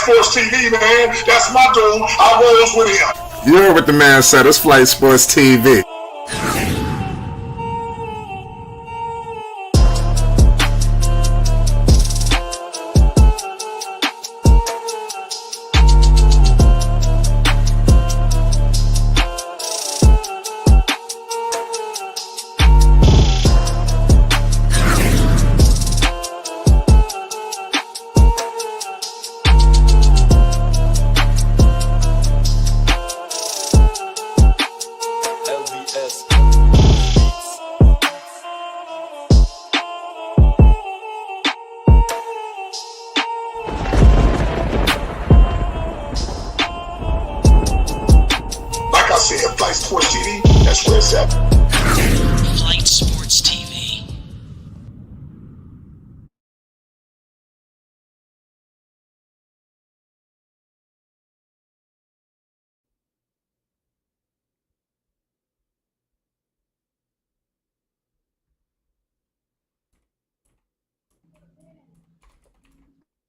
Sports TV, man. That's my dude. I rolls with him. You heard what the man said. It's Flight Sports TV. Flight Sports TV, that's where it's at. Flight Sports TV.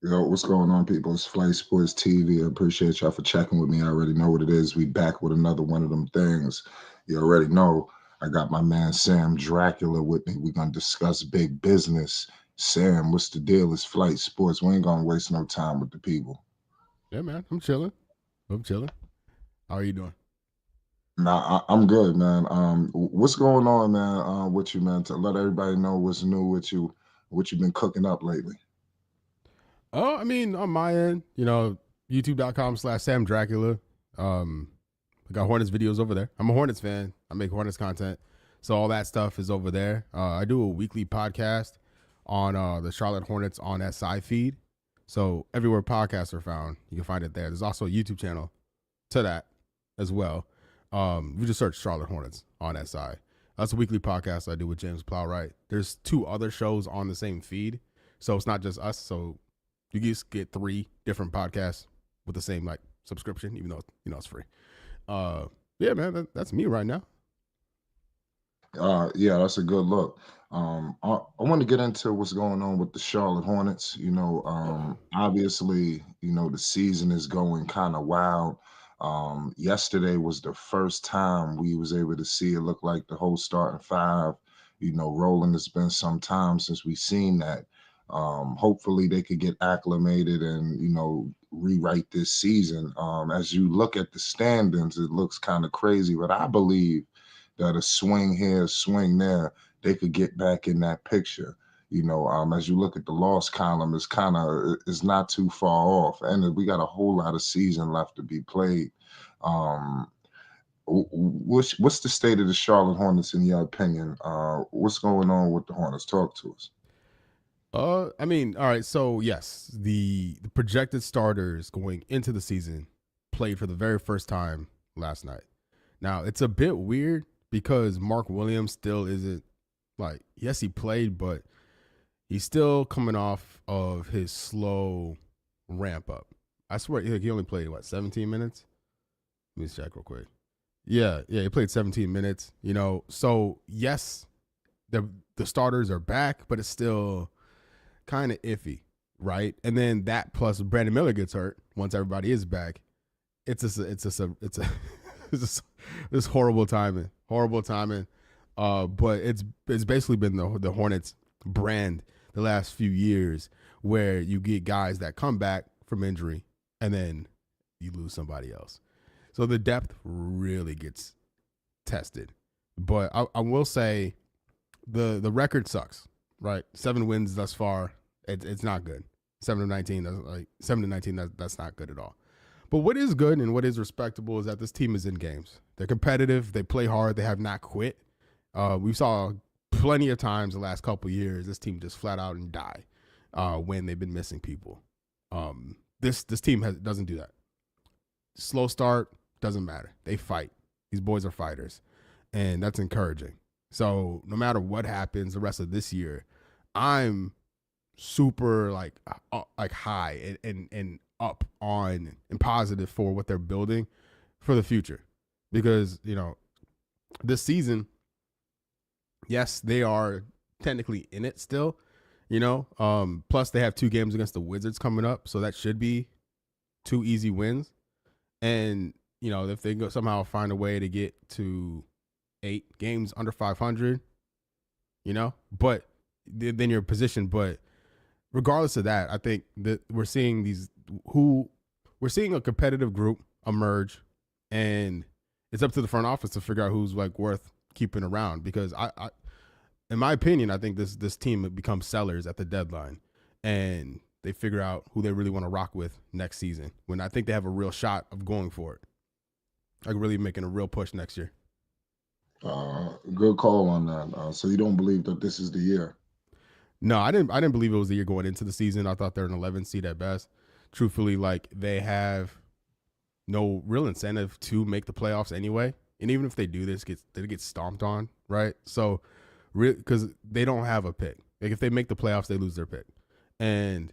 Yo, what's going on, people? It's Flight Sports TV. I appreciate y'all for checking with me. I already know what it is. We back with another one of them things. You already know I got my man Sam Dracula with me. We're going to discuss big business. Sam, what's the deal? It's Flight Sports. We ain't going to waste no time with the people. Yeah, man. I'm chilling. How are you doing? Nah, I'm good, man. What's going on, man, with you, man? To let everybody know what's new with you, what you've been cooking up lately. Oh, I mean, on my end, youtube.com/Sam Dracula. I got Hornets videos over there. I'm a Hornets fan. I make Hornets content. So all that stuff is over there. I do a weekly podcast on the Charlotte Hornets on SI feed. So everywhere podcasts are found, you can find it there. There's also a YouTube channel to that as well. We just search Charlotte Hornets on SI. That's a weekly podcast I do with James Plowright. There's 2 other shows on the same feed. So it's not just us. So you just get 3 different podcasts with the same subscription, even though it's free. Yeah, man, that's me right now. Yeah, that's a good look. I want to get into what's going on with the Charlotte Hornets. Obviously, the season is going kind of wild. Yesterday was the first time we was able to see it look like the whole starting 5, rolling. It's been some time since we've seen that. Hopefully they could get acclimated and, rewrite this season. As you look at the standings, it looks kind of crazy, but I believe that a swing here, a swing there, they could get back in that picture. As you look at the loss column, it's not too far off, and we got a whole lot of season left to be played. What's the state of the Charlotte Hornets in your opinion? What's going on with the Hornets? Talk to us. All right. So yes, the projected starters going into the season played for the very first time last night. Now it's a bit weird because Mark Williams still isn't yes, he played, but he's still coming off of his slow ramp up. I swear he only played 17 minutes. Let me check real quick. Yeah, he played 17 minutes. So yes, the starters are back, but it's still kind of iffy, right? And then that plus Brandon Miller gets hurt once everybody is back. It's this horrible timing. But it's basically been the Hornets brand the last few years, where you get guys that come back from injury and then you lose somebody else. So the depth really gets tested. But I will say the record sucks. Right, 7 wins thus far. It's not good. 7-19. That's not good at all. But what is good and what is respectable is that this team is in games. They're competitive. They play hard. They have not quit. We saw plenty of times the last couple of years this team just flat out and die when they've been missing people. This team doesn't do that. Slow start doesn't matter. They fight. These boys are fighters, and that's encouraging. So no matter what happens the rest of this year, I'm super high and up on and positive for what they're building for the future. Because, this season, yes, they are technically in it still, plus they have 2 games against the Wizards coming up. So that should be 2 easy wins, and if they go somehow find a way to get to 8 games under 500, but then you're positioned. But regardless of that, I think that we're seeing a competitive group emerge, and it's up to the front office to figure out who's like worth keeping around. Because I in my opinion, I think this team becomes sellers at the deadline, and they figure out who they really want to rock with next season, when I think they have a real shot of going for it, like really making a real push next year. Good call on that. So you don't believe that this is the year? No, I didn't believe it was the year going into the season. I thought they're an 11 seed at best. Truthfully, like, they have no real incentive to make the playoffs anyway. And even if they do this, they get stomped on, right? So, because they don't have a pick. Like, if they make the playoffs, they lose their pick. And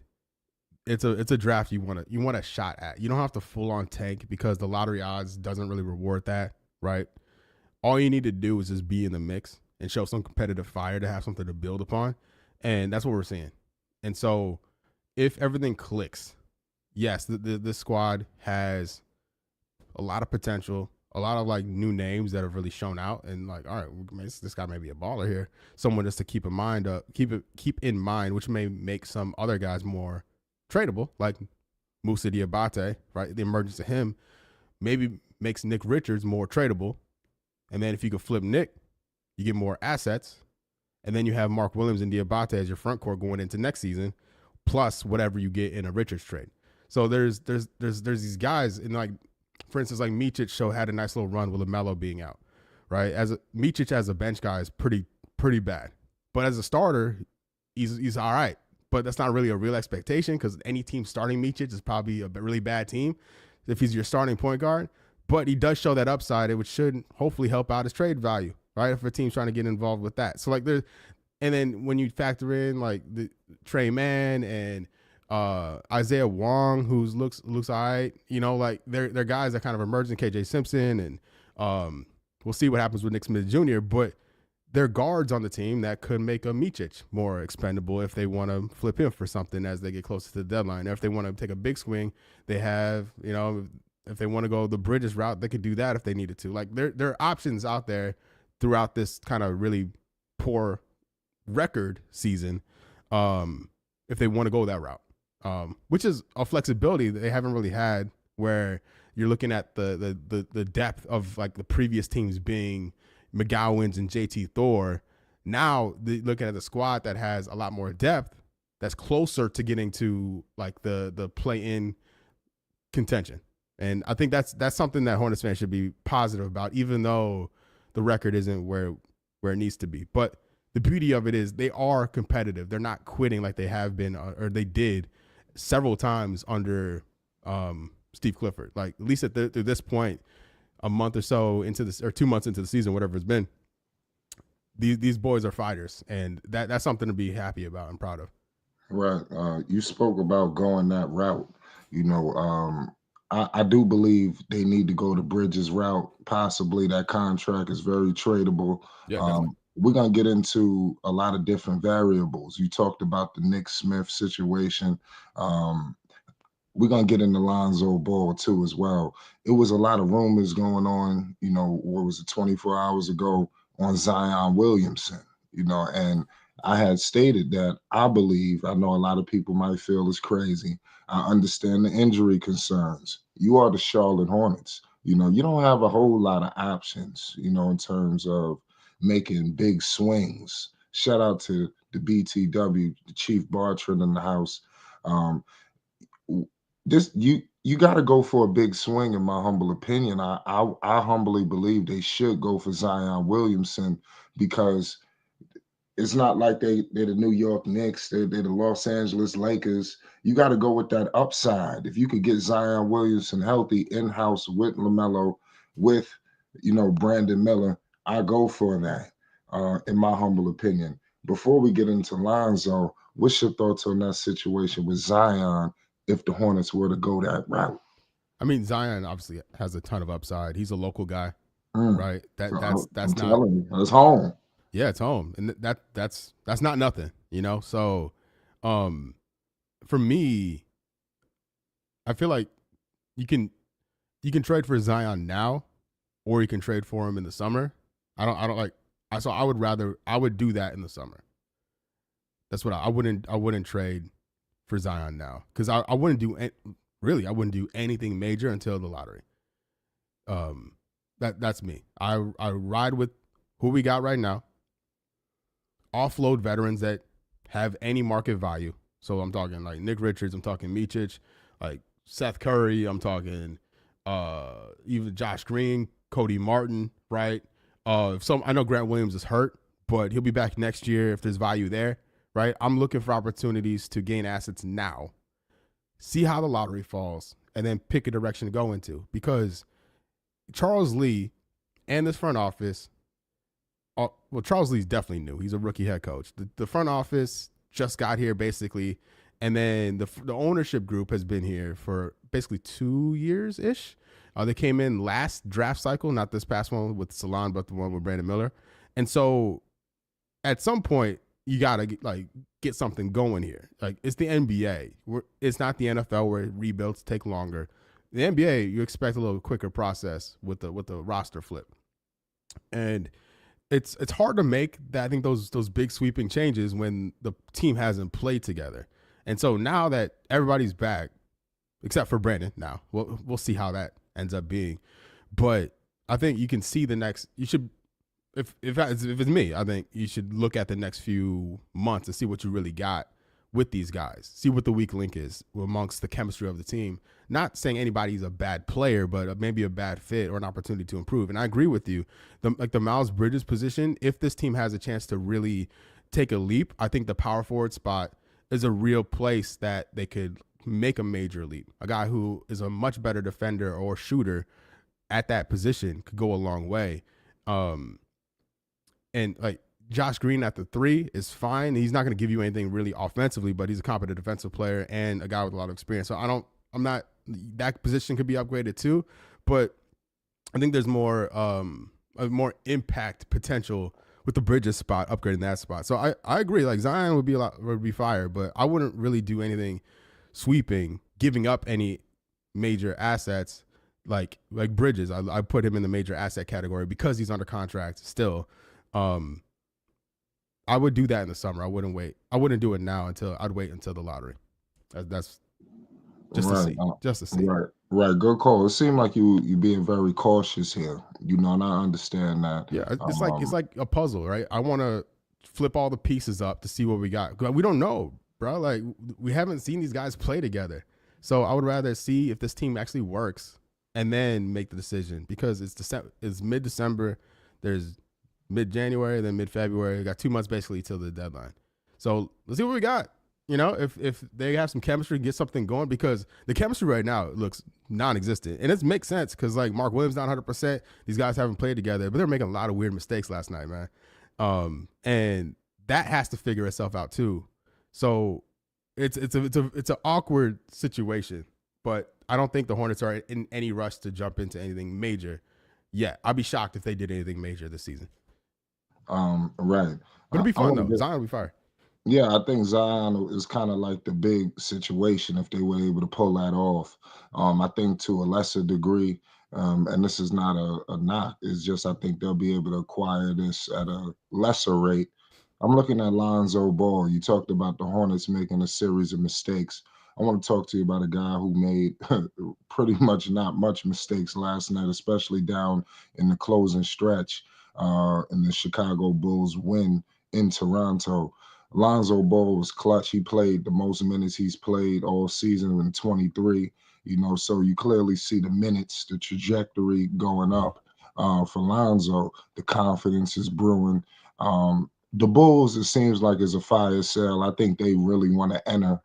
it's a draft you want a shot at. You don't have to full on tank, because the lottery odds doesn't really reward that, right? All you need to do is just be in the mix and show some competitive fire to have something to build upon. And that's what we're seeing. And so if everything clicks, yes, this squad has a lot of potential, a lot of like new names that have really shown out, and like, all right, this guy may be a baller here. Someone just to keep in mind, which may make some other guys more tradable, like Moussa Diabate, right? The emergence of him maybe makes Nick Richards more tradable. And then if you could flip Nick, you get more assets. And then you have Mark Williams and Diabate as your front court going into next season, plus whatever you get in a Richards trade. So there's these guys, and like, for instance, like Micic had a nice little run with LaMelo being out, right? Micic as a bench guy is pretty bad, but as a starter, he's all right. But that's not really a real expectation, because any team starting Micic is probably a really bad team if he's your starting point guard. But he does show that upside, which should hopefully help out his trade value, right? If a team's trying to get involved with that. So like and then when you factor in like the Trey Mann and Isaiah Wong, who looks all right, like they're guys that kind of emerged in KJ Simpson, and we'll see what happens with Nick Smith Jr., but they're guards on the team that could make a Micic more expendable if they want to flip him for something as they get closer to the deadline. Or if they want to take a big swing, they have, if they want to go the Bridges route, they could do that if they needed to. Like, there are options out there throughout this kind of really poor record season, if they want to go that route, which is a flexibility that they haven't really had, where you're looking at the depth of like the previous teams being McGowans and JT Thor. Now looking at the squad that has a lot more depth, that's closer to getting to like the play-in contention. And I think that's something that Hornets fans should be positive about, even though the record isn't where it needs to be. But the beauty of it is they are competitive. They're not quitting like they have been, or they did several times under Steve Clifford. Like, at least through this point, a month or so into this, or 2 months into the season, whatever it's been, these boys are fighters, and that's something to be happy about and proud of. Right. You spoke about going that route. I do believe they need to go the Bridges route. Possibly that contract is very tradable. Yeah, we're going to get into a lot of different variables. You talked about the Nick Smith situation. We're going to get into Lonzo Ball too as well. It was a lot of rumors going on, what was it, 24 hours ago on Zion Williamson, and I had stated that I know a lot of people might feel it's crazy. I understand the injury concerns. You are the Charlotte Hornets. You don't have a whole lot of options, in terms of making big swings. Shout out to the BTW, the Chief Bartram in the house. You got to go for a big swing, in my humble opinion. I humbly believe they should go for Zion Williamson, because it's not like they're the New York Knicks, they're the Los Angeles Lakers. You got to go with that upside. If you could get Zion Williamson healthy in-house with LaMelo, with Brandon Miller, I go for that, in my humble opinion. Before we get into Lonzo, what's your thoughts on that situation with Zion if the Hornets were to go that route? I mean, Zion obviously has a ton of upside. He's a local guy, right? That's it's home. Yeah, it's home, and that's not nothing, So, for me, I feel like you can trade for Zion now, or you can trade for him in the summer. I don't like. So I would do that in the summer. That's what I wouldn't trade for Zion now, because I wouldn't do anything major until the lottery. That's me. I ride with who we got right now. Offload veterans that have any market value. So I'm talking like Nick Richards, I'm talking Micic, like Seth Curry, I'm talking even Josh Green, Cody Martin, right? I know Grant Williams is hurt, but he'll be back next year if there's value there, right? I'm looking for opportunities to gain assets now, see how the lottery falls, and then pick a direction to go into. Because Charles Lee and this front office, well, Charles Lee's definitely new. He's a rookie head coach. The front office just got here basically, and then the ownership group has been here for basically 2 years-ish. They came in last draft cycle, not this past one with Salon, but the one with Brandon Miller. And so at some point, you got to get something going here. Like, it's the NBA. It's not the NFL where rebuilds take longer. The NBA, you expect a little quicker process with the roster flip. And it's hard to make that, I think, those big sweeping changes when the team hasn't played together. And so now that everybody's back, except for Brandon now, we'll see how that ends up being. But I think you can see you should, if it's me, I think you should look at the next few months and see what you really got with these guys. See what the weak link is amongst the chemistry of the team. Not saying anybody's a bad player, but maybe a bad fit or an opportunity to improve. And I agree with you. The Miles Bridges position, if this team has a chance to really take a leap, I think the power forward spot is a real place that they could make a major leap. A guy who is a much better defender or shooter at that position could go a long way. And like Josh Green at the 3 is fine. He's not going to give you anything really offensively, but he's a competent defensive player and a guy with a lot of experience. So that position could be upgraded too, but I think there's more impact potential with the Bridges spot, upgrading that spot. So I agree. Like, Zion would be fire, but I wouldn't really do anything sweeping, giving up any major assets like Bridges. I put him in the major asset category because he's under contract still. I would do that in the summer. I wouldn't wait. I wouldn't do it now I'd wait until the lottery. That's just Right. to see. Just to see. Right. Good call. It seemed like you being very cautious here. And I understand that. Yeah, it's like a puzzle, right? I want to flip all the pieces up to see what we got. We don't know, bro. Like, we haven't seen these guys play together. So I would rather see if this team actually works and then make the decision, because it's mid-December. There's mid-January, then mid-February. We got 2 months basically till the deadline. So let's see what we got. If they have some chemistry, get something going, because the chemistry right now looks non-existent. And it makes sense because, like, Mark Williams not 100%. These guys haven't played together, but they're making a lot of weird mistakes last night, man. And that has to figure itself out too. So it's an awkward situation, but I don't think the Hornets are in any rush to jump into anything major yet. I'd be shocked if they did anything major this season. Right. But it'd be fun though. Zion will be fire. Yeah, I think Zion is kind of like the big situation if they were able to pull that off. I think to a lesser degree, and this is not a knock, it's just I think they'll be able to acquire this at a lesser rate. I'm looking at Lonzo Ball. You talked about the Hornets making a series of mistakes. I want to talk to you about a guy who made pretty much not much mistakes last night, especially down in the closing stretch in the Chicago Bulls win in Toronto. Lonzo Ball was clutch. He played the most minutes he's played all season in 23. So you clearly see the minutes, the trajectory going up for Lonzo. The confidence is brewing. The Bulls, it seems like, is a fire sale. I think they really want to enter,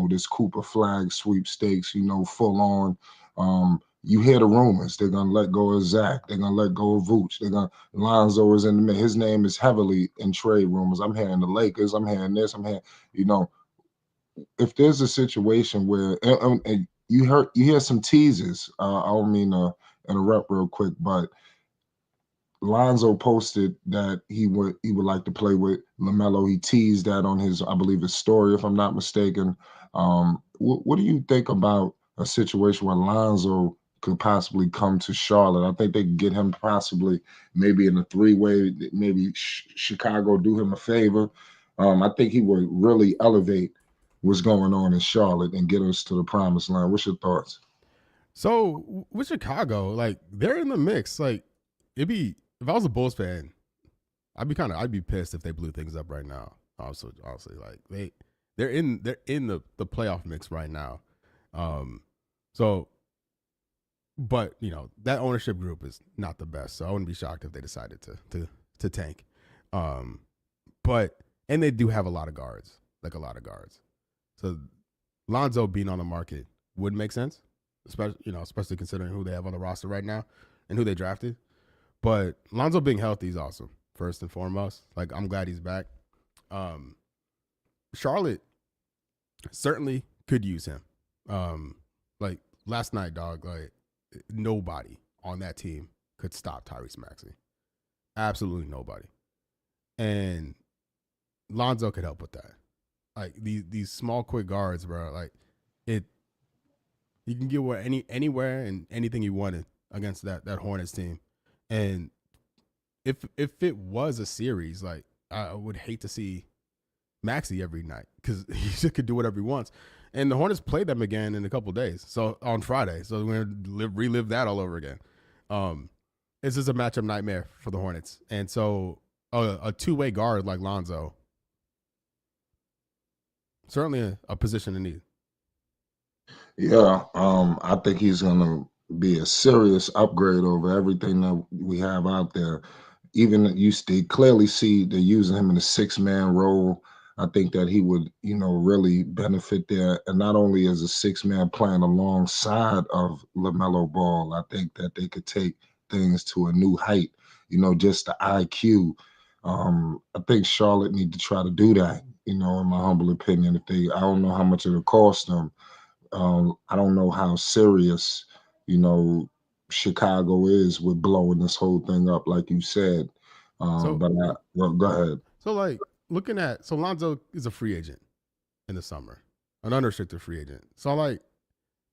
this Cooper Flag sweepstakes, full on. You hear the rumors. They're going to let go of Zach. They're going to let go of Vooch. Lonzo is in the mix. His name is heavily in trade rumors. I'm hearing the Lakers. I'm hearing this. I'm hearing, if there's a situation where and you hear some teases. I don't mean to interrupt real quick, but Lonzo posted that he would like to play with LaMelo. He teased that on his, I believe, his story, if I'm not mistaken. What do you think about a situation where Lonzo could possibly come to Charlotte. I think they could get him possibly maybe in a three-way, maybe Chicago do him a favor. I think he would really elevate what's going on in Charlotte and get us to the promised land. What's your thoughts? So with Chicago, like they're in the mix. Like it'd be if I was a Bulls fan, I'd be pissed if they blew things up right now. Also, honestly, like they're in the playoff mix right now. So, but you know that ownership group is not the best. So I wouldn't be shocked if they decided to tank. But and they do have a lot of guards, like a lot of guards. So Lonzo being on the market would make sense, especially considering who they have on the roster right now and who they drafted. But Lonzo being healthy is awesome, first and foremost. Like I'm glad he's back. Charlotte certainly could use him. Like last night, dog, like nobody on that team could stop Tyrese Maxey. Absolutely nobody. And Lonzo could help with that. Like these small, quick guards, bro. Like you can get anywhere and anything you wanted against that Hornets team. And if it was a series, like I would hate to see Maxey every night because he just could do whatever he wants. And the Hornets played them again in a couple of days, so on Friday. So we're gonna relive that all over again. This is a matchup nightmare for the Hornets, and so a two-way guard like Lonzo, certainly a position in need. Yeah, I think he's gonna be a serious upgrade over everything that we have out there. Even you clearly see they're using him in a six-man role. I think that he would, really benefit there. And not only as a six-man playing alongside of LaMelo Ball, I think that they could take things to a new height, just the IQ. I think Charlotte need to try to do that, in my humble opinion. I don't know how much it'll cost them. I don't know how serious, Chicago is with blowing this whole thing up, like you said. Go ahead. So, like, Lonzo is a free agent in the summer, an unrestricted free agent. So, like,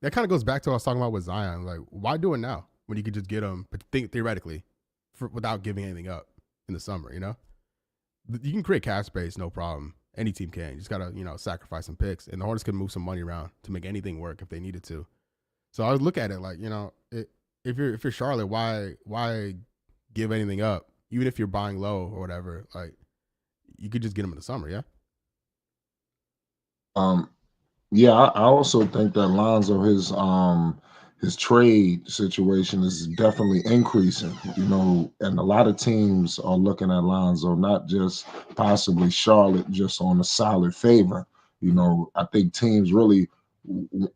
that kind of goes back to what I was talking about with Zion. Like, why do it now when you could just get him, theoretically, without giving anything up in the summer, You can create cap space, no problem. Any team can. You just got to, sacrifice some picks. And the Hornets can move some money around to make anything work if they needed to. So I would look at it like, if you're Charlotte, why give anything up? Even if you're buying low or whatever, like you could just get him in the summer, yeah? Yeah, I also think that Lonzo, his trade situation is definitely increasing, and a lot of teams are looking at Lonzo, not just possibly Charlotte, just on a solid favor. I think teams really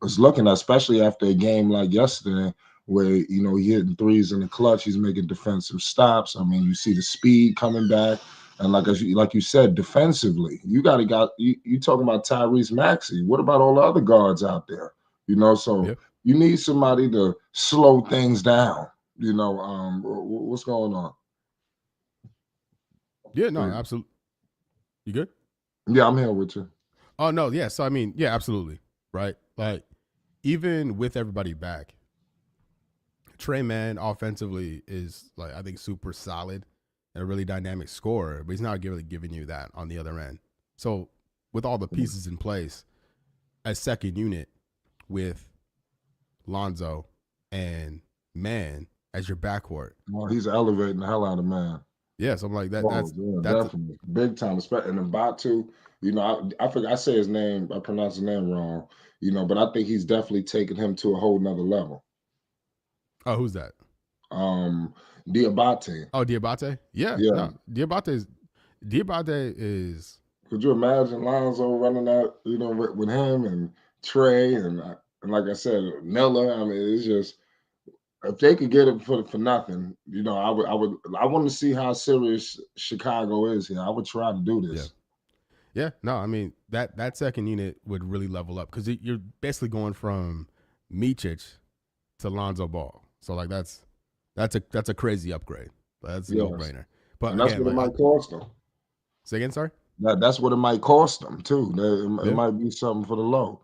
is looking at, especially after a game like yesterday, where he hitting threes in the clutch, he's making defensive stops. I mean, you see the speed coming back. And like you said, defensively, you talking about Tyrese Maxey. What about all the other guards out there? So Yep. You need somebody to slow things down. What's going on? Yeah, no, absolutely. You good? Yeah, I'm here with you. Oh no, yeah. So I mean, yeah, absolutely, right? Like even with everybody back, Trey Mann offensively is like I think super solid and a really dynamic scorer, but he's not really giving you that on the other end. So with all the pieces in place, a second unit with Lonzo and Mann as your backcourt. Well, he's elevating the hell out of Mann. Yeah, so I'm like that's definitely big time. And Mbatu, I forgot I say his name, I pronounce his name wrong, but I think he's definitely taken him to a whole nother level. Oh, who's that? Diabate. Oh, Diabate? Yeah. No, Diabate is. Could you imagine Lonzo running out, with him and Trey and like I said, Miller? I mean, it's just if they could get it for nothing, I want to see how serious Chicago is here. I would try to do this. Yeah. No, I mean that second unit would really level up because you're basically going from Micic to Lonzo Ball. So like that's a crazy upgrade. That's a no-brainer. But and that's again, what it might cost them. Say again, sorry? That's what it might cost them too. It might be something for the low.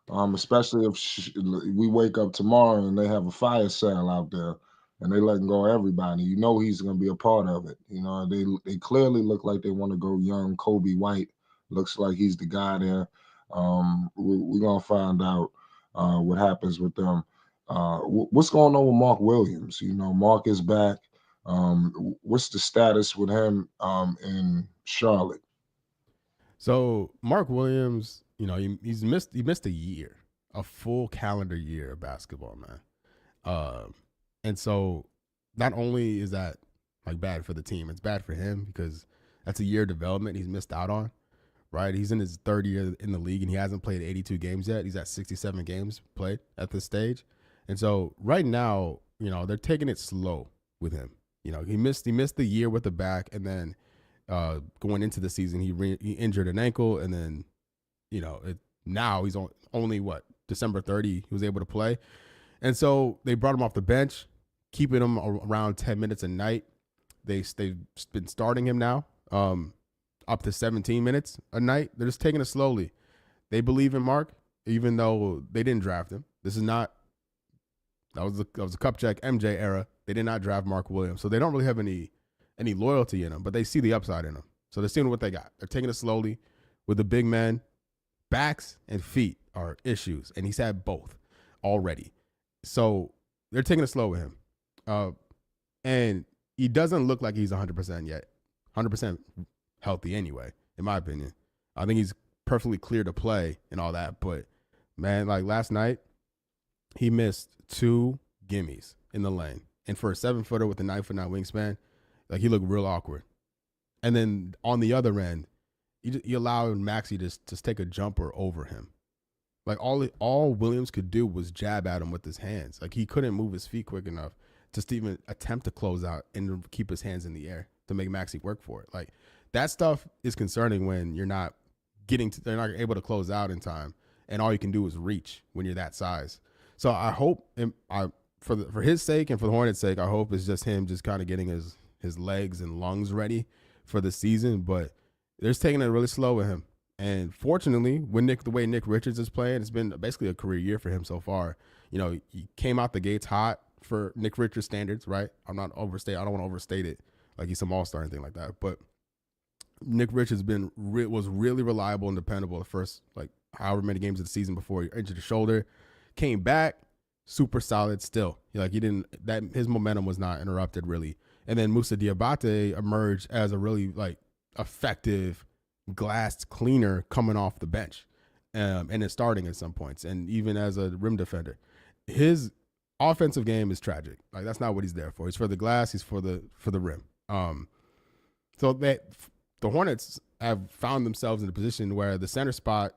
Especially if we wake up tomorrow and they have a fire sale out there and they letting go everybody. You know he's going to be a part of it. You know, they clearly look like they want to go young. Kobe White looks like he's the guy there. We're going to find out what happens with them. What's going on with Mark Williams? You know, Mark is back. What's the status with him in Charlotte? So Mark Williams, you know, he missed a full calendar year of basketball, man. And so not only is that like bad for the team, it's bad for him because that's a year of development he's missed out on, right? He's in his third year in the league and he hasn't played 82 games yet. He's at 67 games played at this stage. And so right now, you know, they're taking it slow with him. You know, he missed the year with the back, and then going into the season, he injured an ankle, and then, you know, now he's only December 30 he was able to play. And so they brought him off the bench, keeping him around 10 minutes a night. They've been starting him now up to 17 minutes a night. They're just taking it slowly. They believe in Mark, even though they didn't draft him. This is not – that was a Kupchak MJ era. They did not draft Mark Williams. So they don't really have any loyalty in him, but they see the upside in him. So they're seeing what they got. They're taking it slowly with the big men. Backs and feet are issues, and he's had both already. So they're taking it slow with him. And he doesn't look like he's 100% yet. 100% healthy anyway, in my opinion. I think he's perfectly clear to play and all that. But, man, like last night, he missed 2 gimmies in the lane. And for a 7-footer with a 9'9" wingspan, like he looked real awkward. And then on the other end, you allowed Maxey to just take a jumper over him. Like all Williams could do was jab at him with his hands. Like he couldn't move his feet quick enough just to even attempt to close out and keep his hands in the air to make Maxey work for it. Like that stuff is concerning when they're not able to close out in time, and all you can do is reach when you're that size. So I hope, for his sake and for the Hornets' sake, I hope it's just him just kind of getting his legs and lungs ready for the season. But they're just taking it really slow with him. And fortunately, the way Nick Richards is playing, it's been basically a career year for him so far. You know, he came out the gates hot for Nick Richards standards, right? I don't want to overstate it like he's some all-star or anything like that. But Nick Richards was really reliable and dependable the first however many games of the season before he injured his shoulder. Came back, super solid still. His momentum was not interrupted really. And then Moussa Diabate emerged as a really effective glass cleaner coming off the bench, and is starting at some points, and even as a rim defender. His offensive game is tragic. Like that's not what he's there for. He's for the glass. He's for the rim. So that the Hornets have found themselves in a position where the center spot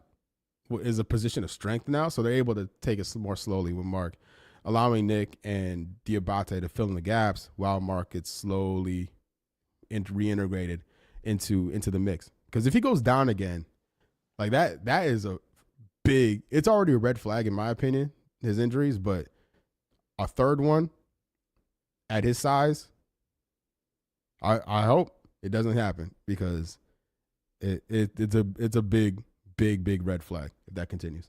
is a position of strength now, so they're able to take it more slowly with Mark, allowing Nick and Diabate to fill in the gaps while Mark gets slowly reintegrated into the mix. Because if he goes down again, like that is it's already a red flag in my opinion, his injuries, but a third one at his size, I hope it doesn't happen, because it's a big red flag if that continues.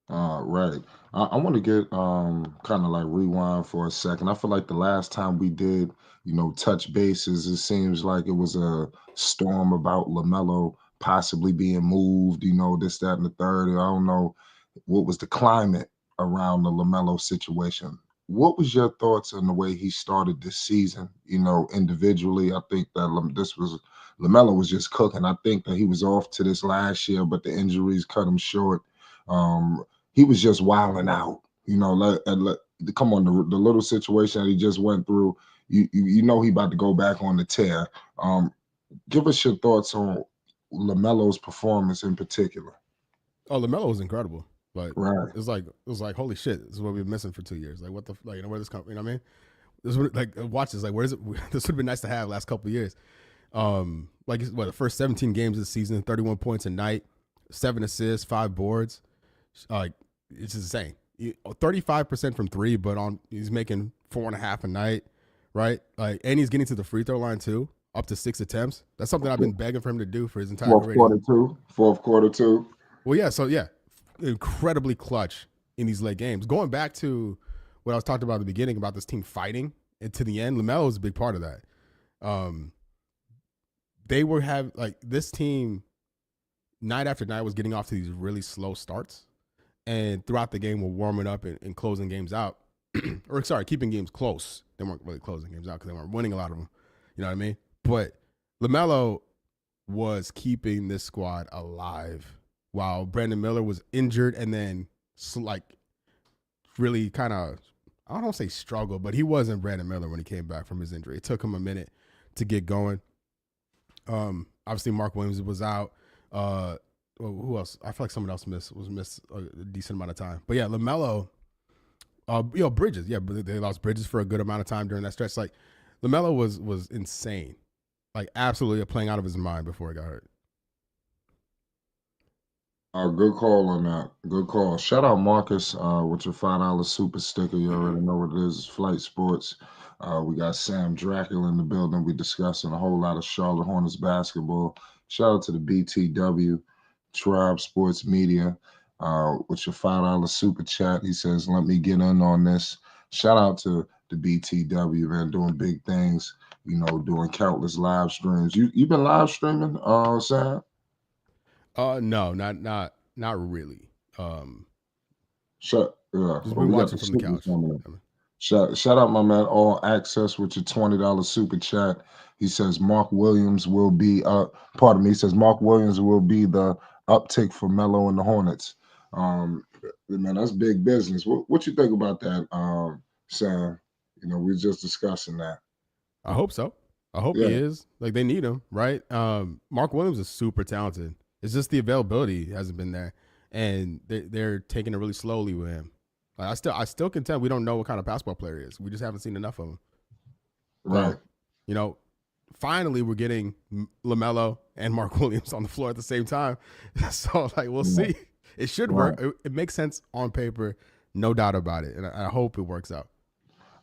Right. I want to get kind of like rewind for a second. I feel like the last time we did, touch bases, it seems like it was a storm about LaMelo possibly being moved, this, that, and the third. I don't know what was the climate around the LaMelo situation. What was your thoughts on the way he started this season? Individually, I think that LaMelo was just cooking. I think that he was off to this last year, but the injuries cut him short. He was just wilding out, come on, the little situation that he just went through, he about to go back on the tear. Give us your thoughts on LaMelo's performance in particular. Oh, LaMelo was incredible. Like, right. It was like, holy shit, this is what we've been missing for 2 years. Like, what the, where this come, what I mean? This would, watch this, where is it? This would have been nice to have last couple of years. The first 17 games of the season, 31 points a night, 7 assists, 5 boards. It's insane. 35% from 3, but he's making 4.5 a night, right? And he's getting to the free throw line too, up to 6 attempts. That's something I've been begging for him to do for his entire career. Fourth quarter too. Well, yeah. So yeah, incredibly clutch in these late games. Going back to what I was talking about at the beginning about this team fighting and to the end, LaMelo was a big part of that. This team night after night was getting off to these really slow starts, and throughout the game, we're warming up and closing games out, or sorry, keeping games close. They weren't really closing games out because they weren't winning a lot of them. You know what I mean? But LaMelo was keeping this squad alive while Brandon Miller was injured and then really kind of, I don't want to say struggle, but he wasn't Brandon Miller when he came back from his injury. It took him a minute to get going. Obviously Mark Williams was out. Who else? I feel like someone else missed a decent amount of time. But yeah, LaMelo, Bridges. Yeah, they lost Bridges for a good amount of time during that stretch. Like LaMelo was insane, like absolutely playing out of his mind before he got hurt. Good call on that. Good call. Shout out Marcus with your $5 super sticker. You already know what it is. It's Flight Sports. We got Sam Dracula in the building. We discussing a whole lot of Charlotte Hornets basketball. Shout out to the BTW Tribe Sports Media with your $5 super chat. He says, "Let me get in on this." Shout out to the BTW, man, doing big things. Doing countless live streams. You've been live streaming, Sam? No, not really. Just been watching from the couch. Shout out my man All Access with your $20 super chat. He says Mark Williams will be he says Mark Williams will be the uptick for Melo and the Hornets. Man, that's big business. What you think about that, Sam? We were just discussing that. I hope so. I hope he is. Like, they need him, right? Mark Williams is super talented. It's just the availability hasn't been there, and they're taking it really slowly with him. Like, I still contend we don't know what kind of basketball player he is. We just haven't seen enough of him. Right. Finally we're getting LaMelo and Mark Williams on the floor at the same time. So we'll see. It should work. It makes sense on paper, no doubt about it, and I hope it works out.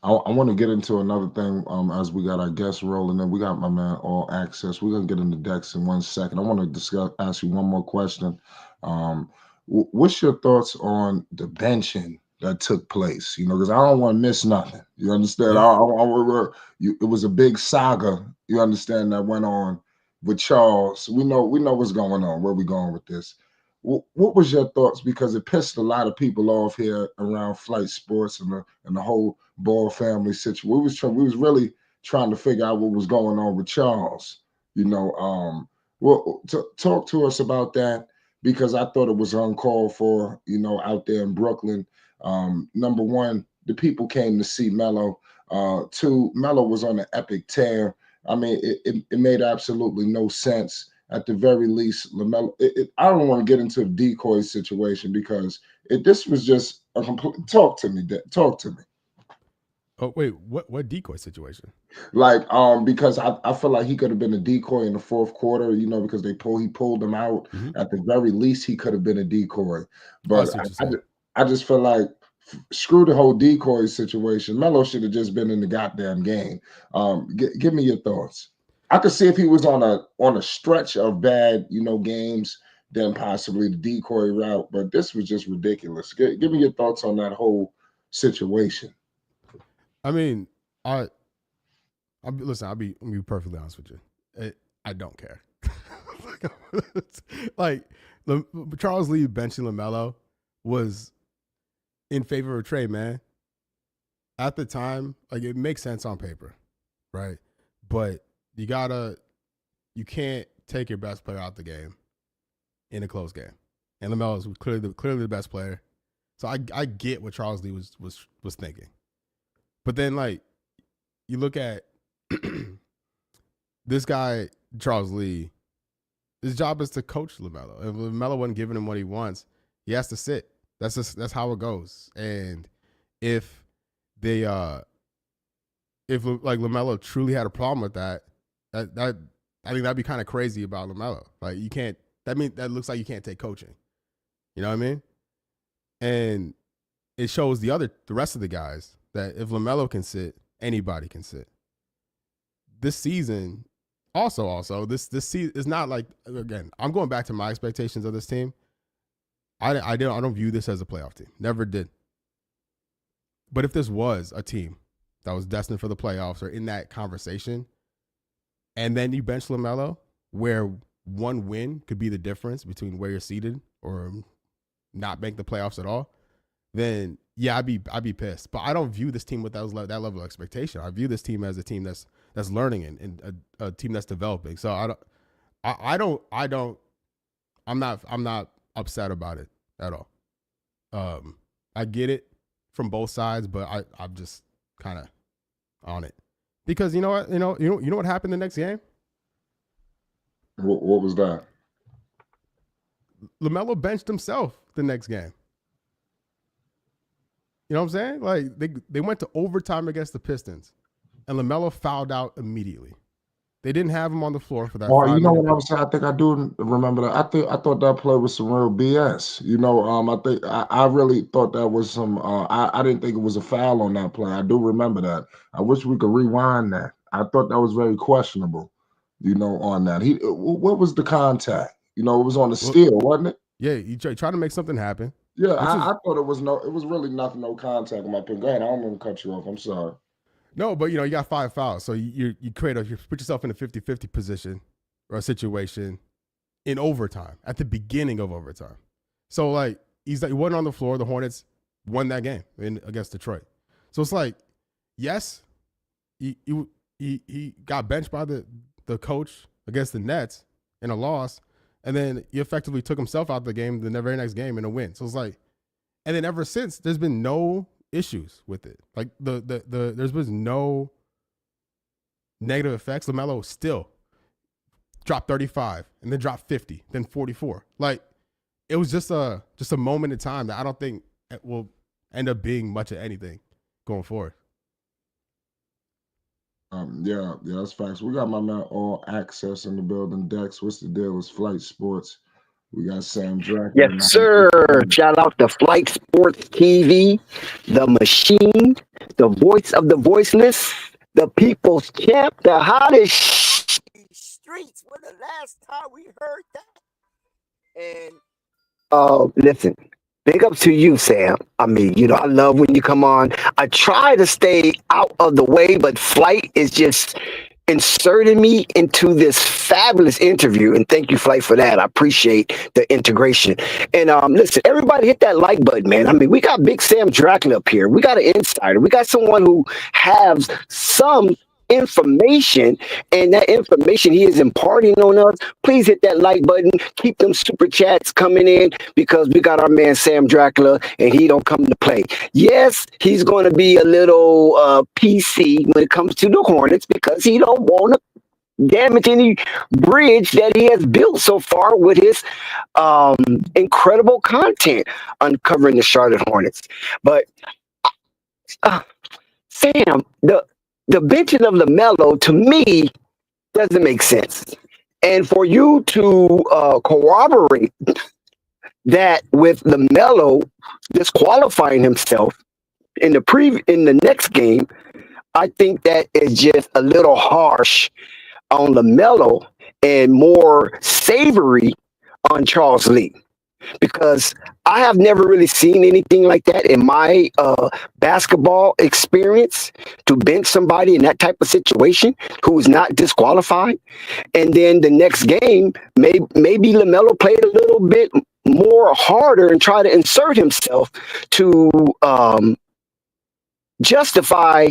I want to get into another thing as we got our guests rolling in. We got my man All Access. We're going to get into Dex in 1 second. I want to ask you one more question. What's your thoughts on the benching that took place? Because I don't want to miss nothing. You understand? Yeah. It was a big saga, you understand, that went on with Charles. We know what's going on, where we going with this. What was your thoughts? Because it pissed a lot of people off here around Flight Sports and the whole Ball family situation. We was really trying to figure out what was going on with Charles. Talk to us about that, because I thought it was uncalled for. Out there in Brooklyn. Number one, the people came to see Melo. Two, Melo was on an epic tear. I mean, it made absolutely no sense. At the very least, LaMelo. I don't want to get into a decoy situation, because this was just a complete. Talk to me. Oh wait, what decoy situation? Because I feel like he could have been a decoy in the fourth quarter. Because he pulled them out. Mm-hmm. At the very least, he could have been a decoy. But I just feel like screw the whole decoy situation. Melo should have just been in the goddamn game. Give me your thoughts. I could see if he was on a stretch of bad, games, then possibly the decoy route. But this was just ridiculous. Give me your thoughts on that whole situation. I mean, I'll be perfectly honest with you. I don't care. Charles Lee benching LaMelo was in favor of Trey, man. At the time, it makes sense on paper, right? But you can't take your best player out the game in a close game. And LaMelo was clearly the best player. So I get what Charles Lee was thinking. But then you look at this guy, Charles Lee, his job is to coach LaMelo. If LaMelo wasn't giving him what he wants, he has to sit. That's how it goes. And if LaMelo truly had a problem with that I think that'd be kind of crazy about LaMelo. You can't. That looks like you can't take coaching. You know what I mean? And it shows the rest of the guys that if LaMelo can sit, anybody can sit. This season, also this season is not again. I'm going back to my expectations of this team. I don't view this as a playoff team. Never did. But if this was a team that was destined for the playoffs or in that conversation, and then you bench LaMelo, where one win could be the difference between where you're seated or not make the playoffs at all, then yeah, I'd be pissed. But I don't view this team with that level of expectation. I view this team as a team that's learning and a team that's developing. So I'm not upset about it at all. I get it from both sides, but I'm just kind of on it because you know what happened the next game. What was that? LaMelo benched himself the next game. You know what I'm saying? Like they went to overtime against the Pistons, and LaMelo fouled out immediately. They didn't have him on the floor for that. Oh, you know what I was saying? I think I do remember that. I thought that play was some real BS. You know, I really thought that was some. I didn't think it was a foul on that play. I do remember that. I wish we could rewind that. I thought that was very questionable. You know, on that. What was the contact? You know, it was on the steal, wasn't it? Yeah, he tried to make something happen. Yeah, I thought it was really nothing, no contact in my opinion. Go ahead, I don't want to cut you off. I'm sorry. No, but you got 5 fouls, so you put yourself in a 50-50 position or a situation in overtime at the beginning of overtime. So like he wasn't on the floor. The Hornets won that game against Detroit. So it's like, yes, he got benched by the coach against the Nets in a loss, and then he effectively took himself out of the game the very next game in a win. So it's like, and then ever since there's been no issues with it. Like there's been no negative effects. LaMelo still dropped 35 and then dropped 50, then 44. Like it was just a moment in time that I don't think it will end up being much of anything going forward. Yeah, that's facts. We got my man All Access in the building. Dex, what's the deal? It's Flight Sports. We got Sam Drake. Yes, sir. Shout out to Flight Sports TV, the machine, the voice of the voiceless, the people's champ, the hottest streets. When the last time we heard that? And listen, big up to you, Sam. I mean, I love when you come on. I try to stay out of the way, but Flight is just inserted me into this fabulous interview, and thank you, Flight, for that. I appreciate the integration. And listen, everybody hit that like button, man. I mean, we got Big Sam Dracula up here. We got an insider. We got someone who has some information, and that information he is imparting on us. Please hit that like button. Keep them super chats coming in, because we got our man Sam Dracula, and he don't come to play. Yes, he's going to be a little PC when it comes to the Hornets, because he don't want to damage any bridge that he has built so far with his incredible content uncovering the Charlotte Hornets. But Sam, the benching of LaMelo, to me, doesn't make sense. And for you to corroborate that with LaMelo disqualifying himself in the next game, I think that is just a little harsh on LaMelo and more savory on Charles Lee. Because I have never really seen anything like that in my basketball experience, to bench somebody in that type of situation who is not disqualified. And then the next game, maybe LaMelo played a little bit more harder and try to insert himself to justify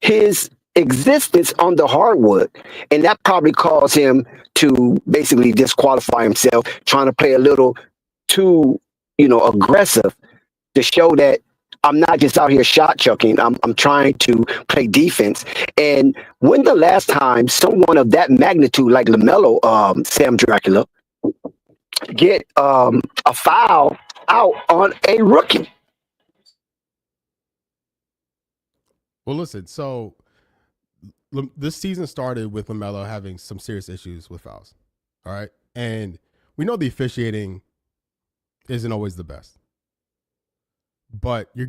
his existence on the hardwood. And that probably caused him to basically disqualify himself, trying to play a little too, aggressive, to show that I'm not just out here shot chucking. I'm trying to play defense. And when the last time someone of that magnitude, like LaMelo, Sam Dracula, get a foul out on a rookie? Well, listen, so this season started with LaMelo having some serious issues with fouls. All right. And we know the officiating isn't always the best. But you're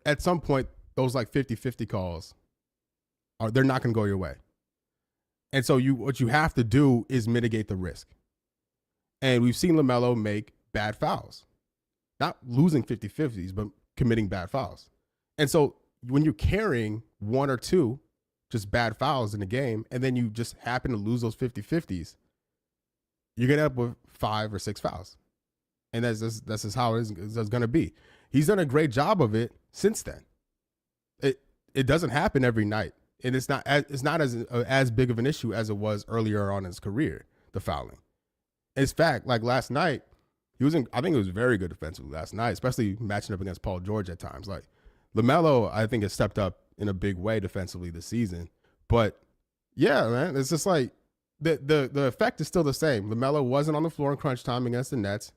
at some point, those like 50-50 calls they're not going to go your way. And so what you have to do is mitigate the risk. And we've seen LaMelo make bad fouls. Not losing 50-50s, but committing bad fouls. And so when you're carrying one or two just bad fouls in the game, and then you just happen to lose those 50-50s, you're going to end up with 5 or 6 fouls. And that's just how it's going to be. He's done a great job of it since then. It doesn't happen every night. And it's not as big of an issue as it was earlier on in his career, the fouling. In fact, like last night, I think he was very good defensively last night, especially matching up against Paul George at times. Like LaMelo, I think, has stepped up in a big way defensively this season. But yeah, man, it's just like the effect is still the same. LaMelo wasn't on the floor in crunch time against the Nets.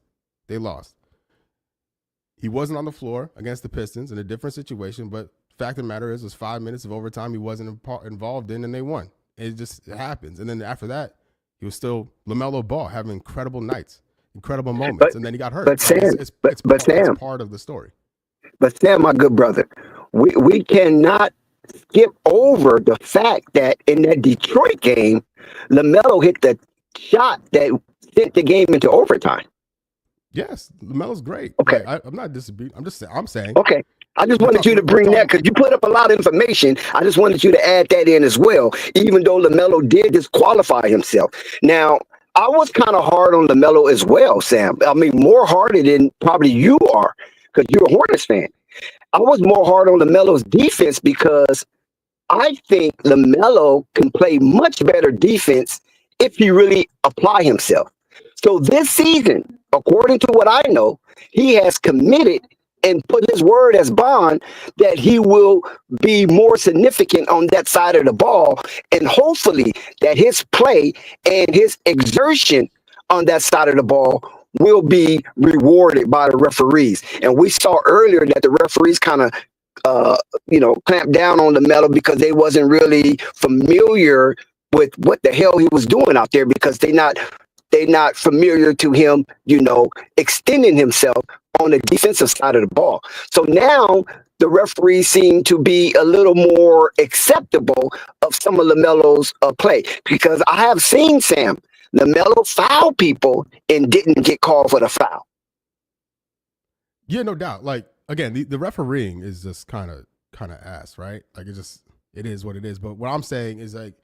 They lost. He wasn't on the floor against the Pistons in a different situation, but fact of the matter is, it was 5 minutes of overtime he wasn't involved in, and they won. It happens. And then after that, he was still LaMelo Ball having incredible nights, incredible moments, and then he got hurt. But Sam, it's part of the story. But Sam, my good brother, we cannot skip over the fact that in that Detroit game, LaMelo hit the shot that sent the game into overtime. Yes, LaMelo's great. Okay, I'm not disagreeing. I'm saying. Okay. I just wanted you to bring that because you put up a lot of information. I just wanted you to add that in as well, even though LaMelo did disqualify himself. Now, I was kind of hard on LaMelo as well, Sam. I mean, more harder than probably you are because you're a Hornets fan. I was more hard on LaMelo's defense because I think LaMelo can play much better defense if he really apply himself. So this season, according to what I know, he has committed and put his word as bond that he will be more significant on that side of the ball, and hopefully that his play and his exertion on that side of the ball will be rewarded by the referees. And we saw earlier that the referees kind of clamped down on LaMelo because they wasn't really familiar with what the hell he was doing out there, because they're not familiar to him, extending himself on the defensive side of the ball. So now the referees seem to be a little more acceptable of some of LaMelo's play, because I have seen Sam LaMelo foul people and didn't get called for the foul. Yeah, no doubt. Like again, the refereeing is just kind of ass, right? Like it is what it is. But what I'm saying is, like,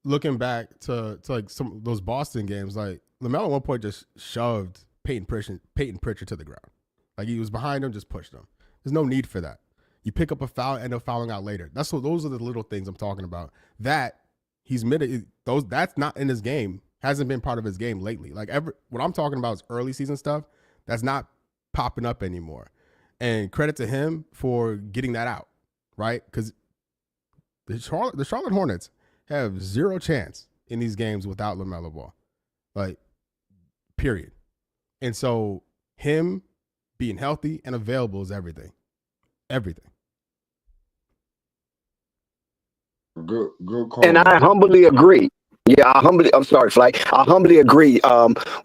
looking back to like some of those Boston games, like LaMelo at one point just shoved Peyton Pritchard to the ground. Like he was behind him, just pushed him. There's no need for that. You pick up a foul, end up fouling out later. Those are the little things I'm talking about. That he's that's not in his game. Hasn't been part of his game lately. Like what I'm talking about is early season stuff. That's not popping up anymore. And credit to him for getting that out, right? Because the Charlotte Hornets have zero chance in these games without LaMelo Ball, like, period. And so him being healthy and available is everything. Everything. Good call. And I humbly agree. Yeah, I'm sorry, Flight. I humbly agree.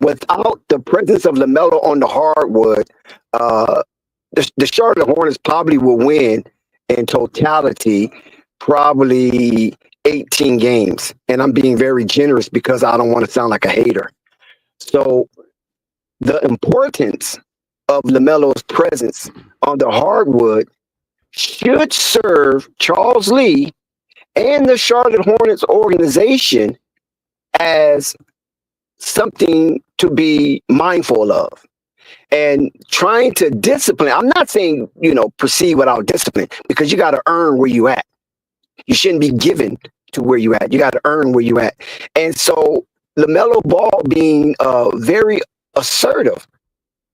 Without the presence of LaMelo on the hardwood, the Charlotte Hornets probably will win in totality, probably 18 games. And I'm being very generous because I don't want to sound like a hater. So the importance of LaMelo's presence on the hardwood should serve Charles Lee and the Charlotte Hornets organization as something to be mindful of. And trying to discipline, I'm not saying, proceed without discipline, because you got to earn where you at. You shouldn't be given to where you at. You got to earn where you at. And so LaMelo Ball being very assertive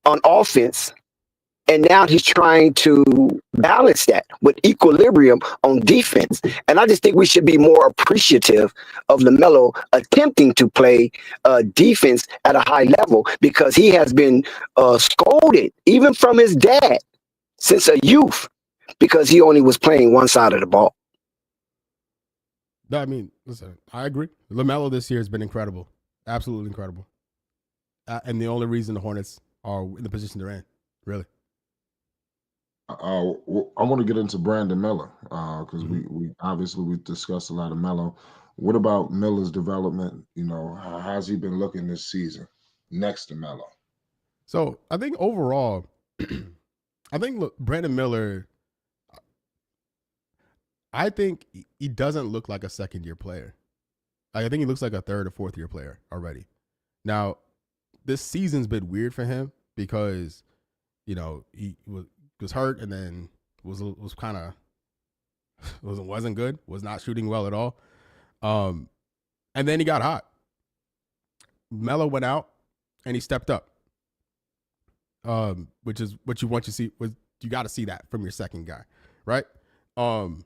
on offense, and now he's trying to balance that with equilibrium on defense. And I just think we should be more appreciative of LaMelo attempting to play defense at a high level, because he has been scolded, even from his dad, since a youth, because he only was playing one side of the ball. No, I mean, listen, I agree. LaMelo this year has been incredible. Absolutely incredible. And the only reason the Hornets are in the position they're in, really. I want to get into Brandon Miller because we obviously discussed a lot of Melo. What about Miller's development? How's he been looking this season next to Melo? So I think overall, look, Brandon Miller, I think he doesn't look like a second-year player. I think he looks like a third or fourth-year player already. Now, this season's been weird for him because, you know, he was hurt and then was kind of wasn't good, was not shooting well at all. And then he got hot. Melo went out and he stepped up. Which is what you want to see. You got to see that from your second guy, right? On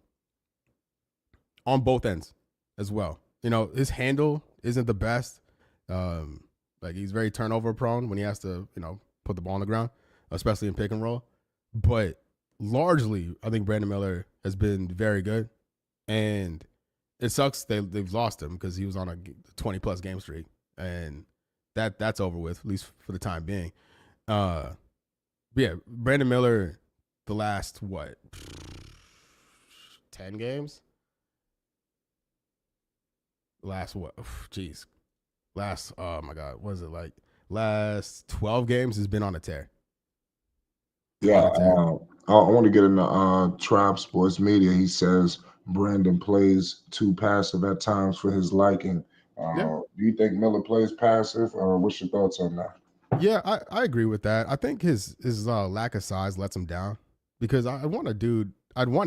both ends as well. You know, his handle isn't the best. Like he's very turnover prone when he has to, you know, put the ball on the ground, especially in pick and roll. But largely, I think Brandon Miller has been very good, and it sucks they've lost him because he was on a 20+ game streak, and that's over with, at least for the time being. Yeah, Brandon Miller, the last 10 games? Oh my God, what is it like? Last 12 games has been on a tear. Yeah, I want to get into Tribe Sports Media. He says Brandon plays too passive at times for his liking. Yeah. Do you think Miller plays passive, or what's your thoughts on that? Yeah, I agree with that. I think his lack of size lets him down because I'd want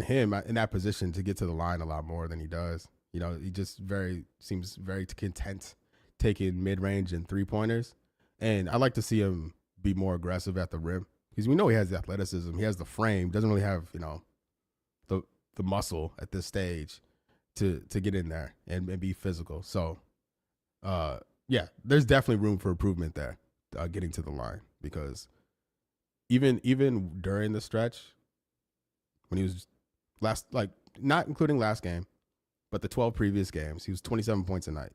him in that position to get to the line a lot more than he does. You know, he just seems very content taking mid-range and three-pointers. And I like to see him be more aggressive at the rim because we know he has the athleticism. He has the frame. Doesn't really have, you know, the muscle at this stage to get in there and be physical. So, yeah, there's definitely room for improvement there, getting to the line, because even during the stretch when he was not including last game, but the 12 previous games, he was 27 points a night.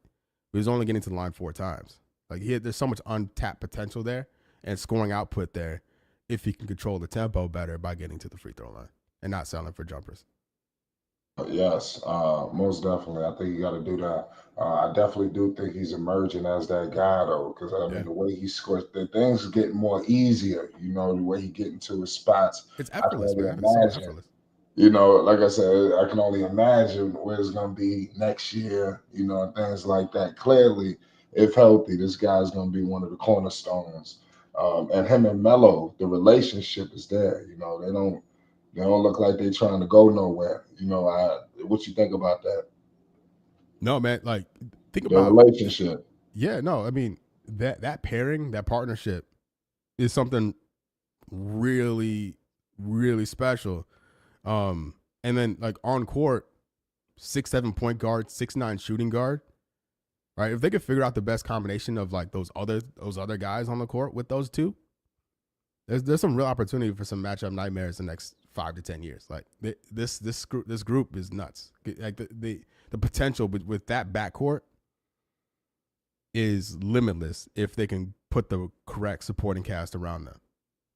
He was only getting to the line 4 times. Like there's so much untapped potential there and scoring output there if he can control the tempo better by getting to the free throw line and not settling for jumpers. Yes, most definitely. I think you got to do that. I definitely do think he's emerging as that guy, though, because I mean the way he scores, the things are getting more easier. You know, the way he get into his spots. It's effortless, man. It's so effortless. You know, like I said, I can only imagine where it's going to be next year, you know, and things like that. Clearly, if healthy, this guy's going to be one of the cornerstones. And him and Melo, the relationship is there. You know, they don't look like they're trying to go nowhere. You know, what you think about that? No, man, like think the about relationship. Yeah, no, I mean that pairing, that partnership is something really, really special. And then like on court, 6'7" point guard, 6'9" shooting guard, right? If they could figure out the best combination of like those other guys on the court with those two, there's some real opportunity for some matchup nightmares the next 5 to 10 years. Like this group is nuts. Like the potential with that backcourt is limitless if they can put the correct supporting cast around them.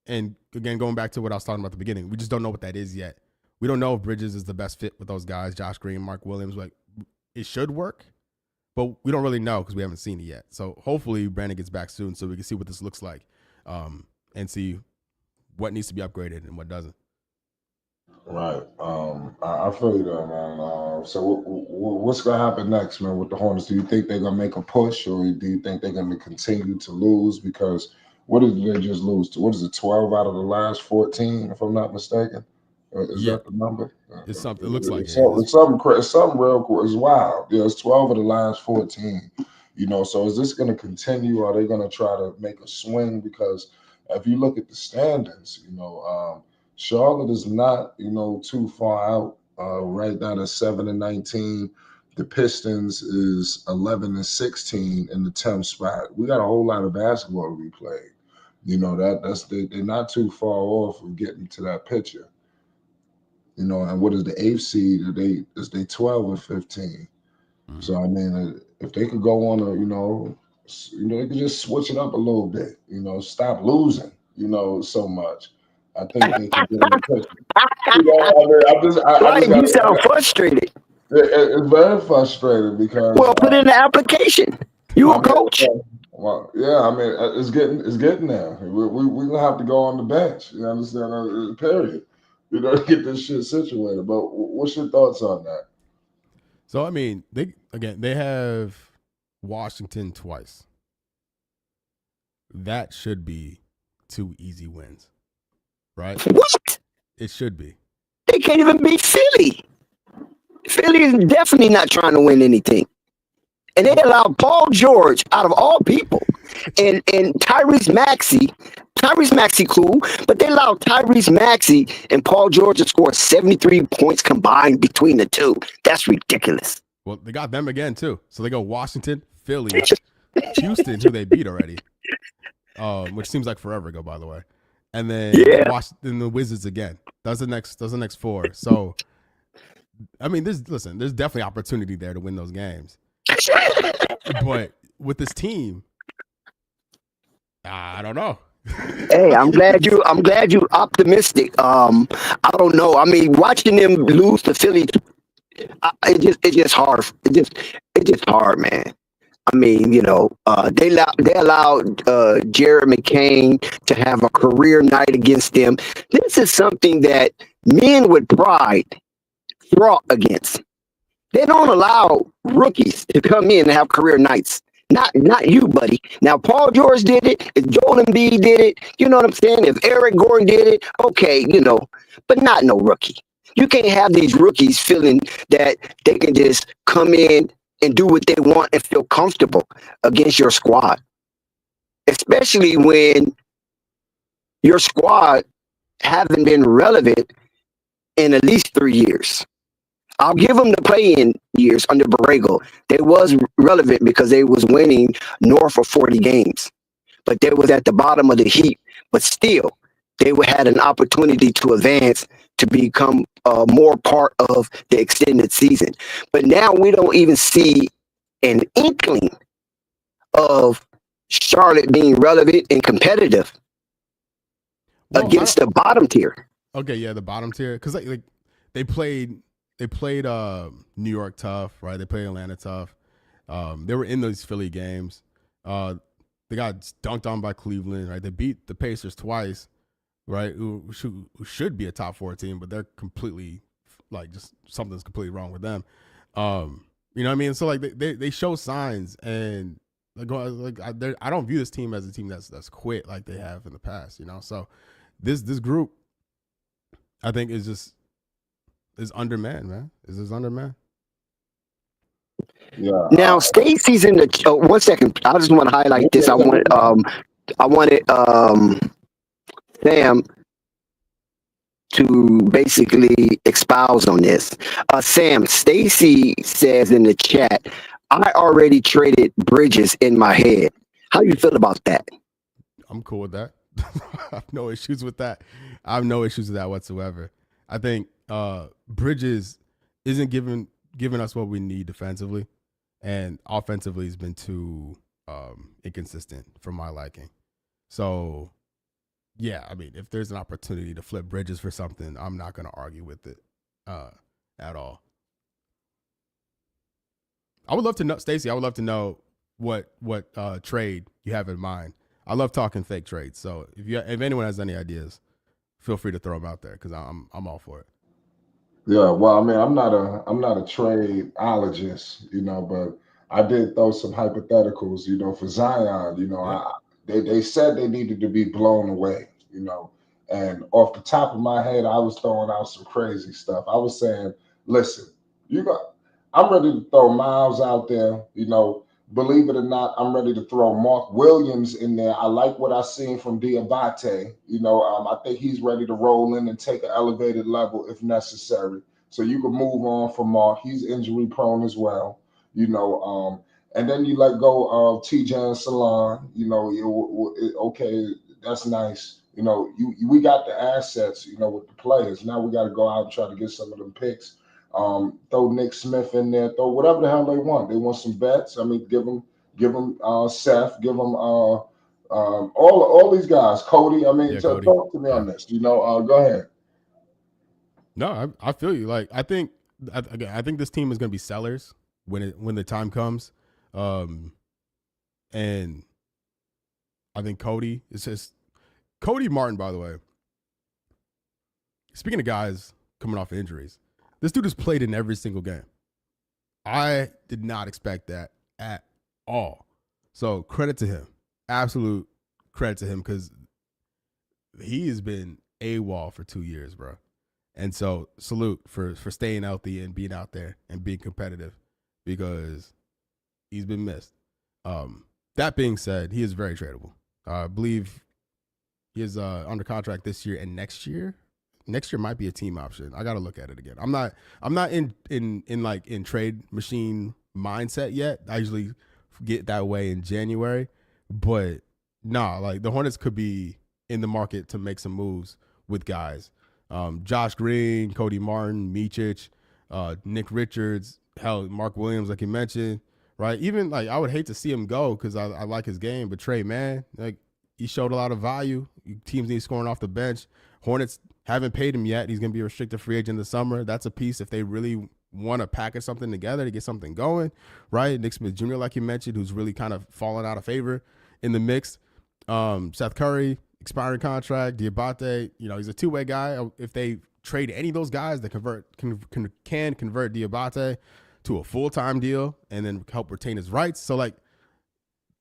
And again, going back to what I was talking about at the beginning, we just don't know what that is yet. We don't know if Bridges is the best fit with those guys, Josh Green, Mark Williams. Like, it should work, but we don't really know because we haven't seen it yet. So hopefully Brandon gets back soon so we can see what this looks like, and see what needs to be upgraded and what doesn't. Right. I feel you there, man. So what's going to happen next, man, with the Hornets? Do you think they're going to make a push, or do you think they're going to continue to lose? Because what did they just lose to? What is it, 12 out of the last 14, if I'm not mistaken? Is that the number? It's something. It looks like it's something real cool. It's wild. Yeah, it's 12 of the last 14. You know, so is this going to continue? Or are they going to try to make a swing? Because if you look at the standings, you know, Charlotte is not, you know, too far out. Right now, they're 7-19. The Pistons is 11-16 in the 10th spot. We got a whole lot of basketball to be played. You know, they're not too far off of getting to that picture. You know, and what is the 8th seed? They 12 or 15. Mm-hmm. So I mean, if they could go on they could just switch it up a little bit. You know, stop losing. You know, so much. I think they can get in the picture. You know, I mean, you sound frustrated. It's very frustrating because put in the application. You a coach. Well, yeah, I mean, it's getting there. We gonna have to go on the bench. You understand? Period. You know, to get this shit situated. But what's your thoughts on that? So I mean, they have Washington twice. That should be 2 easy wins, right? What? It should be. They can't even beat Philly. Philly is definitely not trying to win anything. And they allowed Paul George, out of all people, and Tyrese Maxey. Tyrese Maxey cool, but they allowed Tyrese Maxey and Paul George to score 73 points combined between the two. That's ridiculous. Well, they got them again too. So they go Washington, Philly, Houston, who they beat already, which seems like forever ago, by the way. And then Washington, the Wizards again. That's the next 4. So, I mean, there's definitely opportunity there to win those games. But with this team, I don't know. Hey, I'm glad you're optimistic. I don't know. I mean, watching them lose to Philly, it's just hard. It's just hard, man. I mean, they allowed Jared McCain to have a career night against them. This is something that men with pride fought against. They don't allow rookies to come in and have career nights. Not you, buddy. Now, Paul George did it. If Joel Embiid did it, you know what I'm saying? If Eric Gordon did it, okay, but not no rookie. You can't have these rookies feeling that they can just come in and do what they want and feel comfortable against your squad. Especially when your squad haven't been relevant in at least 3 years. I'll give them the play-in years under Borrego. They was relevant because they was winning north of 40 games. But they was at the bottom of the heap. But still, they had an opportunity to advance to become more part of the extended season. But now we don't even see an inkling of Charlotte being relevant and competitive against the bottom tier. Okay, yeah, the bottom tier. Because they played New York tough, right? They played Atlanta tough. They were in those Philly games. They got dunked on by Cleveland, right? They beat the Pacers twice, right? Who should be a top 4 team, but they're completely just something's completely wrong with them. You know what I mean? So they show signs, and I don't view this team as a team that's quit like they have in the past. So this group, I think, is undermanned, man. Is undermanned. Yeah. Now, Stacey's in the. 1 second. I just want to highlight this. I wanted Sam to basically espouse on this. Sam, Stacey says in the chat, I already traded Bridges in my head. How you feel about that? I'm cool with that. I have no issues with that. I have no issues with that whatsoever. I think Bridges isn't giving us what we need defensively, and offensively has been too inconsistent for my liking. So, yeah, I mean, if there's an opportunity to flip Bridges for something, I'm not going to argue with it at all. I would love to know, Stacey. I would love to know what trade you have in mind. I love talking fake trades. So if anyone has any ideas, feel free to throw them out there because I'm all for it. Yeah, well, I mean, I'm not a tradeologist, but I did throw some hypotheticals, for Zion. They said they needed to be blown away, and off the top of my head, I was throwing out some crazy stuff. I was saying, listen, I'm ready to throw Miles out there, Believe it or not, I'm ready to throw Mark Williams in there. I like what I've seen from Diabate. I think he's ready to roll in and take an elevated level if necessary. So you can move on from Mark. He's injury prone as well. And then you let go of TJ and Salon. Okay, that's nice. We got the assets, with the players. Now we got to go out and try to get some of them picks. Throw Nick Smith in there, throw whatever the hell they want. They want some bets. I mean, give them Seth, give them all these guys. Cody. I mean, Cody. Talk to me on this. Go ahead. No, I feel you. I think this team is going to be sellers when the time comes, and I think Cody is just Cody Martin, by the way. Speaking of guys coming off injuries, this dude has played in every single game. I did not expect that at all. So credit to him. Absolute credit to him because he has been AWOL for 2 years, bro. And so salute for staying healthy and being out there and being competitive because he's been missed. That being said, he is very tradable. I believe he is under contract this year and next year. Next year might be a team option. I got to look at it again. I'm not in trade machine mindset yet. I usually get that way in January, but like the Hornets could be in the market to make some moves with guys. Josh Green, Cody Martin, Micic, Nick Richards, hell, Mark Williams, like you mentioned, right? Even like I would hate to see him go because I like his game, but Trey, man, like he showed a lot of value. Teams need scoring off the bench. Hornets haven't paid him yet. He's going to be a restricted free agent in the summer. That's a piece if they really want to package something together to get something going, right? Nick Smith Jr., like you mentioned, who's really kind of fallen out of favor in the mix. Seth Curry, expiring contract. Diabate, he's a two-way guy. If they trade any of those guys, they can convert Diabate to a full-time deal and then help retain his rights. So, like,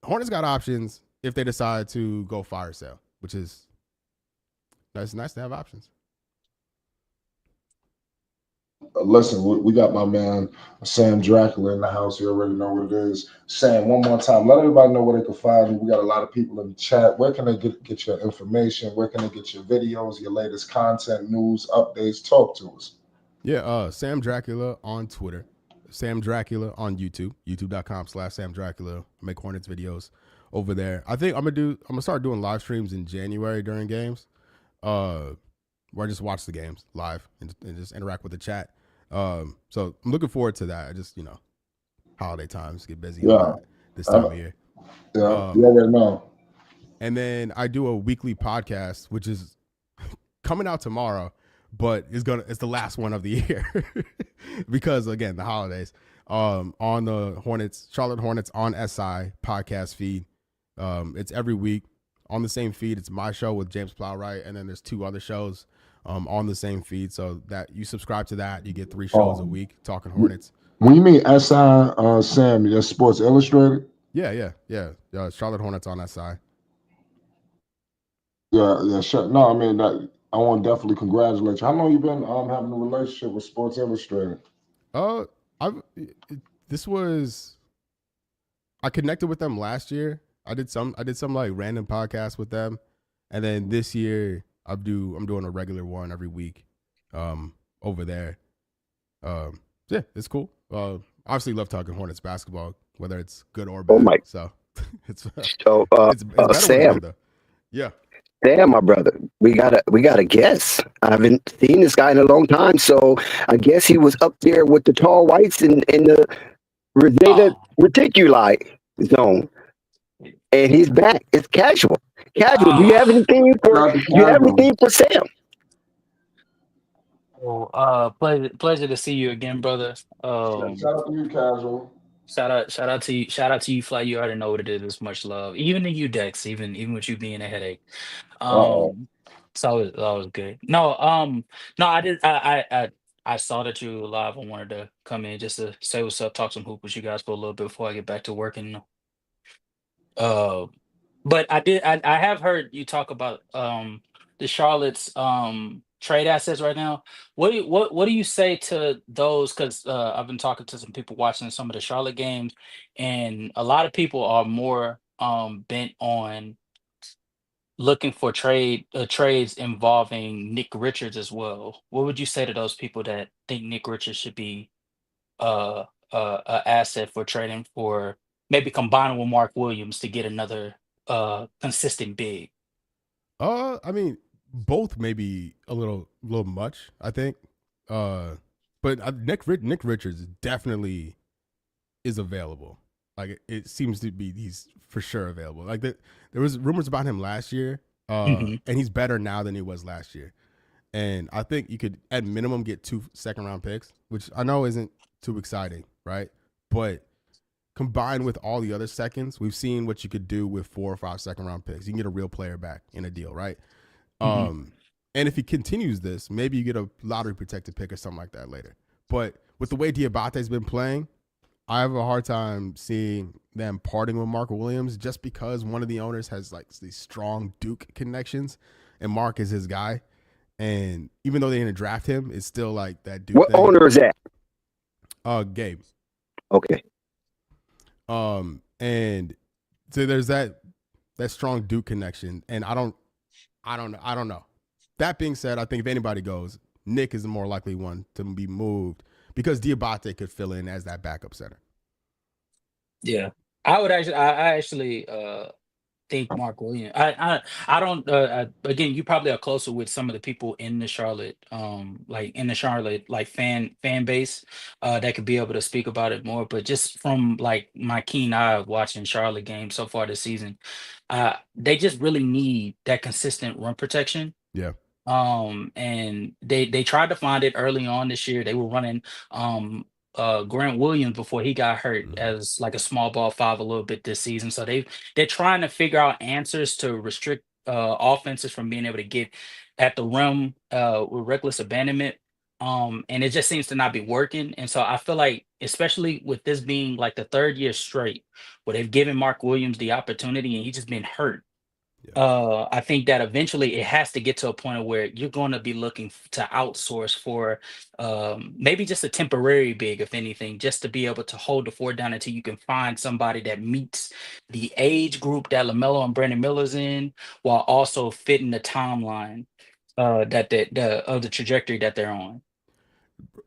Hornets got options if they decide to go fire sale, which is nice to have options. Listen, we got my man Sam Dracula in the house. You already know what it is. Sam, one more time, let everybody know where they can find you. We got a lot of people in the chat. Where can they get your information? Where can they get your videos, your latest content, news, updates? Talk to us. Yeah, Sam Dracula on Twitter. Sam Dracula on YouTube, youtube.com/Sam Dracula. I make Hornets videos over there. I think I'm gonna start doing live streams in January during games. Where I just watch the games live and just interact with the chat. So I'm looking forward to that. I just, holiday times get busy this time of year. Yeah, you already know. And then I do a weekly podcast, which is coming out tomorrow, but it's the last one of the year because again, the holidays. On the Charlotte Hornets on SI podcast feed. It's every week. On the same feed, it's my show with James Plowright, and then there's 2 other shows on the same feed. So that you subscribe to that, you get 3 shows a week talking Hornets. When you mean SI, Sam, that's Sports Illustrated? Yeah. Charlotte Hornets on SI. Yeah, sure. No, I mean, I want to definitely congratulate you. How long you been having a relationship with Sports Illustrated? I connected with them last year. I did some like random podcasts with them, and then this year I'm doing a regular one every week, over there. Yeah, it's cool. Obviously love talking Hornets basketball, whether it's good or bad. Oh my! So it's Sam. Yeah. Damn, my brother, we got a guess. I haven't seen this guy in a long time, so I guess he was up there with the tall whites in the reticuli zone. And he's back. It's casual. Do you have anything for Sam? Well, pleasure to see you again, brother. Shout out to you, casual. Shout out to you, Fly. You already know what it is. It's much love. Even to you, Dex. Even with you being a headache. It's always good. No, I did. I saw that you were live. I wanted to come in just to say what's up, talk some hoop with you guys for a little bit before I get back to working. But I have heard you talk about the Charlotte's trade assets right now. What do you say to those? Because I've been talking to some people watching some of the Charlotte games, and a lot of people are more bent on looking for trades involving Nick Richards as well. What would you say to those people that think Nick Richards should be a asset for trading for, maybe combining with Mark Williams to get another consistent big? I mean, both maybe a little much, I think. But Nick Richards definitely is available. Like it seems to be, he's for sure available. Like there was rumors about him last year, and he's better now than he was last year. And I think you could at minimum get 2 second-round picks, which I know isn't too exciting, right? But combined with all the other seconds, we've seen what you could do with 4 or 5 second-round picks. You can get a real player back in a deal, right? And if he continues this, maybe you get a lottery protected pick or something like that later. But with the way Diabate's been playing, I have a hard time seeing them parting with Mark Williams just because one of the owners has like these strong Duke connections, and Mark is his guy. And even though they didn't draft him, it's still like that Duke. What thing. owner is that? Gabe. Okay. And so there's that strong Duke connection, and I don't know. That being said, I think if anybody goes, Nick is the more likely one to be moved because Diabate could fill in as that backup center. Yeah, I actually think Mark Williams. I don't. Again, you probably are closer with some of the people in the Charlotte, like fan base, that could be able to speak about it more. But just from like my keen eye of watching Charlotte games so far this season, they just really need that consistent run protection. Yeah. And they tried to find it early on this year. They were running Grant Williams before he got hurt as like a small ball 5 a little bit this season. So they're trying to figure out answers to restrict offenses from being able to get at the rim with reckless abandonment. And it just seems to not be working. And so I feel like, especially with this being like the 3rd year straight, where they've given Mark Williams the opportunity and he's just been hurt. I think that eventually it has to get to a point of where you're going to be looking to outsource for maybe just a temporary big, if anything, just to be able to hold the fort down until you can find somebody that meets the age group that LaMelo and Brandon Miller's in, while also fitting the timeline of the trajectory that they're on.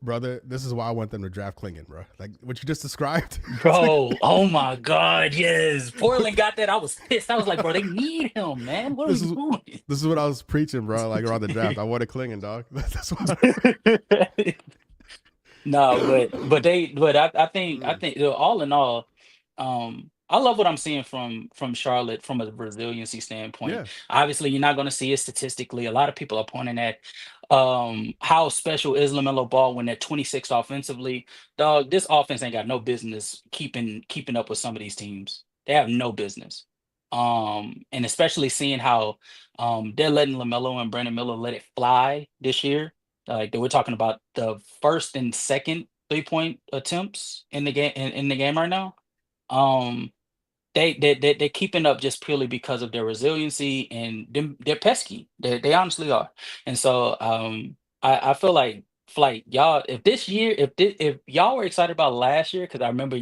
Brother, this is why I want them to draft Klingon, bro. Like what you just described. Bro, oh my God, yes. Portland got that. I was pissed. I was like, bro, they need him, man. What are we doing? This is what I was preaching, bro, like around the draft. I wanted Klingon, dog. That's why. No, but I think all in all, I love what I'm seeing from Charlotte from a resiliency standpoint. Yeah. Obviously, you're not going to see it statistically. A lot of people are pointing at how special is LaMelo Ball when they're 26th offensively. Dog, this offense ain't got no business keeping up with some of these teams. They have no business. And especially seeing how they're letting LaMelo and Brandon Miller let it fly this year. Like we're talking about the first and second 3-point attempts in the game in the game right now. They're keeping up just purely because of their resiliency and they're pesky. They honestly are. And so I feel like y'all, if y'all were excited about last year, because I remember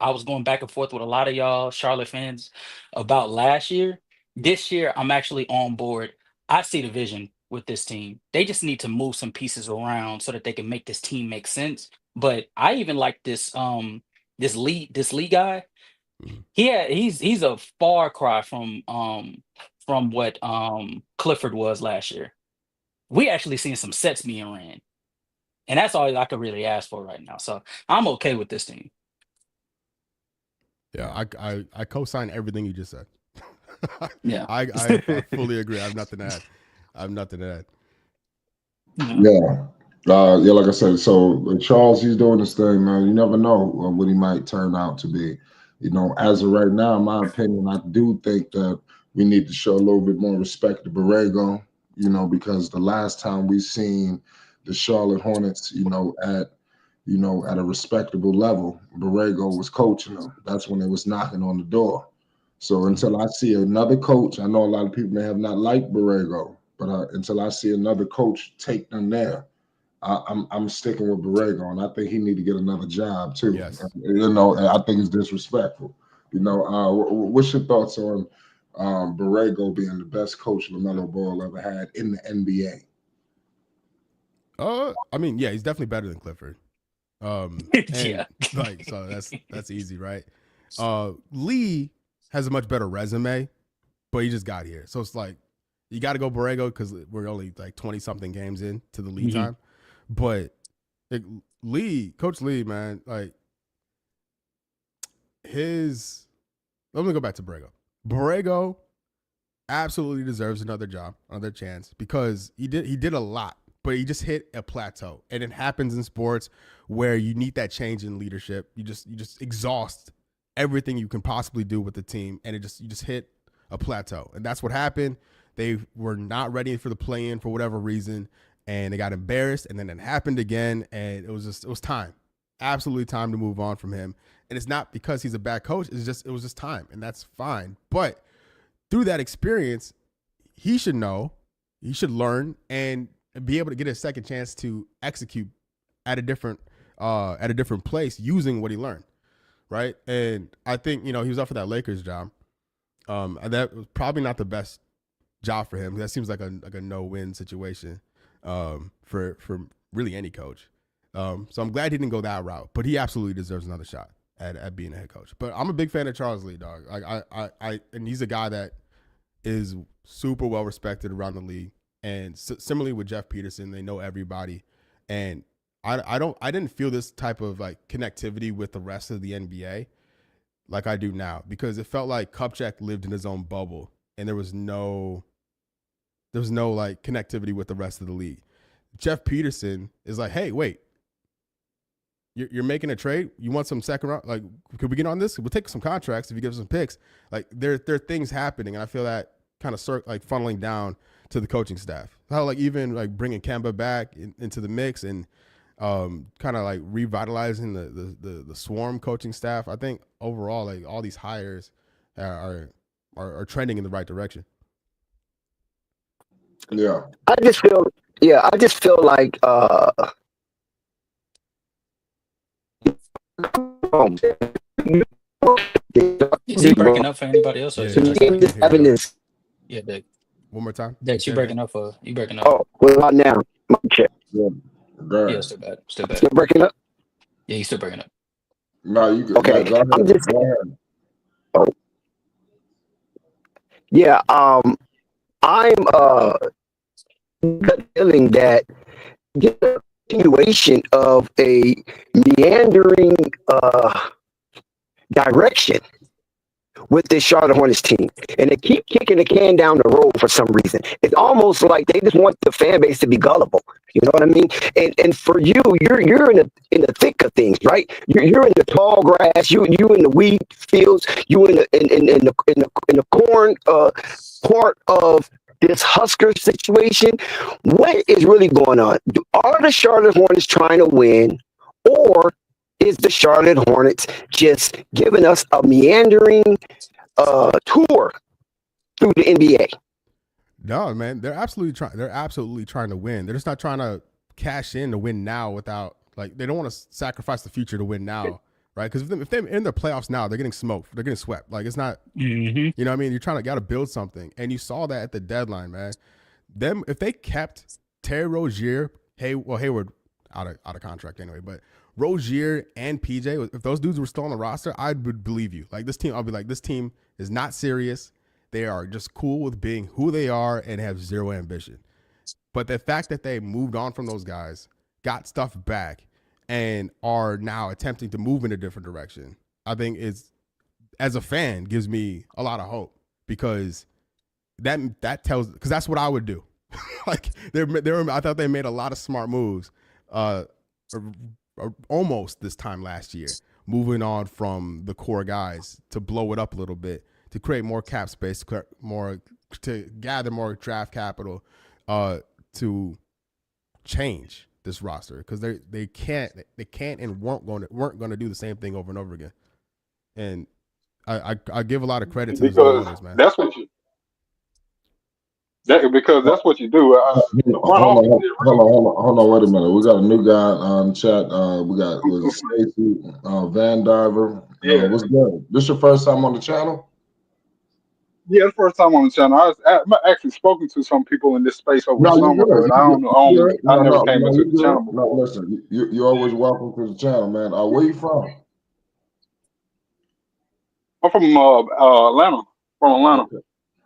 I was going back and forth with a lot of y'all Charlotte fans about last year. This year I'm actually on board. I see the vision with this team. They just need to move some pieces around so that they can make this team make sense. But I even like this lead guy. He's a far cry from what Clifford was last year. We actually seen some sets being ran. And that's all I could really ask for right now. So I'm okay with this team. Yeah, I co-sign everything you just said. Yeah. I fully agree. I have nothing to add. Yeah. Yeah, like I said, so Charles, he's doing this thing, man. You never know what he might turn out to be. You know, as of right now, in my opinion, I do think that we need to show a little bit more respect to Borrego, you know, because the last time we seen the Charlotte Hornets, at a respectable level, Borrego was coaching them. That's when they was knocking on the door. So until I see another coach, I know a lot of people may have not liked Borrego, but until I see another coach take them there, I'm sticking with Borrego, and I think he need to get another job too. Yes. I think it's disrespectful. What's your thoughts on Borrego being the best coach LaMelo Ball ever had in the NBA? I mean, yeah, he's definitely better than Clifford. Yeah. Like, so that's easy, right? Lee has a much better resume, but he just got here, so it's like you got to go Borrego because we're only like 20 something games in to the lead time. But Coach Lee, man, like let me go back to Borrego. Borrego absolutely deserves another job, another chance, because he did a lot, but he just hit a plateau. And it happens in sports where you need that change in leadership. You just exhaust everything you can possibly do with the team, and you just hit a plateau. And that's what happened. They were not ready for the play-in for whatever reason, and they got embarrassed, and then it happened again, and it was time. Absolutely time to move on from him. And it's not because he's a bad coach. It was just time, and that's fine. But through that experience, he should know, he should learn, and be able to get a second chance to execute at a different place using what he learned, right? And I think, he was up for that Lakers job. And that was probably not the best job for him. That seems like a no-win situation for really any coach. So I'm glad he didn't go that route, but he absolutely deserves another shot at being a head coach. But I'm a big fan of Charles Lee, dog. And he's a guy that is super well respected around the league. And similarly with Jeff Peterson, they know everybody. And I didn't feel this type of like connectivity with the rest of the NBA like I do now, because it felt like Kupchak lived in his own bubble and there was no like connectivity with the rest of the league. Jeff Peterson is like, hey, wait, you're making a trade? You want some second round? Like, could we get on this? We'll take some contracts if you give us some picks. Like, there are things happening, and I feel that kind of funneling down to the coaching staff. How like even like bringing Kemba back into the mix and kind of like revitalizing the Swarm coaching staff. I think overall, like all these hires are trending in the right direction. Yeah. I just feel like Is he breaking up for anybody else? Or is it just evidence. Yeah, Dick. One more time. Dick, you breaking up for you breaking up. Oh, what about now? Check. Yeah, still bad. Still breaking up? Yeah, he's still breaking up. No, you can. Okay. Go ahead. I'm just Go ahead. Oh. Yeah, I'm feeling that the continuation of a meandering direction with this Charlotte Hornets team, and they keep kicking the can down the road for some reason. It's almost like they just want the fan base to be gullible. You know what I mean? And for you, you're in the thick of things, right? You're in the tall grass. You in the wheat fields. You in the corn part of this Husker situation. What is really going on? Are the Charlotte Hornets trying to win, or is the Charlotte Hornets just giving us a meandering tour through the NBA? No, man, they're absolutely trying to win. They're just not trying to cash in to win now without they don't want to sacrifice the future to win now, right? Because if they're in the playoffs now, they're getting smoked. They're getting swept. Like it's not, you know what I mean? You're got to build something, and you saw that at the deadline, man. If they kept Terry Rozier, Hayward out of contract anyway, but Rozier and PJ, if those dudes were still on the roster, I would believe you. Like this team, I'll be like, this team is not serious. They are just cool with being who they are and have zero ambition. But the fact that they moved on from those guys, got stuff back, and are now attempting to move in a different direction, I think as a fan, gives me a lot of hope, because that tells, because that's what I would do. Like I thought they made a lot of smart moves. Almost this time last year, moving on from the core guys to blow it up a little bit, to create more cap space, to gather more draft capital, to change this roster, because they can't and weren't going to do the same thing over and over again. And I give a lot of credit to these owners, man. That's what you. Because that's what you do. Hold on, wait a minute. We got a new guy on chat. We got Stacy Van Diver. Yeah. What's good? This your first time on the channel? Yeah, it's the first time on the channel. I've actually spoken to some people in this space over the summer, but I don't know. I never came into the channel before. No, listen, you're always welcome to the channel, man. Where you from? I'm from Atlanta. From Atlanta. Okay.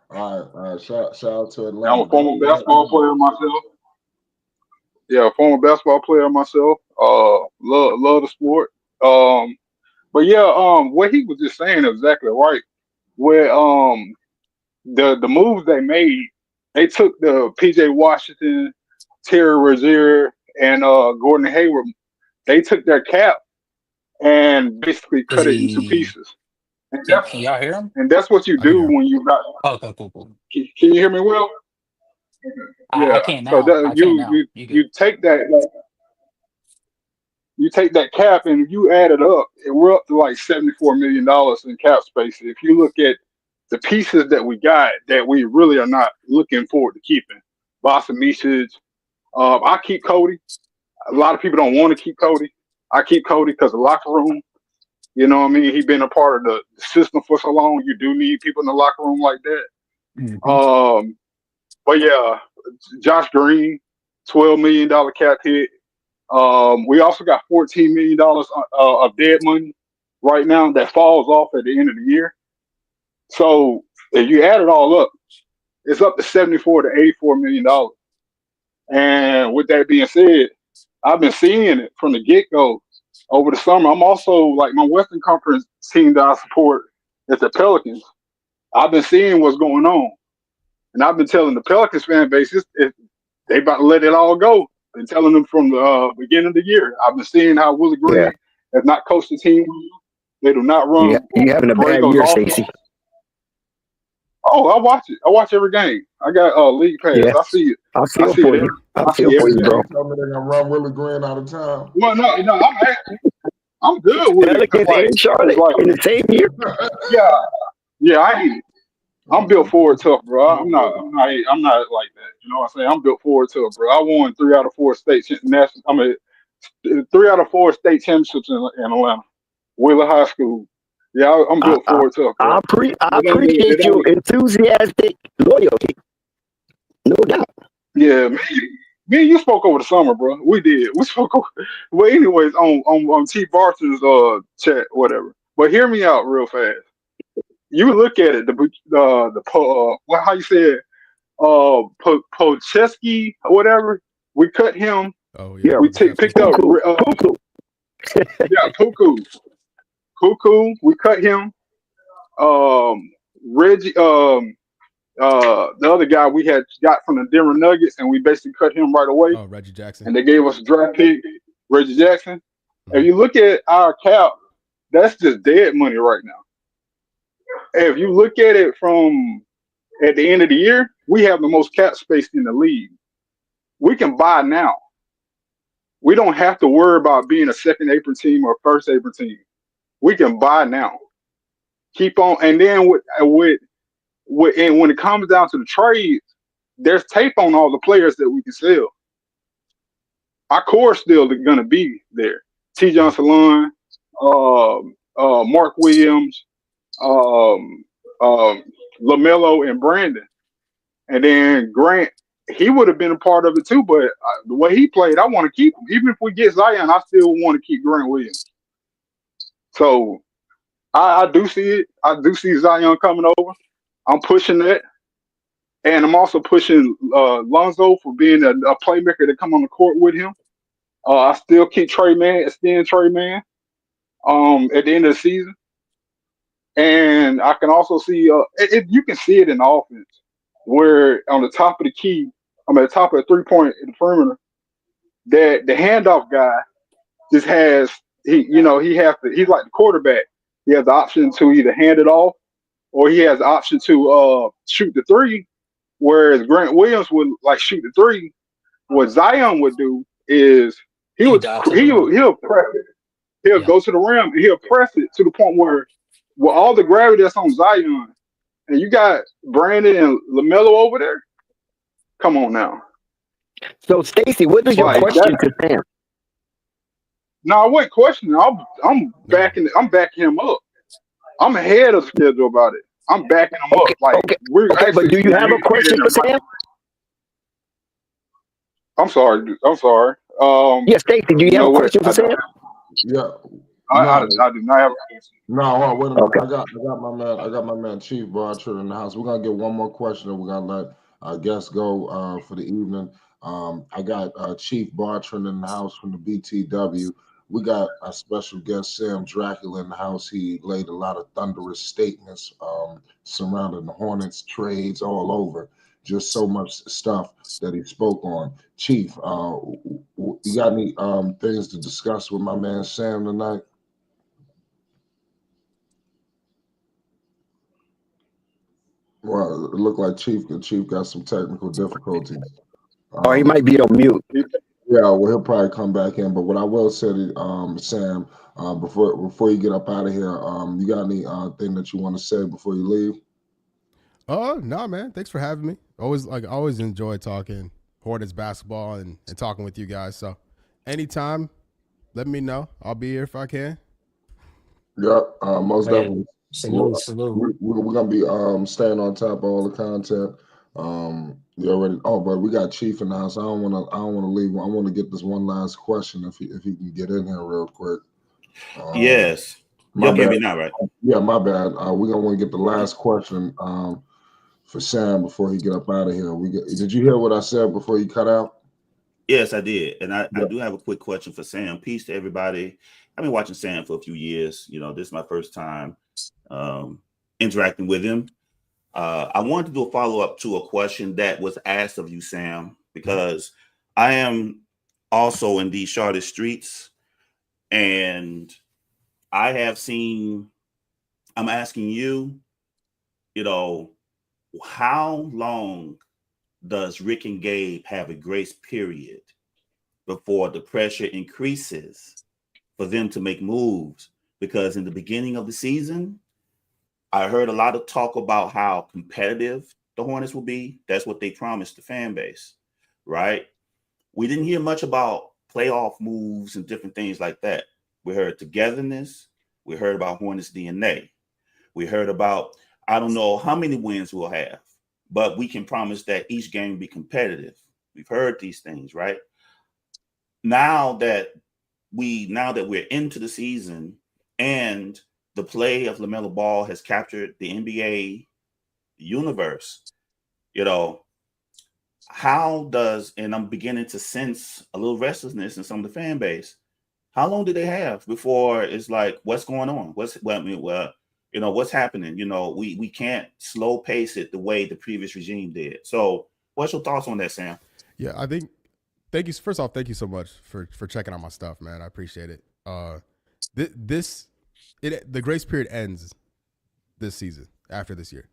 All right. Shout out to Atlanta. I'm a former basketball player myself. Yeah, former basketball player myself. Love the sport. But yeah, what he was just saying is exactly right. Where the moves they made, they took the PJ Washington, Terry Rozier, and Gordon Hayward. They took their cap and basically cut it into pieces. And Can that's y'all hear him? and that's what you I can do hear him. when you got. Oh, okay, cool. Can you hear me well? I Yeah. can't So now. that I can't now. you You good? you take that cap and you add it up, and we're up to like $74 million in cap space. If you look at the pieces that we got that we really are not looking forward to keeping, Boston Misic, I keep Cody. A lot of people don't want to keep Cody. I keep Cody because the locker room. You know what I mean? He's been a part of the system for so long. You do need people in the locker room like that. Hmm. Um, but yeah, Josh Green, $12 million cap hit. We also got $14 million of dead money right now that falls off at the end of the year. So if you add it all up, it's up to 74 to $84 million. And with that being said, I've been seeing it from the get go over the summer. I'm also like my Western Conference team that I support is the Pelicans. I've been seeing what's going on, and I've been telling the Pelicans fan base they about to let it all go. Been telling them from the beginning of the year. I've been seeing how Willie Yeah, Green has not coached the team. They do not you run you having a bad Borrego's year, offense. Stacy. Oh, I watch it. I watch every game. I got league pass. Yeah, I see it. I I feel see for it. you. I I feel see for every you, You bro. game. gonna tell me they're gonna run Willie Green out of town? Well, no, I'm good with it. Pelicans and Cause Charlotte like, in the same year. yeah, yeah, I'm built Okay. for it tough, bro. I'm not like that. You know what I'm saying? I'm built for it tough, bro. I won 3 out of 4 state national. I mean, 3 out of 4 state championships in Atlanta, Wheeler High School. Yeah, I'm I built for it tough, bro. I It ain't, it appreciate your ain't. enthusiastic loyalty, no doubt. Yeah, me and you spoke over the summer, bro. We did. We spoke over. Well, anyways, on T. Barton's chat, whatever. But hear me out real fast. You look at it, what how you say it, Pocheski or whatever. We cut him. Oh yeah, Yeah, Picked up Puku, Puku. yeah, Puku. We cut him. Um, Reggie. The other guy we had got from the Denver Nuggets, and we basically cut him right away. oh Reggie Jackson. And they gave us a draft pick, Reggie Jackson. If Mhm. you look at our cap, that's just dead money right now. If you look at it from at the end of the year, we have the most cap space in the league. We can buy now. We don't have to worry about being a second apron team or first apron team. We can buy now. Keep on, and then and when it comes down to the trades, there's tape on all the players that we can sell. Our core is still going to be there. T. John Yeah. Salon, Mark Williams, um, um, LaMelo, and Brandon. And then Grant, he would have been a part of it too, but the way he played, I want to keep him. Even if we get Zion, I still want to keep Grant Williams. So I do see it. I do see Zion coming over. I'm pushing that. And I'm also pushing Lonzo for being a playmaker to come on the court with him. I still keep extend Trey Man at the end of the season. And I can also see you can see it in the offense where on the top of the key, I'm at the top of the 3 point in the perimeter, that the handoff guy just has he's like the quarterback. He has the option to either hand it off or he has the option to shoot the three. Whereas Grant Williams would like shoot the three. What Zion would do is he He would dive to the rim. he'll press it. He'll Yeah. go to the rim and he'll press it to the point where with all the gravity that's on Zion, and you got Brandon and LaMelo over there. Come on now, So, Stacy, what is your like question that. to Sam? No, I wasn't questioning. I'm No. I'm backing him up. I'm ahead of schedule about it. I'm backing him up. Okay, Like okay, we're okay. But actually do you have a question for Sam? I'm sorry. I'm sorry. Yeah, Stacy, do you You have know a what? question for Sam? Yeah. I No, do not have a question. no, hold on, wait a minute. Okay. I got my man Chief Barcher in the house. We're gonna get one more question and we're gonna let our guests go for the evening. I got Chief Barcher in the house from the BTW. We got a special guest, Sam Dracula, in the house. He laid a lot of thunderous statements surrounding the Hornets, trades all over. Just so much stuff that he spoke on. Chief, you got any things to discuss with my man Sam tonight? Well, it looked like Chief got some technical difficulties. Or he Um, might be on mute. yeah, well, he'll probably come back in. But what I will say, Sam, before you get up out of here, you got any thing that you want to say before you leave? Oh, no, man. Thanks for having me. Always enjoy talking Hornets basketball and talking with you guys. So anytime, let me know. I'll be here if I can. Yeah, most Yeah, definitely. salute, salute. We're gonna be staying on top of all the content. You already. Oh, but we got Chief in the house. I don't wanna leave. I want to get this one last question if he can get in here real quick. Yes. My Y'all hear bad. me now, right? Yeah, my bad. We're gonna want to get the last question for Sam before he get up out of here. Did you hear what I said before you cut out? Yes, I did. And I Yeah. do have a quick question for Sam. Peace to everybody. I've been watching Sam for a few years. This is my first time interacting with him. I wanted to do a follow-up to a question that was asked of you, Sam, because I am also in these Charlotte streets, and I'm asking you, how long does Rick and Gabe have a grace period before the pressure increases for them to make moves? Because in the beginning of the season, I heard a lot of talk about how competitive the Hornets will be. That's what they promised the fan base, right? We didn't hear much about playoff moves and different things like that. We heard togetherness. We heard about Hornets DNA. We heard about, I don't know how many wins we'll have, but we can promise that each game will be competitive. We've heard these things, right? Now that we're into the season and the play of LaMelo Ball has captured the NBA universe, and I'm beginning to sense a little restlessness in some of the fan base. How long do they have before it's like, what's going on? What's happening? We can't slow pace it the way the previous regime did. So what's your thoughts on that, Sam? Yeah, I think. Thank you. First off, thank you so much for checking out my stuff, man. I appreciate it. The grace period ends this season after this year.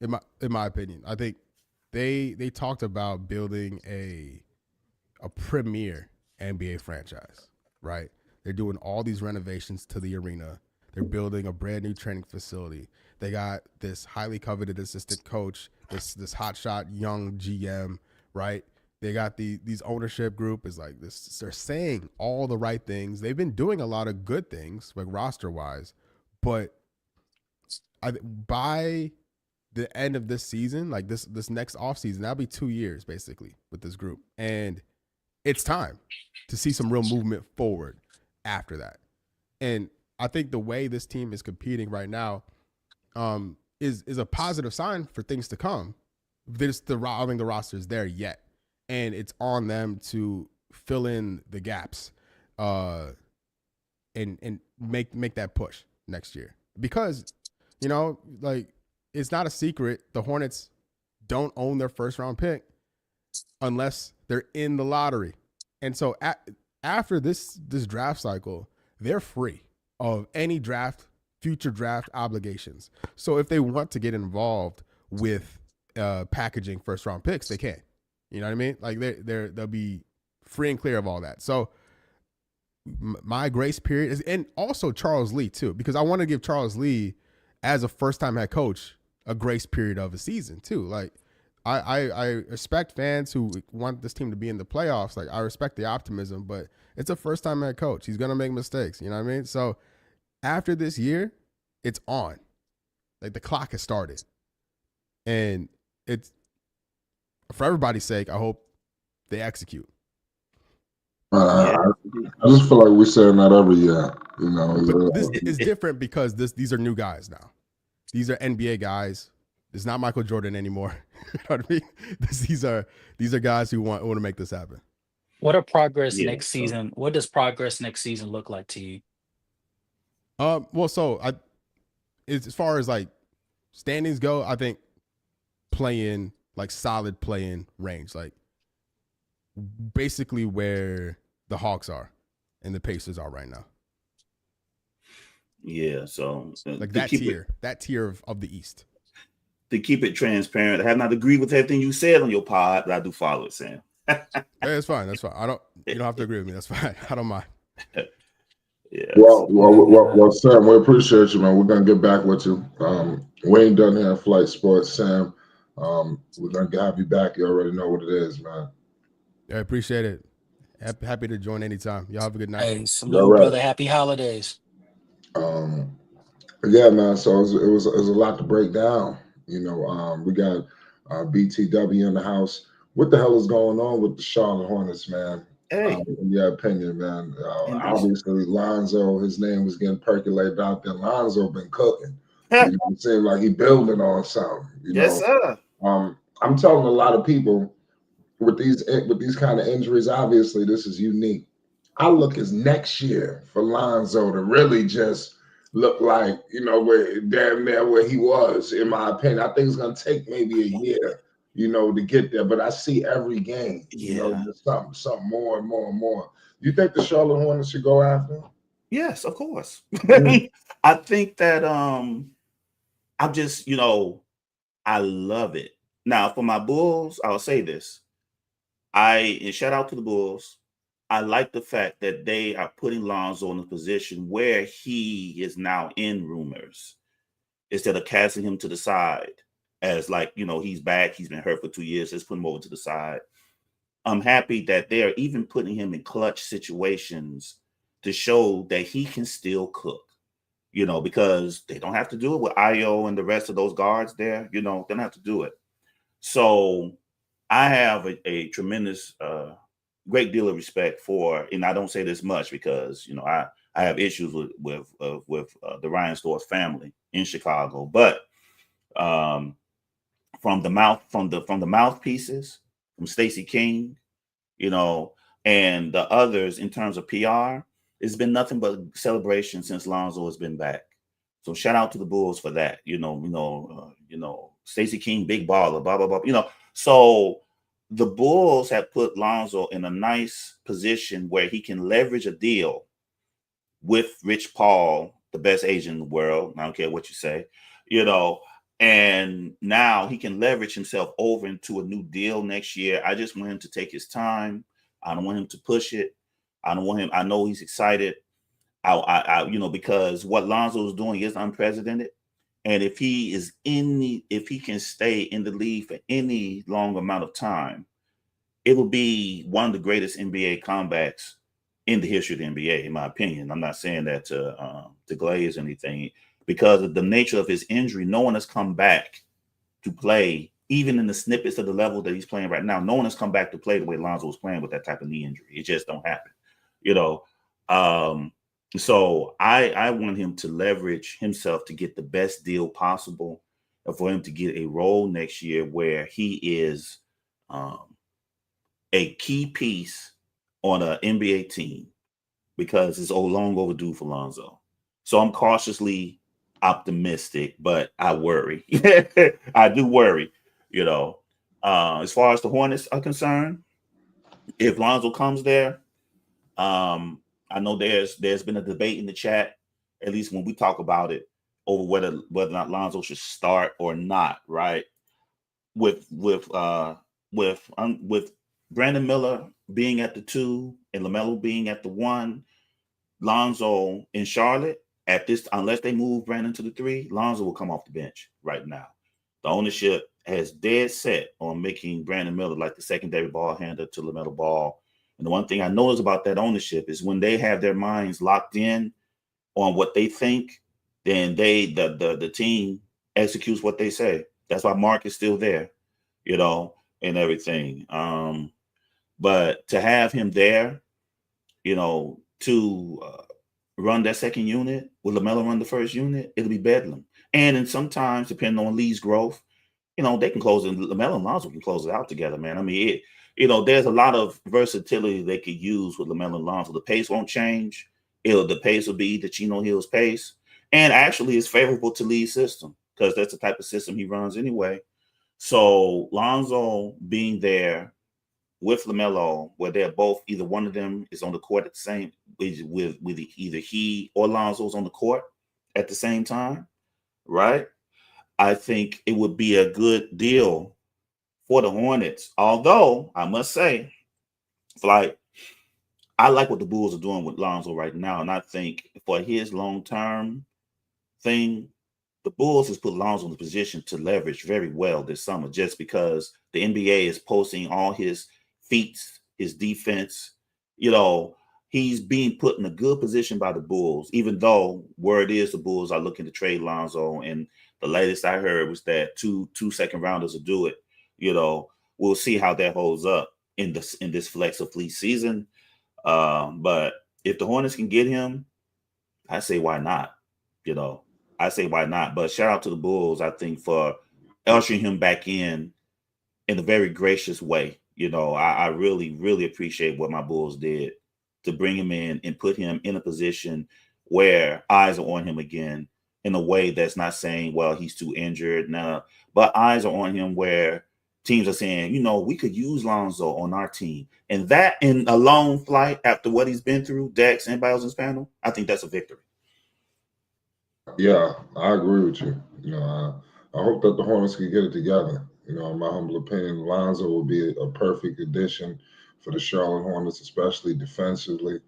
In my opinion, I think they talked about building a premier NBA franchise, right? They're doing all these renovations to the arena. They're building a brand new training facility. They got this highly coveted assistant coach, this hotshot young GM, right? They got these ownership group is like this. They're saying all the right things. They've been doing a lot of good things, like roster wise, but by the end of this season, like this next offseason, that'll be 2 years basically with this group. And it's time to see some real movement forward after that. And I think the way this team is competing right now is a positive sign for things to come. I don't think the roster is there yet. And it's on them to fill in the gaps and make that push next year. Because, it's not a secret. The Hornets don't own their first round pick unless they're in the lottery. And so after this draft cycle, they're free of any future draft obligations. So if they want to get involved with packaging first round picks, they can. You know what I mean? Like they'll be free and clear of all that. So my grace period is, and also Charles Lee too, because I want to give Charles Lee as a first-time head coach a grace period of a season too. Like I respect fans who want this team to be in the playoffs. Like I respect the optimism, but it's a first-time head coach. He's gonna make mistakes. You know what I mean? So after this year, it's on. Like the clock has started, and it's for everybody's sake. I hope they execute. I just feel like we're saying that every year. But this is different because these are new guys now. These are NBA guys. It's not Michael Jordan anymore. You know what I mean? These are guys who want to make this happen. What does progress next season look like to you? Well, so as far as like standings go, I think solid play-in range, like basically where the Hawks are and the Pacers are right now. Yeah, so like that tier of the East. to keep it transparent, I have not agreed with everything you said on your pod, but I do follow it, Sam. Hey, it's fine. That's fine. You don't have to agree with me. That's fine. I don't mind. Yeah. Well, Sam, we appreciate you, man. We're gonna get back with you. We ain't done here in Flight Sports, Sam. We're gonna have you back. You already know what it is, man. I appreciate it. Happy to join anytime. Y'all have a good night. Hey, salute, brother. Happy holidays. Yeah, man. So it was a lot to break down. You know, we got BTW in the house. What the hell is going on with the Charlotte Hornets, man? Hey, In your opinion, man. Obviously, Lonzo, his name was getting percolated out there. Lonzo been cooking. You know, it seemed like he building on something. Yes, sir. I'm telling a lot of people with these kind of injuries, obviously this is unique. I look as next year for Lonzo to really just look like, you know, where damn near where he was, in my opinion. I think it's gonna take maybe a year, you know, to get there. But I see every game, you know, just something more and more and more. You think the Charlotte Hornets should go after him? Yes, of course. I think that I'm just, you know, I love it. Now for my Bulls, I'll say this. And shout out to the Bulls. I like the fact that they are putting Lonzo in a position where he is now in rumors instead of casting him to the side as like, you know, he's back. He's been hurt for 2 years. Let's put him over to the side. I'm happy that they're even putting him in clutch situations to show that he can still cook, you know, because they don't have to do it with Io and the rest of those guards there. You know, they don't have to do it. So I have a tremendous, great deal of respect for, and I don't say this much because, you know, I have issues with the Ryan Storrs family in Chicago, but from the mouthpieces, from Stacey King, you know, and the others in terms of PR, it's been nothing but celebration since Lonzo has been back. So shout out to the Bulls for that. You know, Stacey King, big baller, blah blah blah. You know, so the Bulls have put Lonzo in a nice position where he can leverage a deal with Rich Paul, the best agent in the world. I don't care what you say, you know, and now he can leverage himself over into a new deal next year. I just want him to take his time. I don't want him to push it. I don't want him. I know he's excited. You know, because what Lonzo is doing is unprecedented. And if he can stay in the league for any long amount of time, it will be one of the greatest NBA comebacks in the history of the NBA, in my opinion. I'm not saying that to glaze anything, because of the nature of his injury. No one has come back to play, even in the snippets of the level that he's playing right now. No one has come back to play the way Lonzo was playing with that type of knee injury. It just don't happen, you know. So I want him to leverage himself to get the best deal possible, and for him to get a role next year where he is a key piece on an NBA team, because it's long overdue for Lonzo. So I'm cautiously optimistic, but I worry. I do worry, you know. As far as the Hornets are concerned, if Lonzo comes there, I know there's been a debate in the chat, at least when we talk about it, over whether or not Lonzo should start or not, right? With Brandon Miller being at the 2 and LaMelo being at the 1, Lonzo in Charlotte unless they move Brandon to the 3, Lonzo will come off the bench right now. The ownership has dead set on making Brandon Miller like the secondary ball handler to LaMelo Ball. And the one thing I notice about that ownership is when they have their minds locked in on what they think, then the team executes what they say. That's why Mark is still there, you know, and everything. But to have him there, you know, to run that second unit, with LaMelo run the first unit, it'll be bedlam. And then sometimes, depending on Lee's growth, you know, they can close it. LaMelo and Lonzo can close it out together, man. I mean, you know, there's a lot of versatility they could use with LaMelo and Lonzo. The pace won't change. The pace will be the Chino Hills pace. And actually, it's favorable to Lee's system, because that's the type of system he runs anyway. So Lonzo being there with LaMelo, where they're both, either one of them is on the court at the same, with either he or Lonzo's on the court at the same time, right? I think it would be a good deal for the Hornets. Although I must say, like, I like what the Bulls are doing with Lonzo right now, and I think for his long-term thing, the Bulls has put Lonzo in the position to leverage very well this summer, just because the NBA is posting all his feats, his defense. He's being put in a good position by the Bulls, even though word is the Bulls are looking to trade Lonzo. And the latest I heard was that two second rounders will do it. We'll see how that holds up in this flex of fleet season. But if the Hornets can get him, I say why not? I say why not? But shout out to the Bulls, I think, for ushering him back in a very gracious way. I really, really appreciate what my Bulls did to bring him in and put him in a position where eyes are on him again in a way that's not saying, well, he's too injured now, but eyes are on him where teams are saying, we could use Lonzo on our team. And that in a long flight after what he's been through, Dex, anybody else in this panel, I think that's a victory. Yeah, I agree with you. I hope that the Hornets can get it together. In my humble opinion, Lonzo will be a perfect addition for the Charlotte Hornets, especially defensively.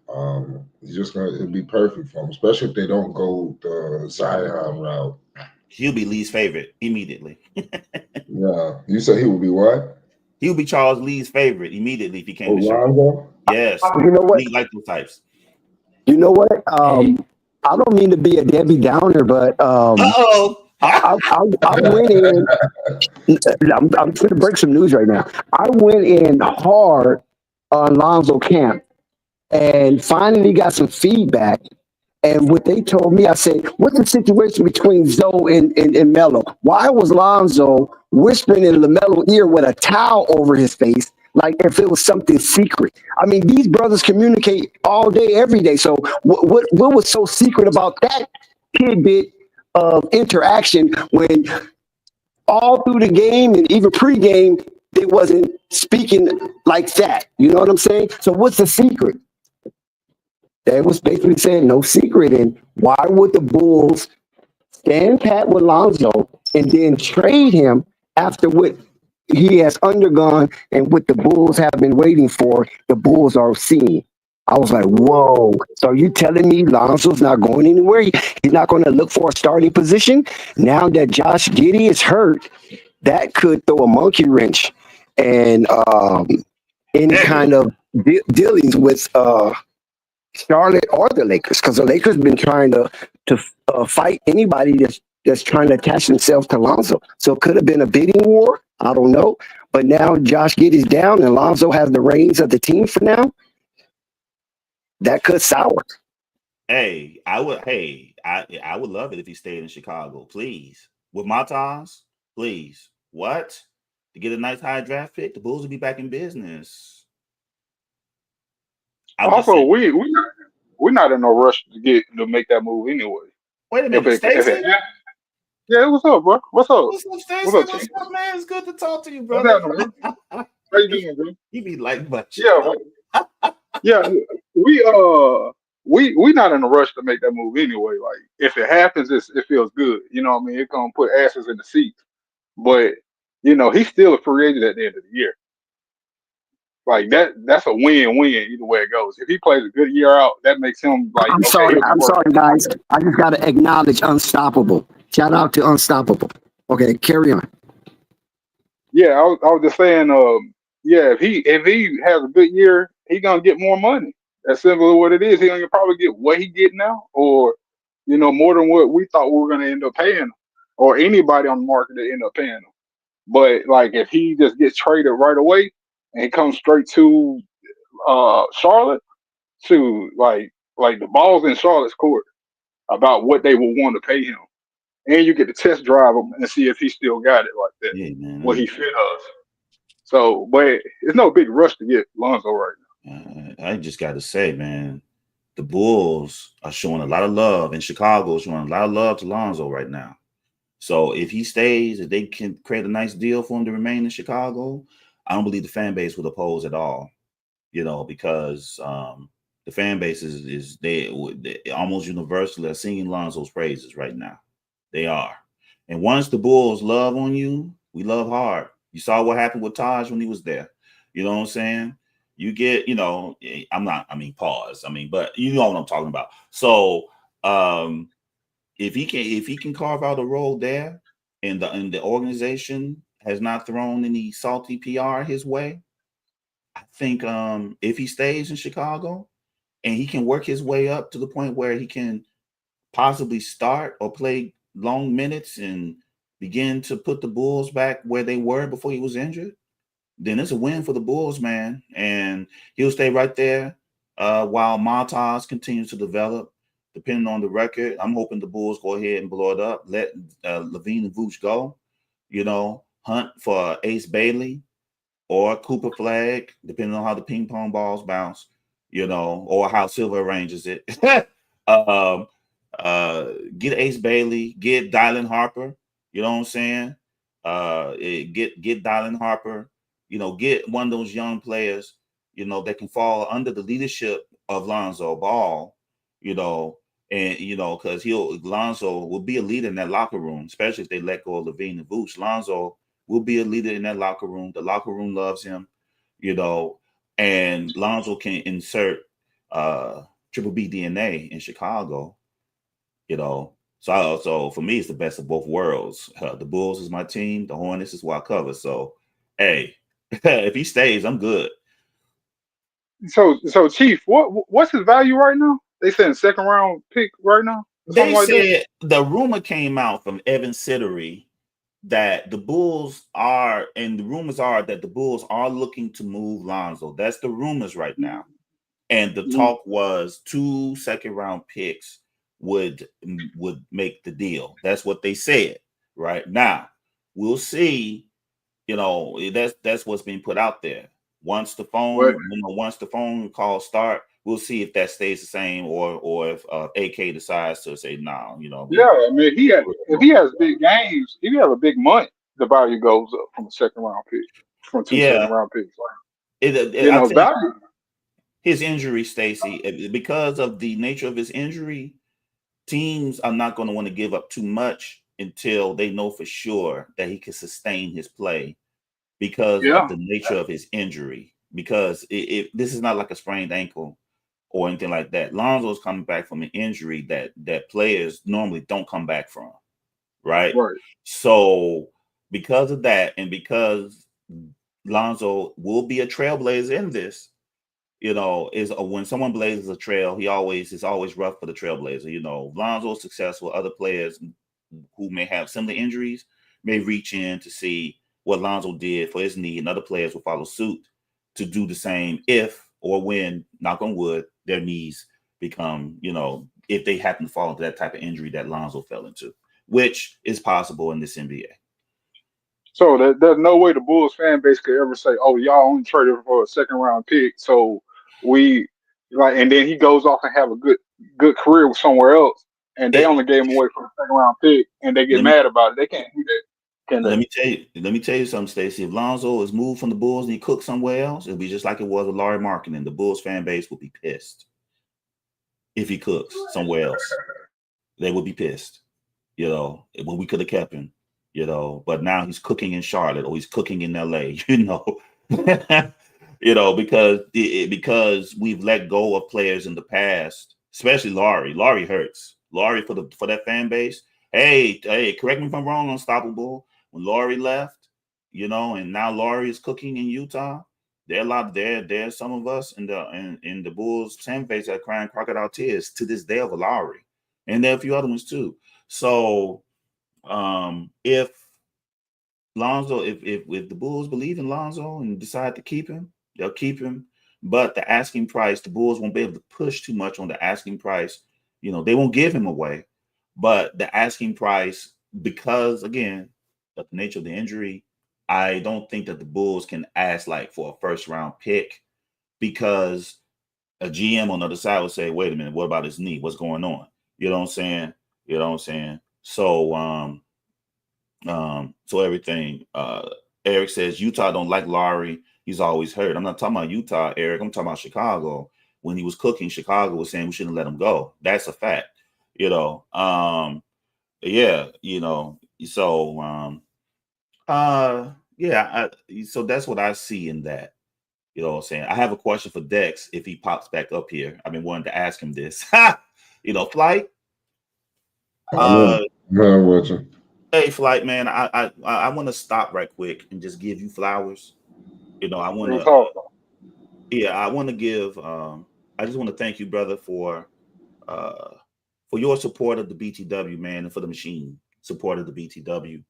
It'd be perfect for him, especially if they don't go the Zion route. He'll be Lee's favorite immediately. Yeah, you said he would be what? He'll be Charles Lee's favorite immediately if he came to Lonzo? Charlotte. Yes, You know what? Lee like those types. You know what? I don't mean to be a Debbie Downer, but I went in. I'm going to break some news right now. I went in hard on Lonzo Camp and finally got some feedback. And what they told me, I said, what's the situation between Zoe and Melo? Why was Lonzo whispering in LaMelo ear with a towel over his face, like if it was something secret? I mean, these brothers communicate all day, every day. So what was so secret about that tidbit of interaction when all through the game and even pregame, they wasn't speaking like that? You know what I'm saying? So what's the secret? They was basically saying no secret. And why would the Bulls stand pat with Lonzo and then trade him after what he has undergone and what the Bulls have been waiting for, the Bulls are seeing? I was like, whoa. So you telling me Lonzo's not going anywhere? He's not going to look for a starting position? Now that Josh Giddey is hurt, that could throw a monkey wrench and any kind of dealings with Charlotte or the Lakers, because the Lakers been trying to fight anybody that's trying to attach themselves to Lonzo. So it could have been a bidding war. I don't know. But now Josh Giddey's down and Lonzo has the reins of the team for now. That could sour. I would love it if he stayed in Chicago, please. With my ties, please. What? To get a nice high draft pick, the Bulls will be back in business. Also, we're not in no rush to make that move anyway. Wait a minute, Stacey? Yeah, what's up, bro? What's up? What's up, Stacey? What's up, man? It's good to talk to you, brother. How you doing, bro? You be like, but yeah, we not in a rush to make that move anyway. Like, if it happens, it feels good. You know what I mean? It's gonna put asses in the seats. But he's still a free agent at the end of the year. Like that's a win-win either way it goes. If he plays a good year out, that makes him like. I'm sorry, guys. I just got to acknowledge Unstoppable. Shout out to Unstoppable. Okay, carry on. Yeah, I was just saying. If he has a good year, he gonna get more money. That's simply what it is. He gonna probably get what he get now, or more than what we thought we were gonna end up paying him, or anybody on the market that end up paying him. But like, if he just gets traded right away and comes straight to Charlotte, to like the ball's in Charlotte's court about what they will want to pay him, and you get to test drive him and see if he still got it like that. Yeah, man. What he fit us. So, but it's no big rush to get Lonzo right now. I just got to say, man, the Bulls are showing a lot of love, and Chicago is showing a lot of love to Lonzo right now. So if he stays, if they can create a nice deal for him to remain in Chicago, I don't believe the fan base would oppose at all, because the fan base is they almost universally are singing Lonzo's praises right now. They are. And once the Bulls love on you, we love hard. You saw what happened with Taj when he was there. You know what I'm saying? You get, pause. But you know what I'm talking about. So if he can carve out a role there, and the organization has not thrown any salty PR his way, I think if he stays in Chicago and he can work his way up to the point where he can possibly start or play long minutes and begin to put the Bulls back where they were before he was injured, then it's a win for the Bulls, man. And he'll stay right there while Montas continues to develop. Depending on the record, I'm hoping the Bulls go ahead and blow it up. Let Levine and Vooch go. Hunt for Ace Bailey or Cooper Flag, depending on how the ping pong balls bounce, or how Silver arranges it. Get Ace Bailey, get Dylan Harper. You know what I'm saying? Get Dylan Harper. Get one of those young players, that can fall under the leadership of Lonzo Ball. Because Lonzo will be a leader in that locker room, especially if they let go of Levine and Vooch. Lonzo will be a leader in that locker room. The locker room loves him, and Lonzo can insert Triple B DNA in Chicago, So for me, it's the best of both worlds. The Bulls is my team. The Hornets is what I cover. So, hey, if he stays, I'm good. So Chief, what's his value right now? They saying second round pick right now. They said the rumor came out from Evan Sittery that the Bulls are, and the rumors are that the Bulls are looking to move Lonzo. That's the rumors right now. And the talk was 2 second-round picks would make the deal. That's what they said. Right now, we'll see. That's what's being put out there. Once the phone calls start, we'll see if that stays the same or if AK decides to say no. If he has big games, if you have a big month, the value goes up from a second round pick, from two second round picks. Value. His injury, Stacey, because of the nature of his injury, teams are not going to want to give up too much until they know for sure that he can sustain his play because of the nature of his injury. Because this is not like a sprained ankle or anything like that. Lonzo's coming back from an injury that players normally don't come back from, right? So because of that, and because Lonzo will be a trailblazer in this, is when someone blazes a trail, it's always rough for the trailblazer. Lonzo's successful. Other players who may have similar injuries may reach in to see what Lonzo did for his knee, and other players will follow suit to do the same if or when, knock on wood, their knees become, if they happen to fall into that type of injury that Lonzo fell into, which is possible in this NBA. So there's no way the Bulls fan base could ever say, "Oh, y'all only traded for a second round pick, so we like," and then he goes off and have a good career with somewhere else, and they only gave him away for a second round pick, and they get mad about it. They can't do that. Let me tell you something, Stacey. If Lonzo is moved from the Bulls and he cooks somewhere else, it'll be just like it was with Larry Markkinen. The Bulls fan base will be pissed. If he cooks somewhere else, they would be pissed. When we could have kept him. But now he's cooking in Charlotte or he's cooking in LA. Because we've let go of players in the past, especially Laurie. Laurie hurts. Laurie for that fan base. Hey, correct me if I'm wrong, Unstoppable. When Laurie left, and now Laurie is cooking in Utah. There's some of us in the Bulls fan base that are crying crocodile tears to this day over Laurie, and there are a few other ones too. So, if the Bulls believe in Lonzo and decide to keep him, they'll keep him. But the asking price, the Bulls won't be able to push too much on the asking price. They won't give him away, but the asking price, because again, of the nature of the injury, I don't think that the Bulls can ask for a first round pick, because a GM on the other side will say, "Wait a minute, what about his knee? What's going on?" You know what I'm saying? So, so everything. Eric says Utah don't like Laurie. He's always hurt. I'm not talking about Utah, Eric. I'm talking about Chicago. When he was cooking, Chicago was saying we shouldn't let him go. That's a fact. So yeah, so that's what I see in that. You know what I'm saying? I have a question for Dex if he pops back up here. I've been wanting to ask him this. Flight. Man, with you. Hey, Flight, man, I want to stop right quick and just give you flowers. I want Real to, talk. I want to give. I just want to thank you, brother, for your support of the BTW, man, and for the machine support of the BTW.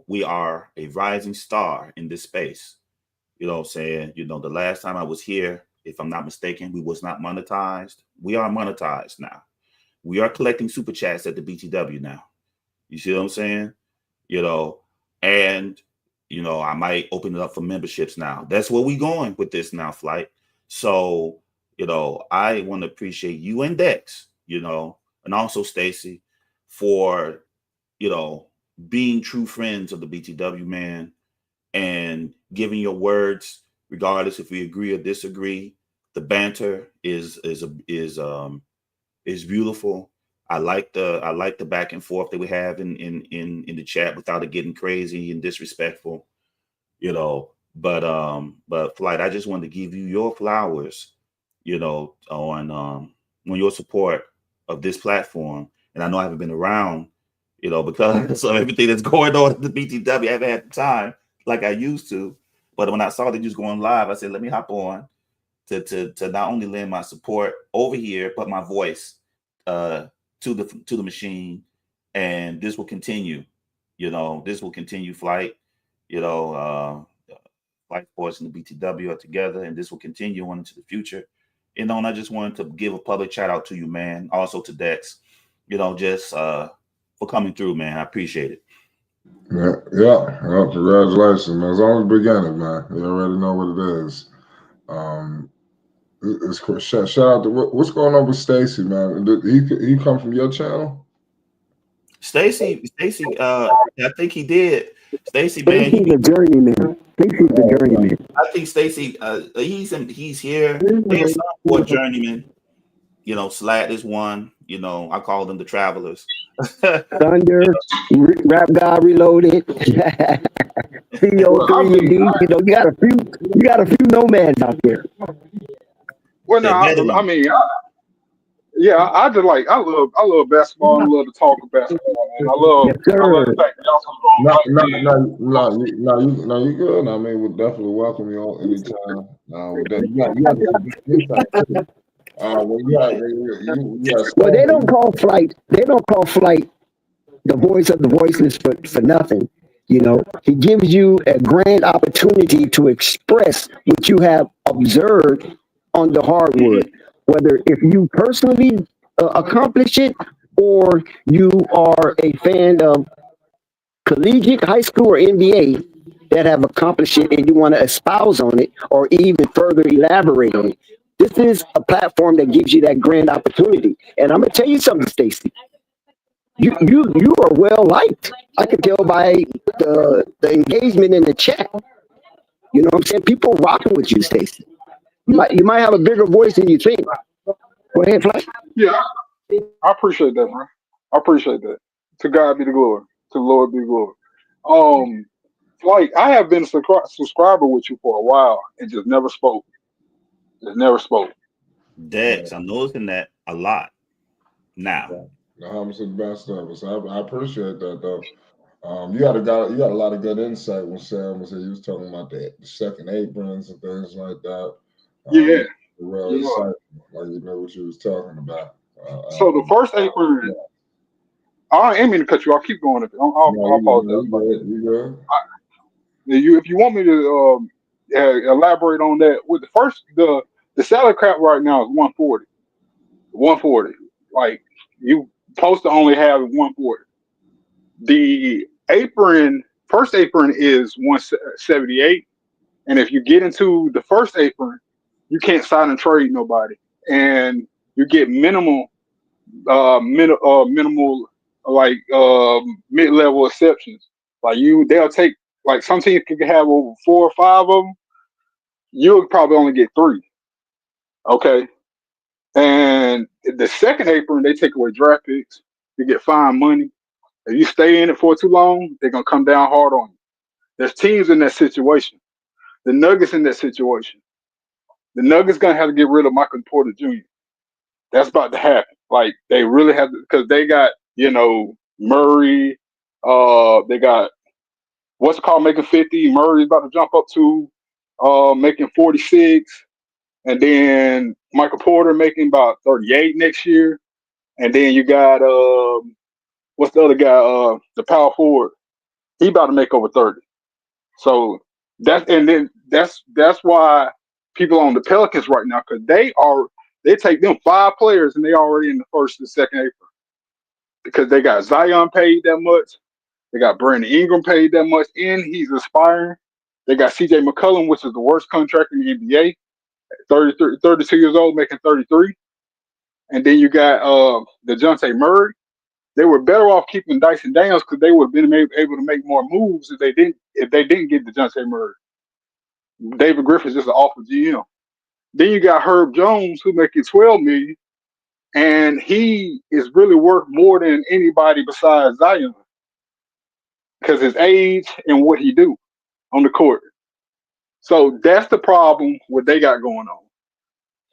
We are a rising star in this space. You know what I'm saying? The last time I was here, if I'm not mistaken, we was not monetized. We are monetized now. We are collecting super chats at the BTW now. You see what I'm saying? And I might open it up for memberships now. That's where we going with this now, Flight. So, I want to appreciate you and Dex, and also Stacy for, being true friends of the BTW, man, and giving your words, regardless if we agree or disagree. The banter is beautiful. I like the back and forth that we have in the chat without it getting crazy and disrespectful, But Flight, I just wanted to give you your flowers, on your support of this platform. And I know I haven't been around, because of everything that's going on at the BTW. I haven't had the time like I used to. But when I saw that you was going live, I said, let me hop on to not only lend my support over here, but my voice to the machine. And this will continue. This will continue, Flight. Flight Sports and the BTW are together, and this will continue on into the future. And I just wanted to give a public shout out to you, man. Also to Dex, just for coming through, man. I appreciate it. Yeah. Well, congratulations, man. It's only beginning, man. You already know what it is. It's cool. Shout out to what's going on with Stacy, man. He come from your channel? Stacy, I think he did. Stacy, man, Stacy's a journeyman. Stacy's a journeyman. I think Stacy, he's here. There's some more journeyman. Slat is one. I call them the travelers. Thunder, Rap God Reloaded, CO3 D. You got a few nomads out there. Well, no, I mean, I just I love basketball. I love to talk about basketball, man. I love the fact that y'all No, you good. I mean, we'll definitely welcome you on anytime. You got some good insight too. Well, they don't call Flight. They don't call Flight the voice of the voiceless for nothing. He gives you a grand opportunity to express what you have observed on the hardwood, whether if you personally accomplish it or you are a fan of collegiate, high school, or NBA that have accomplished it and you want to espouse on it or even further elaborate on it. This is a platform that gives you that grand opportunity. And I'm gonna tell you something, Stacy. You are well liked. I can tell by the engagement in the chat. You know what I'm saying? People rocking with you, Stacy. You might have a bigger voice than you think. Go ahead, Flash. Yeah, I appreciate that, man. I appreciate that. To God be the glory. To the Lord be the glory. I have been a subscriber with you for a while and just never spoke. Dex, I'm noticing that a lot now. The best of us. I appreciate that though. You got a lot of good insight when Sam was here. You was talking about the second aprons and things like that. Real exciting, like you know what you was talking about. So the first apron, I ain't mean to cut you off. Keep going. I'll apologize. If you want me to elaborate on that, with the salad cap right now is 140. 140. Like you supposed to only have 140. The first apron is 178. And if you get into the first apron, you can't sign and trade nobody. And you get minimal mid-level exceptions. They'll take, some teams could have over 4 or 5 of them. You'll probably only get 3. Okay. And the second apron, they take away draft picks. You get fine money. If you stay in it for too long, they're gonna come down hard on you. There's teams in that situation. The Nuggets in that situation. The Nuggets gonna have to get rid of Michael Porter Jr. That's about to happen. Like they really have to, because they got Murray. They got what's it called making 50. Murray's about to jump up to making 46, and then Michael Porter making about 38 next year, and then you got what's the other guy? The power forward. He about to make over 30. So that's why people on the Pelicans right now, because they take them 5 players and they already in the first and second April, because they got Zion paid that much, they got Brandon Ingram paid that much, and he's aspiring. They got CJ McCollum, which is the worst contract in the NBA, 32 years old, making 33, and then you got DeJounte Murray. They were better off keeping Dyson Daniels because they would have been able to make more moves if they didn't get DeJounte Murray. David Griffin's just an awful GM. Then you got Herb Jones, who making $12 million, and he is really worth more than anybody besides Zion because his age and what he do on the court. So that's the problem what they got going on,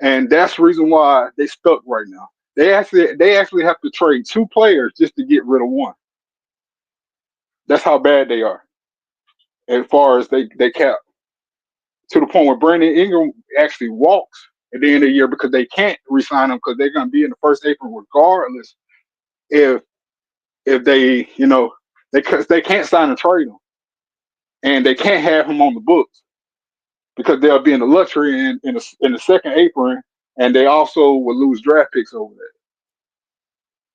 and that's the reason why they stuck right now. They actually have to trade 2 players just to get rid of one. That's how bad they are as far as they cap. To the point where Brandon Ingram actually walks at the end of the year because they can't re-sign him because they're going to be in the first April regardless if they they can't sign and trade him, and they can't have him on the books because they'll be in the luxury in the second apron, and they also will lose draft picks over that.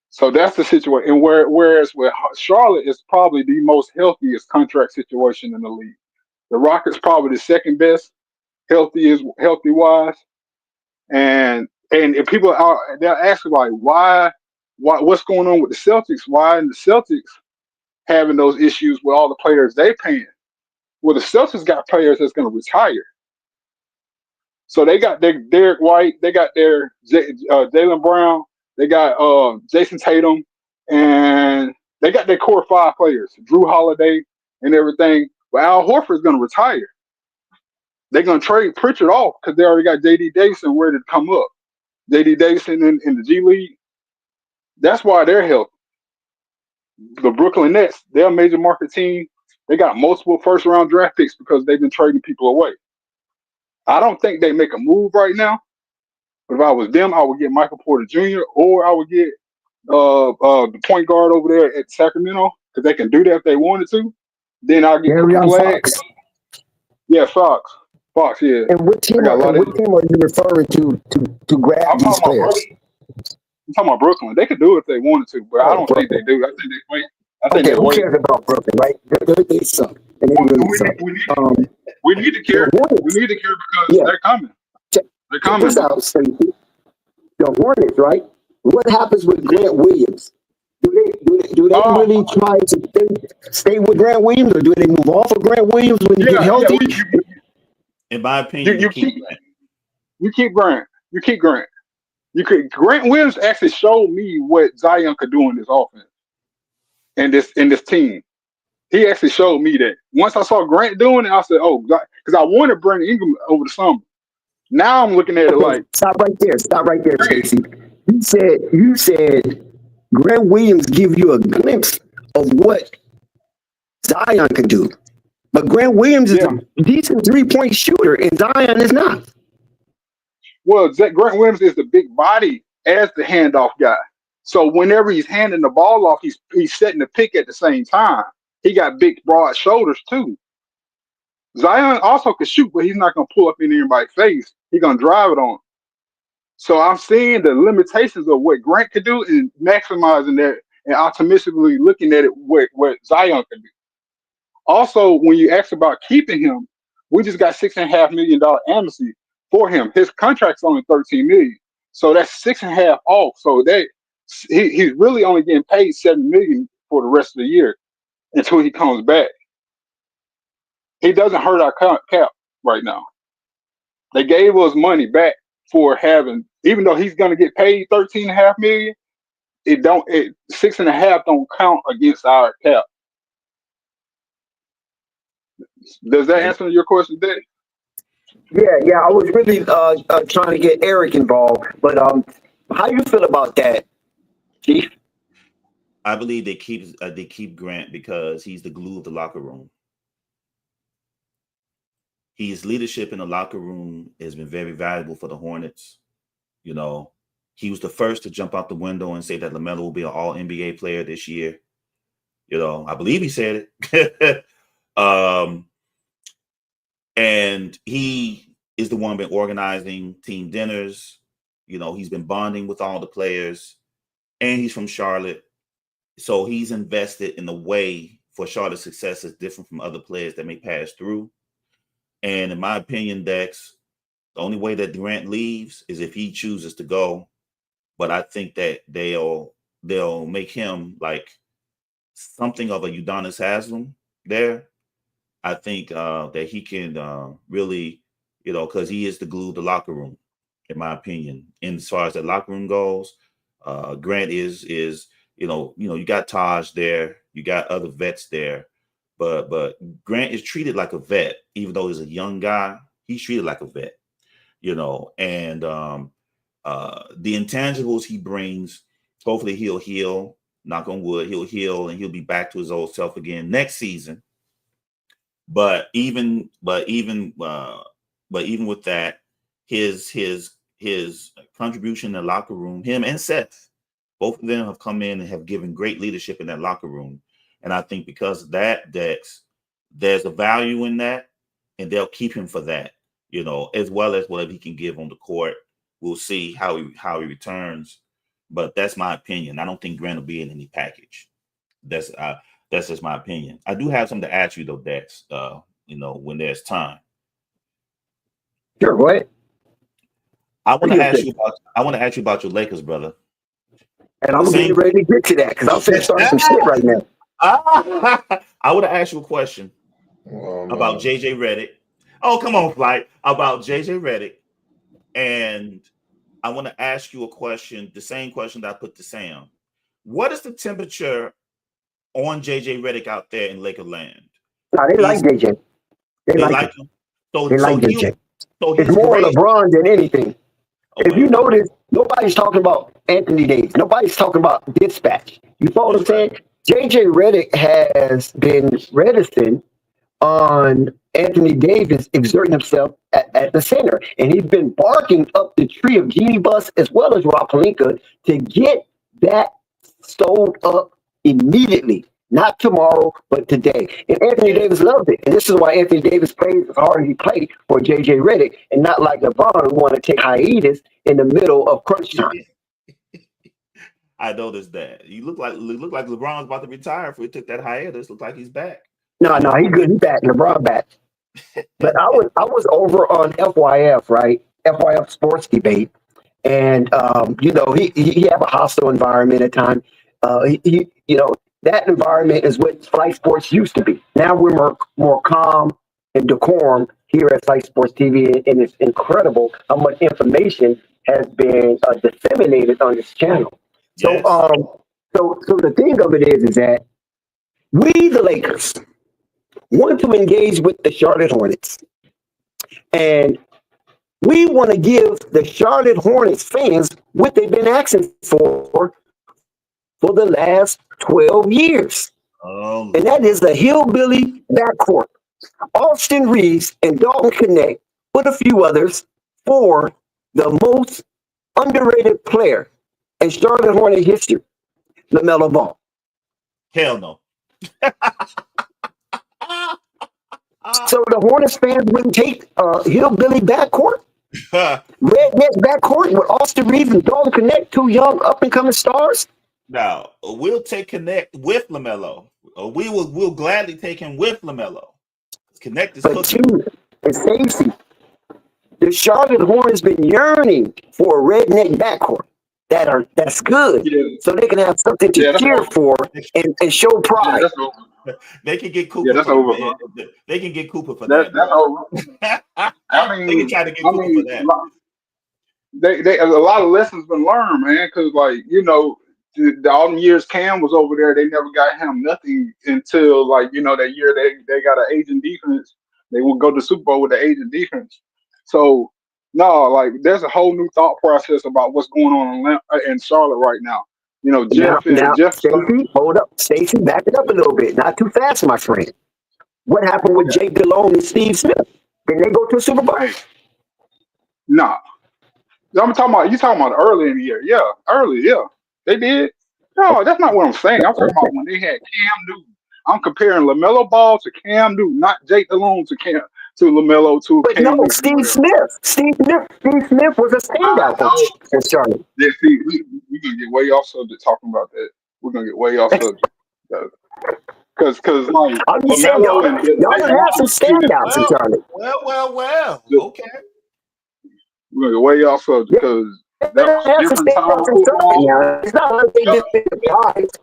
So that's the situation. And whereas with Charlotte is probably the most healthiest contract situation in the league. The Rockets probably the second best healthy wise. And if people they're asking like why what's going on with the Celtics? Why are the Celtics having those issues with all the players they paying? Well, the Celtics got players that's going to retire. So they got their Derek White, they got their Jaylen Brown, they got Jason Tatum, and they got their core 5 players, Drew Holiday and everything. But Al Horford's going to retire. They're going to trade Pritchard off because they already got J.D. Davison ready to come up. J.D. Davison in the G League. That's why they're healthy. The Brooklyn Nets, they're a major market team. They got multiple first-round draft picks because they've been trading people away. I don't think they make a move right now. But if I was them, I would get Michael Porter Jr. or I would get the point guard over there at Sacramento because they can do that if they wanted to. Then I'll get Fox. Yeah, Fox. Fox, yeah. And what team are you referring to grab these players? I'm talking about Brooklyn. They could do it if they wanted to, but I don't think they do. I think they wait. Who cares about Brooklyn, right? They suck. And they really suck. We need to care. We need to care because they're coming. They're coming. The Hornets, right? What happens with Grant Williams? Do they really try to stay with Grant Williams, or do they move off of Grant Williams when you get healthy? In my opinion, you keep Grant. You keep Grant. You keep Grant. Grant Williams actually showed me what Zion could do in this offense and this team. He actually showed me that. Once I saw Grant doing it, I said, "Oh, God," because I wanted Brandon Ingram over the summer. Now I'm looking at it like stop right there, Stacey. You said Grant Williams give you a glimpse of what Zion can do. But Grant Williams is a decent 3-point shooter, and Zion is not. Well, Grant Williams is the big body as the handoff guy. So whenever he's handing the ball off, he's setting the pick at the same time. He got big, broad shoulders, too. Zion also can shoot, but he's not going to pull up in anybody's face. He's going to drive it on. So I'm seeing the limitations of what Grant could do and maximizing that and optimistically looking at it what Zion can do. Also, when you ask about keeping him, we just got $6.5 million amnesty for him. His contract's only $13 million. So that's 6.5 off. So he's really only getting paid $7 million for the rest of the year until he comes back. He doesn't hurt our cap right now. They gave us money back for having, even though he's going to get paid $13.5 million, it don't. 6.5 don't count against our cap. Does that answer your question, Dave? Yeah. I was really trying to get Eric involved, but how you feel about that, Chief? I believe they keep Grant because he's the glue of the locker room. His leadership in the locker room has been very valuable for the Hornets. You know, he was the first to jump out the window and say that LaMelo will be an All NBA player this year. You know, I believe he said it. And he is the one been organizing team dinners. You know, he's been bonding with all the players, and he's from Charlotte. So he's invested in a way for Charlotte's success is different from other players that may pass through. And in my opinion, Dex, the only way that Durant leaves is if he chooses to go. But I think that they'll make him like something of a Udonis Haslem there. I think that he can really, you know, because he is the glue of the locker room, in my opinion. And as far as the locker room goes, Grant is you know, you got Taj there, you got other vets there, but Grant is treated like a vet, even though he's a young guy. He's treated like a vet, you know, and the intangibles he brings, hopefully he'll heal. Knock on wood, he'll heal and he'll be back to his old self again next season. But even with that, his contribution in the locker room, him and Seth, both of them have come in and have given great leadership in that locker room. And I think because of that, Dex, there's a value in that, and they'll keep him for that, you know, as well as whatever he can give on the court. We'll see how he returns. But that's my opinion. I don't think Grant will be in any package. That's just my opinion. I do have something to ask you though, Dex. You know, when there's time. Sure, go ahead. I want to ask you about your Lakers, brother. And I'm getting ready to get to that because I'm finna start some shit right now. I want to ask you a question about JJ Redick. Oh, come on, Flight. About JJ Redick. And I want to ask you a question, the same question that I put to Sam. What is the temperature on JJ Redick out there in Laker land? No, they like JJ. They like him. They like JJ. It's more LeBron than anything. Okay. If you notice, nobody's talking about Anthony Davis. Nobody's talking about dispatch. You follow what I'm saying? JJ Redick has been reticent on Anthony Davis exerting himself at the center. And he's been barking up the tree of Jeannie Buss as well as Rob Pelinka to get that sold up immediately. Not tomorrow, but today. And Anthony Davis loved it. And this is why Anthony Davis plays as hard as he played for JJ Redick, and not like LeBron who want to take hiatus in the middle of crunch time. I noticed that. You look like LeBron's about to retire if we took that hiatus. Look like he's back. No, he's good. He's back. LeBron back. But I was over on FYF, right? FYF Sports Debate. And you know, he have a hostile environment at times. He you know, that environment is what Flight Sports used to be. Now we're more calm and decorum here at Flight Sports TV, and it's incredible how much information has been disseminated on this channel. Yes. So the thing of it is that we, the Lakers, want to engage with the Charlotte Hornets, and we want to give the Charlotte Hornets fans what they've been asking for the last 12 years. And that is the hillbilly backcourt. Austin Reeves and Dalton Connect, with a few others, for the most underrated player in Charlotte Hornet history, LaMelo Ball. Hell no. So the Hornets fans wouldn't take hillbilly backcourt? Redneck backcourt with Austin Reeves and Dalton Connect, two young up-and-coming stars? Now, we'll take Connect with LaMelo. We'll gladly take him with LaMelo. Connect is cooking. And Stacey, the Charlotte Hornets been yearning for a redneck backcourt that's good, so they can have something to cheer for and show pride. They can get Cooper. That's over. They can get Cooper for that. That's over. I mean, they can try to get Cooper for that. They a lot of lessons been learned, man. Because like, you know, all the years Cam was over there, they never got him nothing until like that year they got an Asian defense. They would go to Super Bowl with the Asian defense. So no, like there's a whole new thought process about what's going on in Charlotte right now. Jeff. Stacey, hold up. Stacey, back it up a little bit. Not too fast, my friend. What happened with Jake Delhomme and Steve Smith? Did they go to a Super Bowl? Nah. You talking about early in the year. Yeah, early, yeah. They did. No, that's not what I'm saying. I'm talking about when they had Cam Newton. I'm comparing LaMelo Ball to Cam Newton, not Jake Delhomme to LaMelo to But Cam no, Newton. Steve Smith. Steve Smith was a standout for Charlotte. Yeah, see, we're gonna get way off subject talking about that. We're gonna get way off subject. Because like I'm just saying, y'all have some standouts in Charlotte. Well. Okay. We're gonna get way off subject because that was a different time of football. It's not like they just been surprised.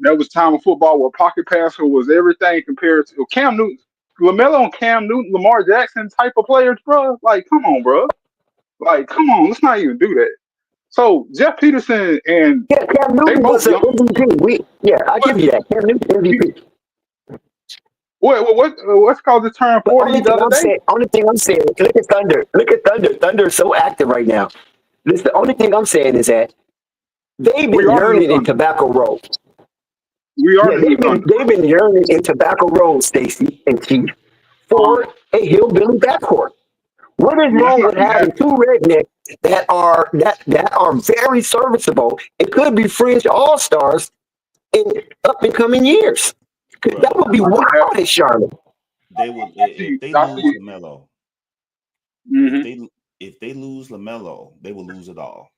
That was time of football where pocket passer was everything compared to Cam Newton, LaMelo and Cam Newton, Lamar Jackson type of players, bro. Like, come on, bro. Like, come on. Let's not even do that. So Jeff Peterson and Cam Newton was an MVP. I give you that. Cam Newton MVP. What's called the term 40 the other day? Only thing I'm saying, look at Thunder. Look at Thunder. Thunder's so active right now. The only thing I'm saying is that they've been yearning in Tobacco Road. They've been yearning in Tobacco Road, Stacey and Chief, for a hillbilly backcourt. What is wrong with having two rednecks that are very serviceable and could be fringe all-stars in up and coming years? That would be wild in Charlotte. They would if they lose LaMelo. If they lose LaMelo, they will lose it all.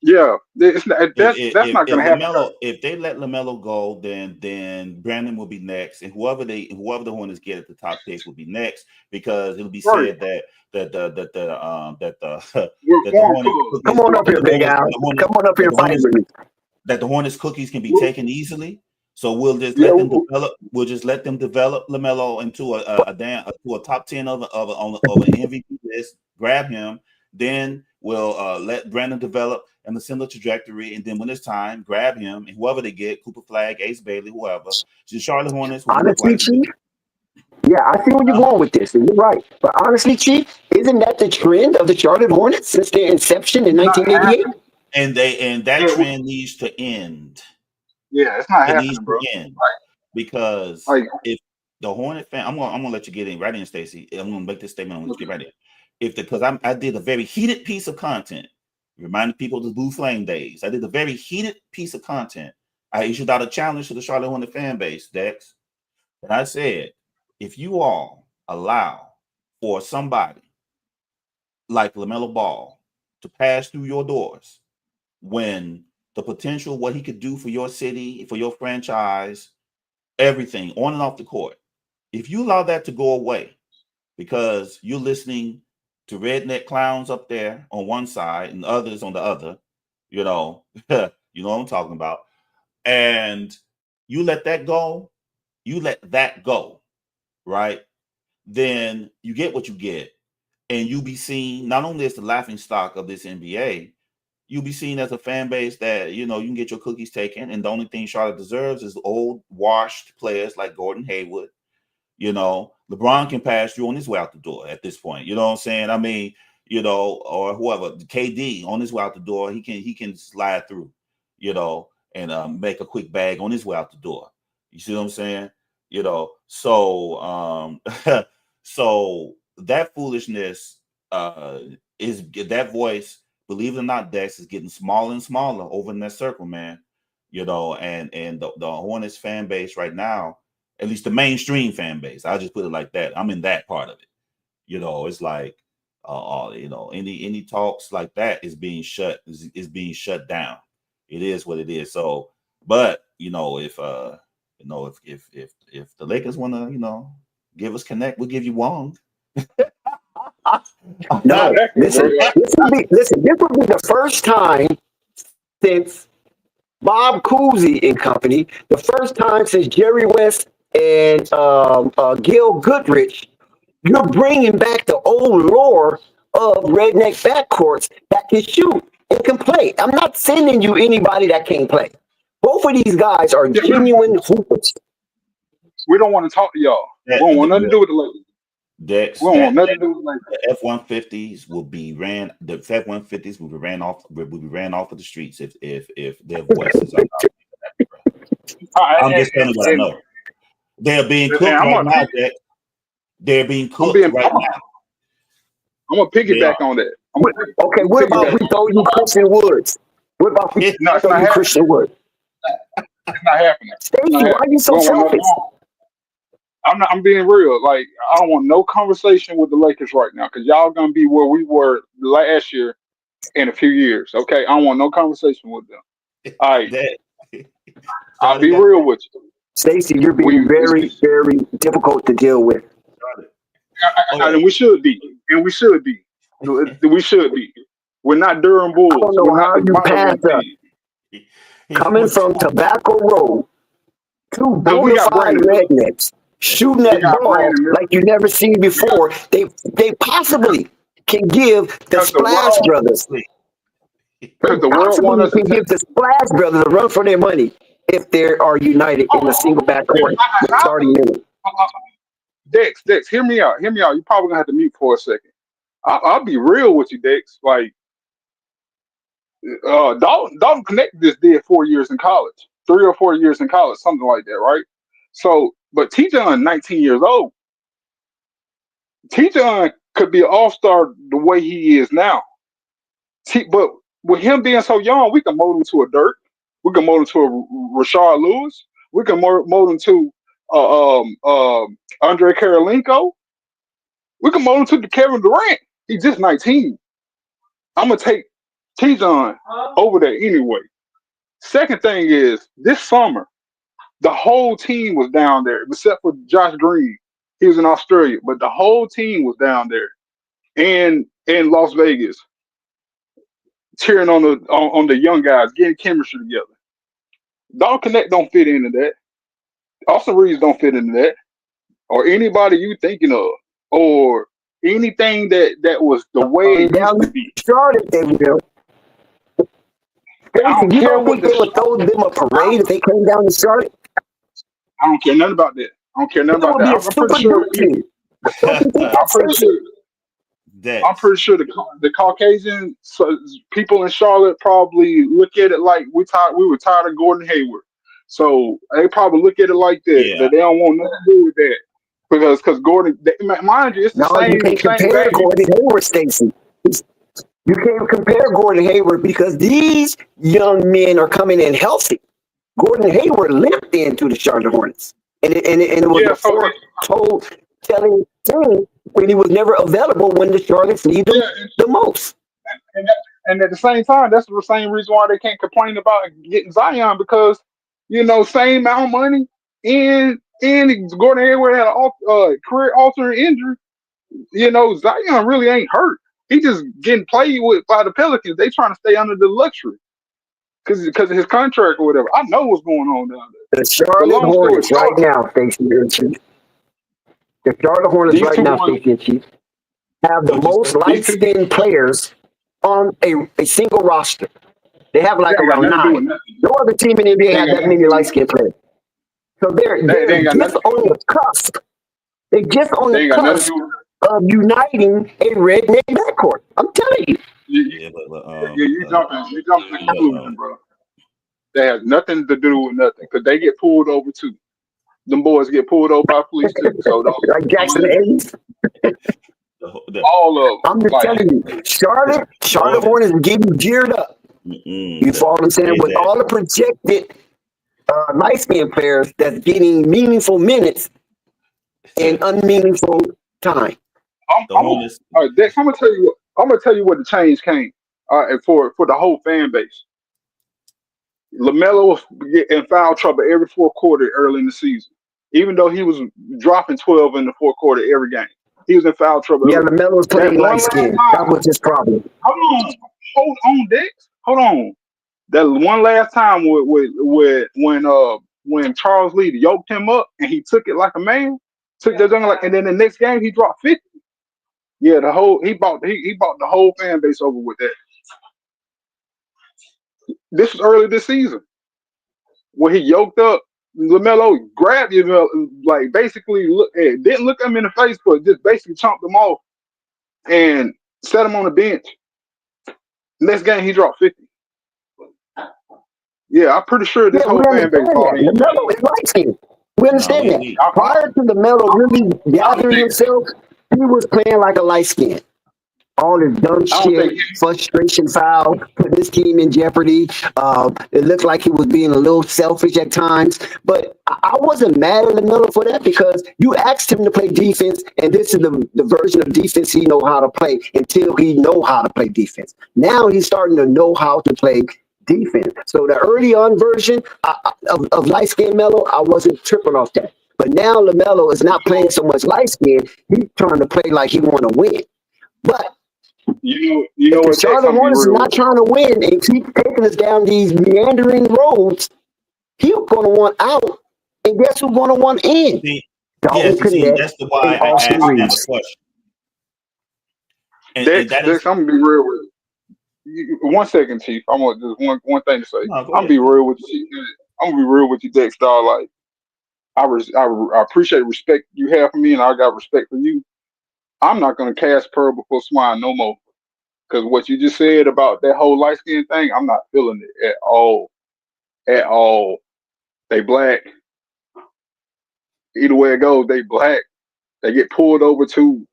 Yeah, that's not going to happen. If they let LaMelo go, then Brandon will be next, and whoever the Hornets get at the top pick will be next, because it'll be said that the Hornets. Come on up here, Big Al. Come on up here, fight with me. That the Hornets cookies can be taken easily. So we'll just let them develop. We'll just let them develop LaMelo into a top 10 of an MVP list. Grab him, then we'll let Brandon develop in a similar trajectory, and then when it's time, grab him and whoever they get, Cooper Flag, Ace Bailey, whoever. The Charlotte Hornets. Honestly, Chief. Yeah, I see where you're going with this, and you're right. But honestly, Chief, isn't that the trend of the Charlotte Hornets since their inception in 1988? And that trend needs to end. Yeah, it's not happening, bro. Because if the Hornet fan, I'm gonna let you get in right in, Stacey. I'm gonna make this statement. I'm gonna get right in. Because I did a very heated piece of content, reminding people of the Blue Flame days. I did a very heated piece of content. I issued out a challenge to the Charlotte Hornet fan base, Dex, and I said, if you all allow for somebody like LaMelo Ball to pass through your doors, when the potential, what he could do for your city, for your franchise, everything on and off the court. If you allow that to go away because you're listening to redneck clowns up there on one side and others on the other, you know what I'm talking about, and you let that go, right? Then you get what you get, and you be seen not only as the laughing stock of this NBA, you'll be seen as a fan base that, you can get your cookies taken. And the only thing Charlotte deserves is old, washed players like Gordon Hayward. LeBron can pass you on his way out the door at this point. You know what I'm saying? I mean, or whoever, KD on his way out the door, he can slide through, and make a quick bag on his way out the door. You see what I'm saying? So so that foolishness is that voice. Believe it or not, Dex is getting smaller and smaller over in that circle, man. And the Hornets fan base right now, at least the mainstream fan base, I'll just put it like that. I'm in that part of it. It's like, any talks like that is being shut down. It is what it is. So, but if the Lakers want to, give us Connect, we'll give you Wong. No, listen. This will be the first time since Bob Cousy and company, the first time since Jerry West and Gil Goodrich, you're bringing back the old lore of redneck backcourts that can shoot. and can play. I'm not sending you anybody that can't play. Both of these guys are Yeah, genuine hoopers. we don't want to talk to y'all. We don't want nothing to do with the Lakers. Dex, We don't want nothing to do with the Lakers. the F-150s will be ran. The F-150s will be ran off. Will be ran off of the streets if their voices are not. I'm just telling you what I know. They're being cooked right now, Dex. They're being cooked right now. I'm gonna piggyback on that. Okay, what about we throw you Christian Woods? What about we throw you Christian Woods? It's not happening. Stacey, why are you so selfish? I'm being real. Like, I don't want no conversation with the Lakers right now because y'all gonna be where we were last year in a few years. Okay, I don't want no conversation with them. All right, I'll be real with you. Stacey, you're being very, very difficult to deal with. And we should be. And we should be. We should be. We're not Durham Bulls. I don't know how you passed up. Coming from Tobacco Road, two bona fide rednecks shooting that ball like you never seen before. They possibly can give the Splash Brothers. Because the world wants us to give the Splash Brothers a run for their money if they are united in a single backcourt starting minute. Dex, hear me out. Hear me out. You're probably gonna have to mute for a second. I'll be real with you, Dex. Like, Dalton Connect just did 4 years in college, 3 or 4 years in college, something like that, right? So, but T-John, 19 years old. T-John could be an all-star the way he is now. But with him being so young, we can mold him to a Dirk. We can mold him to a Rashard Lewis. We can mold him to Andre Karolinko. We can mold him to Kevin Durant. He's just 19. I'm gonna take T-John over there anyway. Second thing is, this summer, the whole team was down there, except for Josh Green. He was in Australia, but the whole team was down there in Las Vegas, cheering on the young guys, getting chemistry together. Dalton Connect don't fit into that. Austin Reeves don't fit into that, or anybody you thinking of, or anything that was the way it used to be. Started, they will. You don't think they would throw them a parade if they came down to Charlotte? I don't care nothing about that. I don't care nothing about that. I'm pretty sure the Caucasian people in Charlotte probably look at it like we were tired of Gordon Hayward. So they probably look at it like that. That they don't want nothing to do with that. Because Gordon, mind you, it's the same. You can't compare Gordon Hayward, Stacey. You can't compare Gordon Hayward because these young men are coming in healthy. Gordon Hayward limped into the Charlotte Hornets, and it was telling thing when he was never available when the Charlottes needed him the most. And at the same time, that's the same reason why they can't complain about getting Zion because same amount of money and Gordon Hayward had a career altering injury. Zion really ain't hurt. He just getting played with by the Pelicans. They trying to stay under the luxury because of his contract or whatever. I know what's going on down there. The Charlotte Hornets right now, Stacey and Chief. The Charlotte Hornets right now, Stacey and Chief, have the most light-skinned players on a single roster. They have like around 9. No other team in the NBA has that many light-skinned players. So they're just on the cusp. They're just on the cusp of uniting a redneck backcourt. I'm telling you. You jumping the conclusion, bro. That has nothing to do with nothing because they get pulled over too. Them boys get pulled over by police too. So like Jackson Hayes. All of them. I'm just telling you, Charlotte Hornets is getting geared up. You follow what I'm saying? With all the projected light-skinned players that's getting meaningful minutes in unmeaningful time. Dex, I'm gonna tell you what the change came for the whole fan base. LaMelo was in foul trouble every fourth quarter early in the season, even though he was dropping 12 in the fourth quarter every game. He was in foul trouble. Yeah, LaMelo was playing light skin. That was his problem. Hold on, Dex. Hold on. That one last time when Charles Lee yoked him up and he took it like a man, and then the next game he dropped 50. Yeah, he bought the whole fan base over with that. This was early this season where he yoked up LaMelo, grabbed him, like basically didn't look him in the face, but just basically chomped him off and set him on the bench. Next game, he dropped 50. Yeah, I'm pretty sure this Yeah, we whole fan base understand called that. him. LaMelo is light skinned. We No, understand that. we Prior to LaMelo really I don't gathering think. himself, he was playing like a light skin. All this dumb I don't shit, think. frustration foul, putting his team in jeopardy. It looked like he was being a little selfish at times. But I wasn't mad at LaMelo for that because you asked him to play defense, and this is the version of defense he know how to play until he know how to play defense. Now he's starting to know how to play defense. So the early on version of light skin Melo, I wasn't tripping off that. But now LaMelo is not playing so much light skin. He's trying to play like he want to win. But You if know the what, Dex? Charlotte I'm gonna be Hornets is real not with you. trying to win and keep taking us down these meandering roads, he's going to want out. And guess who's going to want in? see, Dalton yes, you see, Connect that's the and why I Austin asked that a Reeves. question. And Dex, that is I'm gonna be real with you. 1 second, Chief. I want just one thing to say. no, go I'm gonna be ahead. real with you. I'm gonna be real with you, Dex. Dog. Like I appreciate the respect you have for me, and I got respect for you. I'm not gonna cast pearl before swine no more. Because what you just said about that whole light skin thing, I'm not feeling it at all. At all. They black. Either way it goes, they black. They get pulled over too.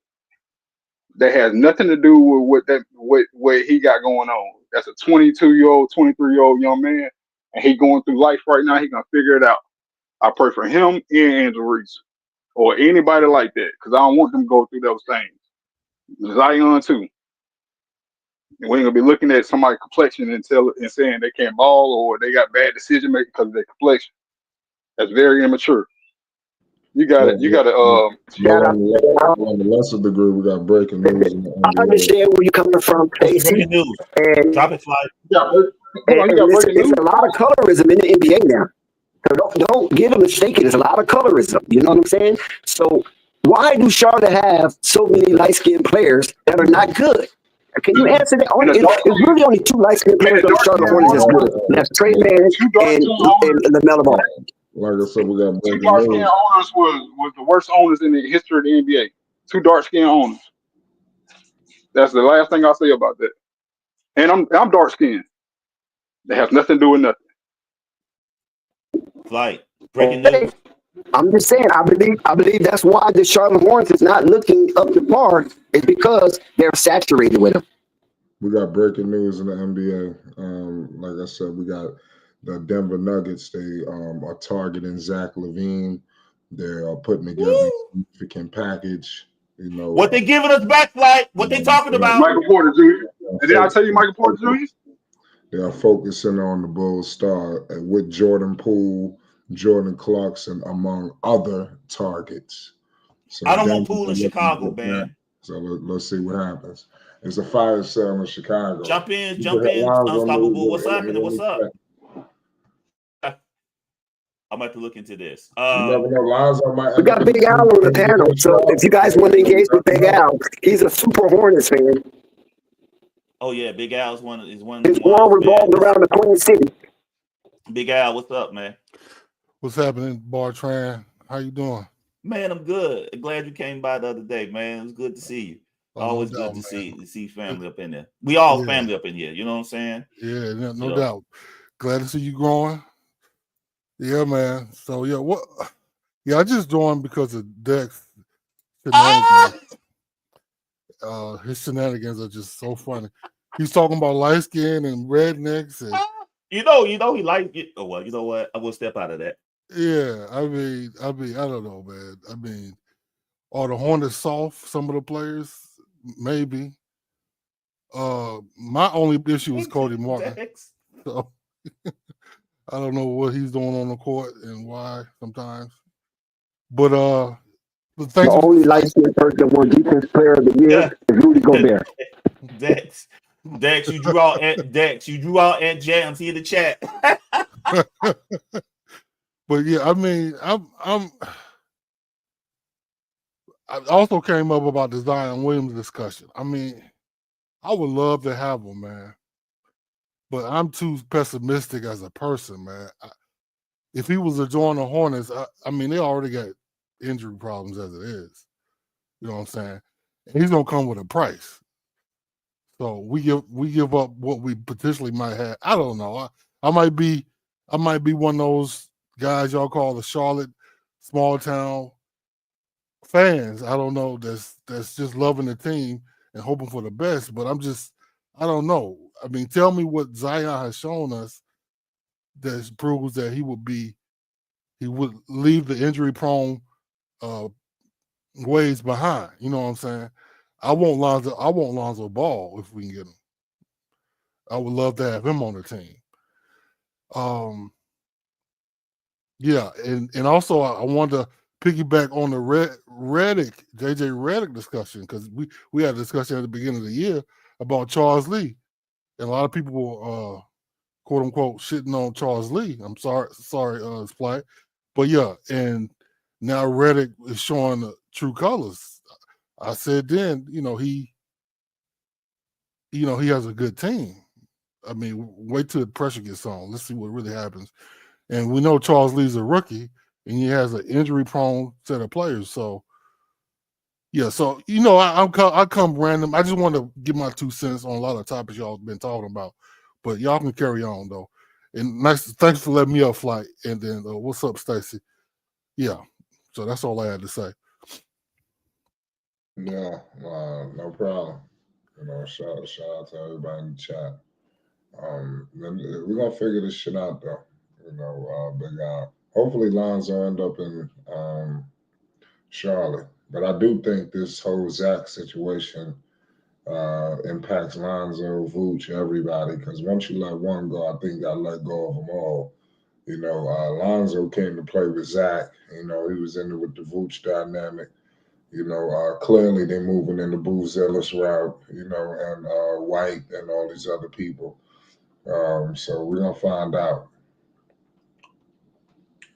That has nothing to do with what he got going on. That's a 22-year-old, 23-year-old young man, and he going through life right now. He gonna figure it out. I pray for him and Andrew Reese or anybody like that because I don't want them to go through those things. Zion too. And we ain't gonna be looking at somebody's complexion and saying they can't ball or they got bad decision making because of their complexion. That's very immature. You got it. You got to. Shout out. On the lesser degree, we got breaking news in the I NBA. understand where you're coming from, What's Casey. breaking news? And, Drop it, Fly. You got, hold on, you got it's, breaking it's news. a lot of colorism in the NBA now. So don't get it mistaken. There's a lot of colorism. You know what I'm saying? So why do Charlotte have so many light-skinned players that are not good? Can you answer that? And the dark It's really only two light-skinned players on the Charlotte Hornets that's good. That's Trey Man two dark and skin owners. LaMelo Ball. Like I said, we got Two breaking dark skin news. owners was the worst owners in the history of the NBA. Two dark skin owners. That's the last thing I'll say about that. And I'm dark skinned. That has nothing to do with nothing. Flight. Breaking Okay. news. I'm just saying, I believe that's why the Charlotte Hornets is not looking up to par, is because they're saturated with them. We got breaking news in the NBA. Like I said, we got the Denver Nuggets. They are targeting Zach LaVine. They're putting together a significant package. You know What they giving us back, Flight? What they talking about? Michael Porter Jr. And then I tell you, Michael Porter Jr. They are focusing on the Bulls star with Jordan Poole, Jordan Clarkson, among other targets. So I don't want Denver Poole in looking Chicago, at that. man. So let's see what happens. It's a fire sale in Chicago. Jump in, You can have lines on Unstoppable. those What's at happening? What's any up? second. I'm about to look into this. You never know. Lonzo might We got Big Al on the panel, so if you guys want to engage with Big Al, he's a super Hornets fan. Oh yeah, Big Al's one of His the world ones, revolves man. around the Queen City. Big Al, what's up, man? What's happening, Bartran? How you doing? Man, I'm good. Glad you came by the other day, man. It was good to see you. Oh, Always no good doubt, to man. see family up in there. We all Yeah. family up in here. You know what I'm saying? Yeah, no So- doubt. Glad to see you growing. Yeah, man. So yeah, I just joined because of Dex shenanigans. His shenanigans are just so funny. He's talking about light skin and rednecks and You know he likes it. Oh well, you know what? I will step out of that. yeah, I mean, I don't know, man. I mean, are the Hornets soft? Some of the players, maybe. My only issue was Cody Martin. Dex. So I don't know what he's doing on the court and why sometimes. But The thanks. only light-skinned person that won Defense Player of the Year is Rudy Gobert. Dex, you drew out Aunt Jams here in the chat. But yeah, I mean, I also came up about the Zion Williams discussion. I mean, I would love to have him, man. but I'm too pessimistic as a person, man. If he was to join the Hornets, I mean, they already got injury problems as it is. You know what I'm saying? And he's gonna come with a price. So we give up what we potentially might have. I don't know. I might be one of those guys y'all call the Charlotte small town fans. I don't know. That's just loving the team and hoping for the best. But I don't know. I mean, tell me what Zion has shown us that proves that he would leave the injury prone ways behind. You know what I'm saying? I want Lonzo Ball if we can get him. I would love to have him on the team. Yeah, and also I wanted to piggyback on the JJ Redick discussion, because we had a discussion at the beginning of the year about Charles Lee, and a lot of people were quote unquote shitting on Charles Lee. I'm sorry, Splight, but yeah, and now Redick is showing the true colors. I said then, he has a good team. I mean, wait till the pressure gets on. Let's see what really happens. And we know Charles Lee's a rookie, and he has an injury-prone set of players. So, yeah. So I come random. I just want to give my 2 cents on a lot of topics y'all been talking about, but y'all can carry on though. And thanks for letting me up, Flight. And then what's up, Stacy? Yeah. So that's all I had to say. Yeah, no problem. Shout out to everybody in the chat. We're gonna figure this shit out though. Big Al. Hopefully Lonzo end up in Charlotte. But I do think this whole Zach situation impacts Lonzo, Vooch, everybody. Because once you let one go, I think you gotta let go of them all. Lonzo came to play with Zach. He was in there with the Vooch dynamic. Clearly they're moving in the Booz Ellis route, and White and all these other people. So we're gonna find out.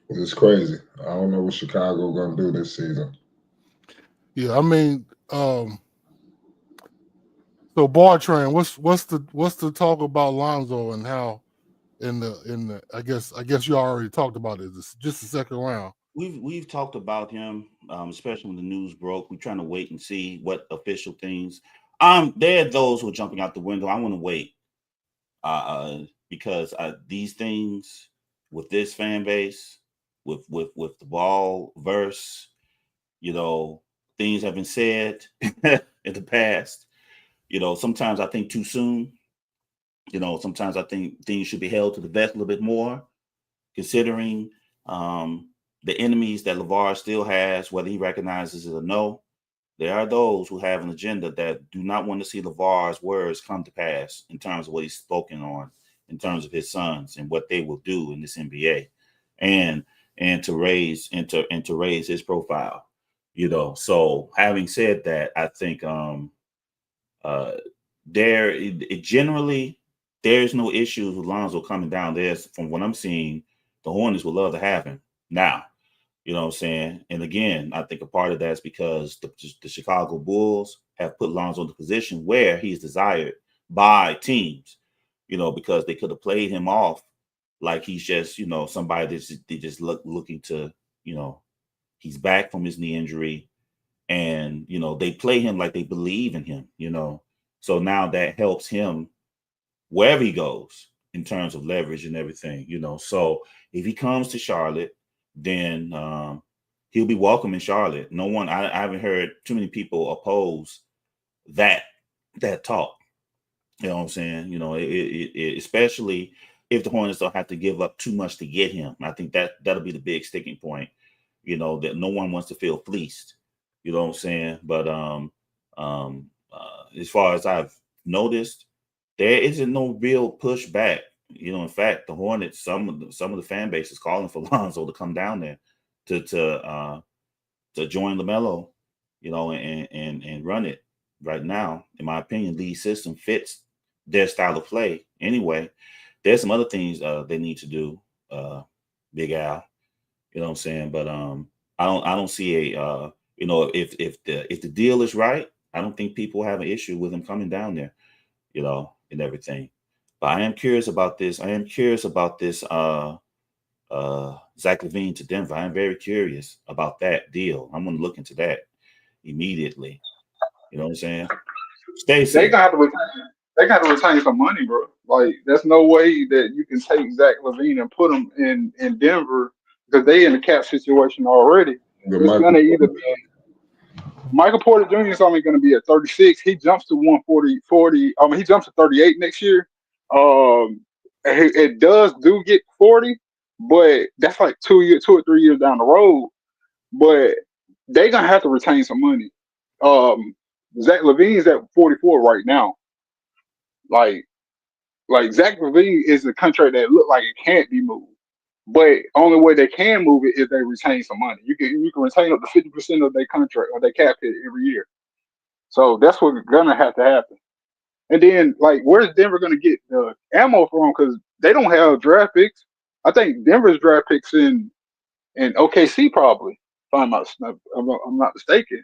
It's crazy. I don't know what Chicago gonna do this season. Yeah, I mean, so Bar Train, what's the talk about Lonzo and how in the I guess you already talked about it. It's just the second round. We've talked about him, especially when the news broke. We're trying to wait and see what official things. There are those who are jumping out the window. I want to wait, because these things with this fan base, with the Ball verse, things have been said in the past. Sometimes I think too soon. Sometimes I think things should be held to the vest a little bit more, considering the enemies that LeVar still has, whether he recognizes it or no. There are those who have an agenda that do not want to see LeVar's words come to pass in terms of what he's spoken on, in terms of his sons and what they will do in this NBA, and to raise his profile. So having said that, I think generally there's no issues with Lonzo coming down. From what I'm seeing, the Hornets would love to have him now. You know what I'm saying? And again, I think a part of that is because the Chicago Bulls have put Lonzo in the position where he's desired by teams, because they could have played him off like he's just, somebody they just looking to, he's back from his knee injury, and, they play him like they believe in him, So now that helps him wherever he goes in terms of leverage and everything, So if he comes to Charlotte, then he'll be welcome in Charlotte. I haven't heard too many people oppose that talk. You know what I'm saying? Especially if the Hornets don't have to give up too much to get him. I think that'll be the big sticking point. That no one wants to feel fleeced. You know what I'm saying? But as far as I've noticed, there isn't no real pushback. In fact, the Hornets, some of the fan base is calling for Lonzo to come down there to join LaMelo, and run it. Right now, in my opinion, Lee's system fits their style of play. Anyway, there's some other things they need to do, Big Al. You know what I'm saying? But I don't see if the deal is right, I don't think people have an issue with him coming down there, and everything. But I am curious about this. Zach LaVine to Denver. I'm very curious about that deal. I'm going to look into that immediately. You know what I'm saying? Stacey. They gonna have to retain some money, bro. Like, there's no way that you can take Zach LaVine and put him in Denver because they in the cap situation already. It's gonna either be Michael Porter Jr. is only going to be at 36. He jumps to 140. He jumps to 38 next year. It do get 40, but that's like 2 or 3 years down the road. But they're gonna have to retain some money. Zach LaVine's at 44 right now. Like Zach LaVine is a contract that look like it can't be moved. But only way they can move it is they retain some money. You can retain up to 50% of their contract or their cap hit every year. So that's what's gonna have to happen. And then, like, where's Denver gonna get the ammo from? Because they don't have draft picks. I think Denver's draft picks in OKC probably. If I'm not mistaken.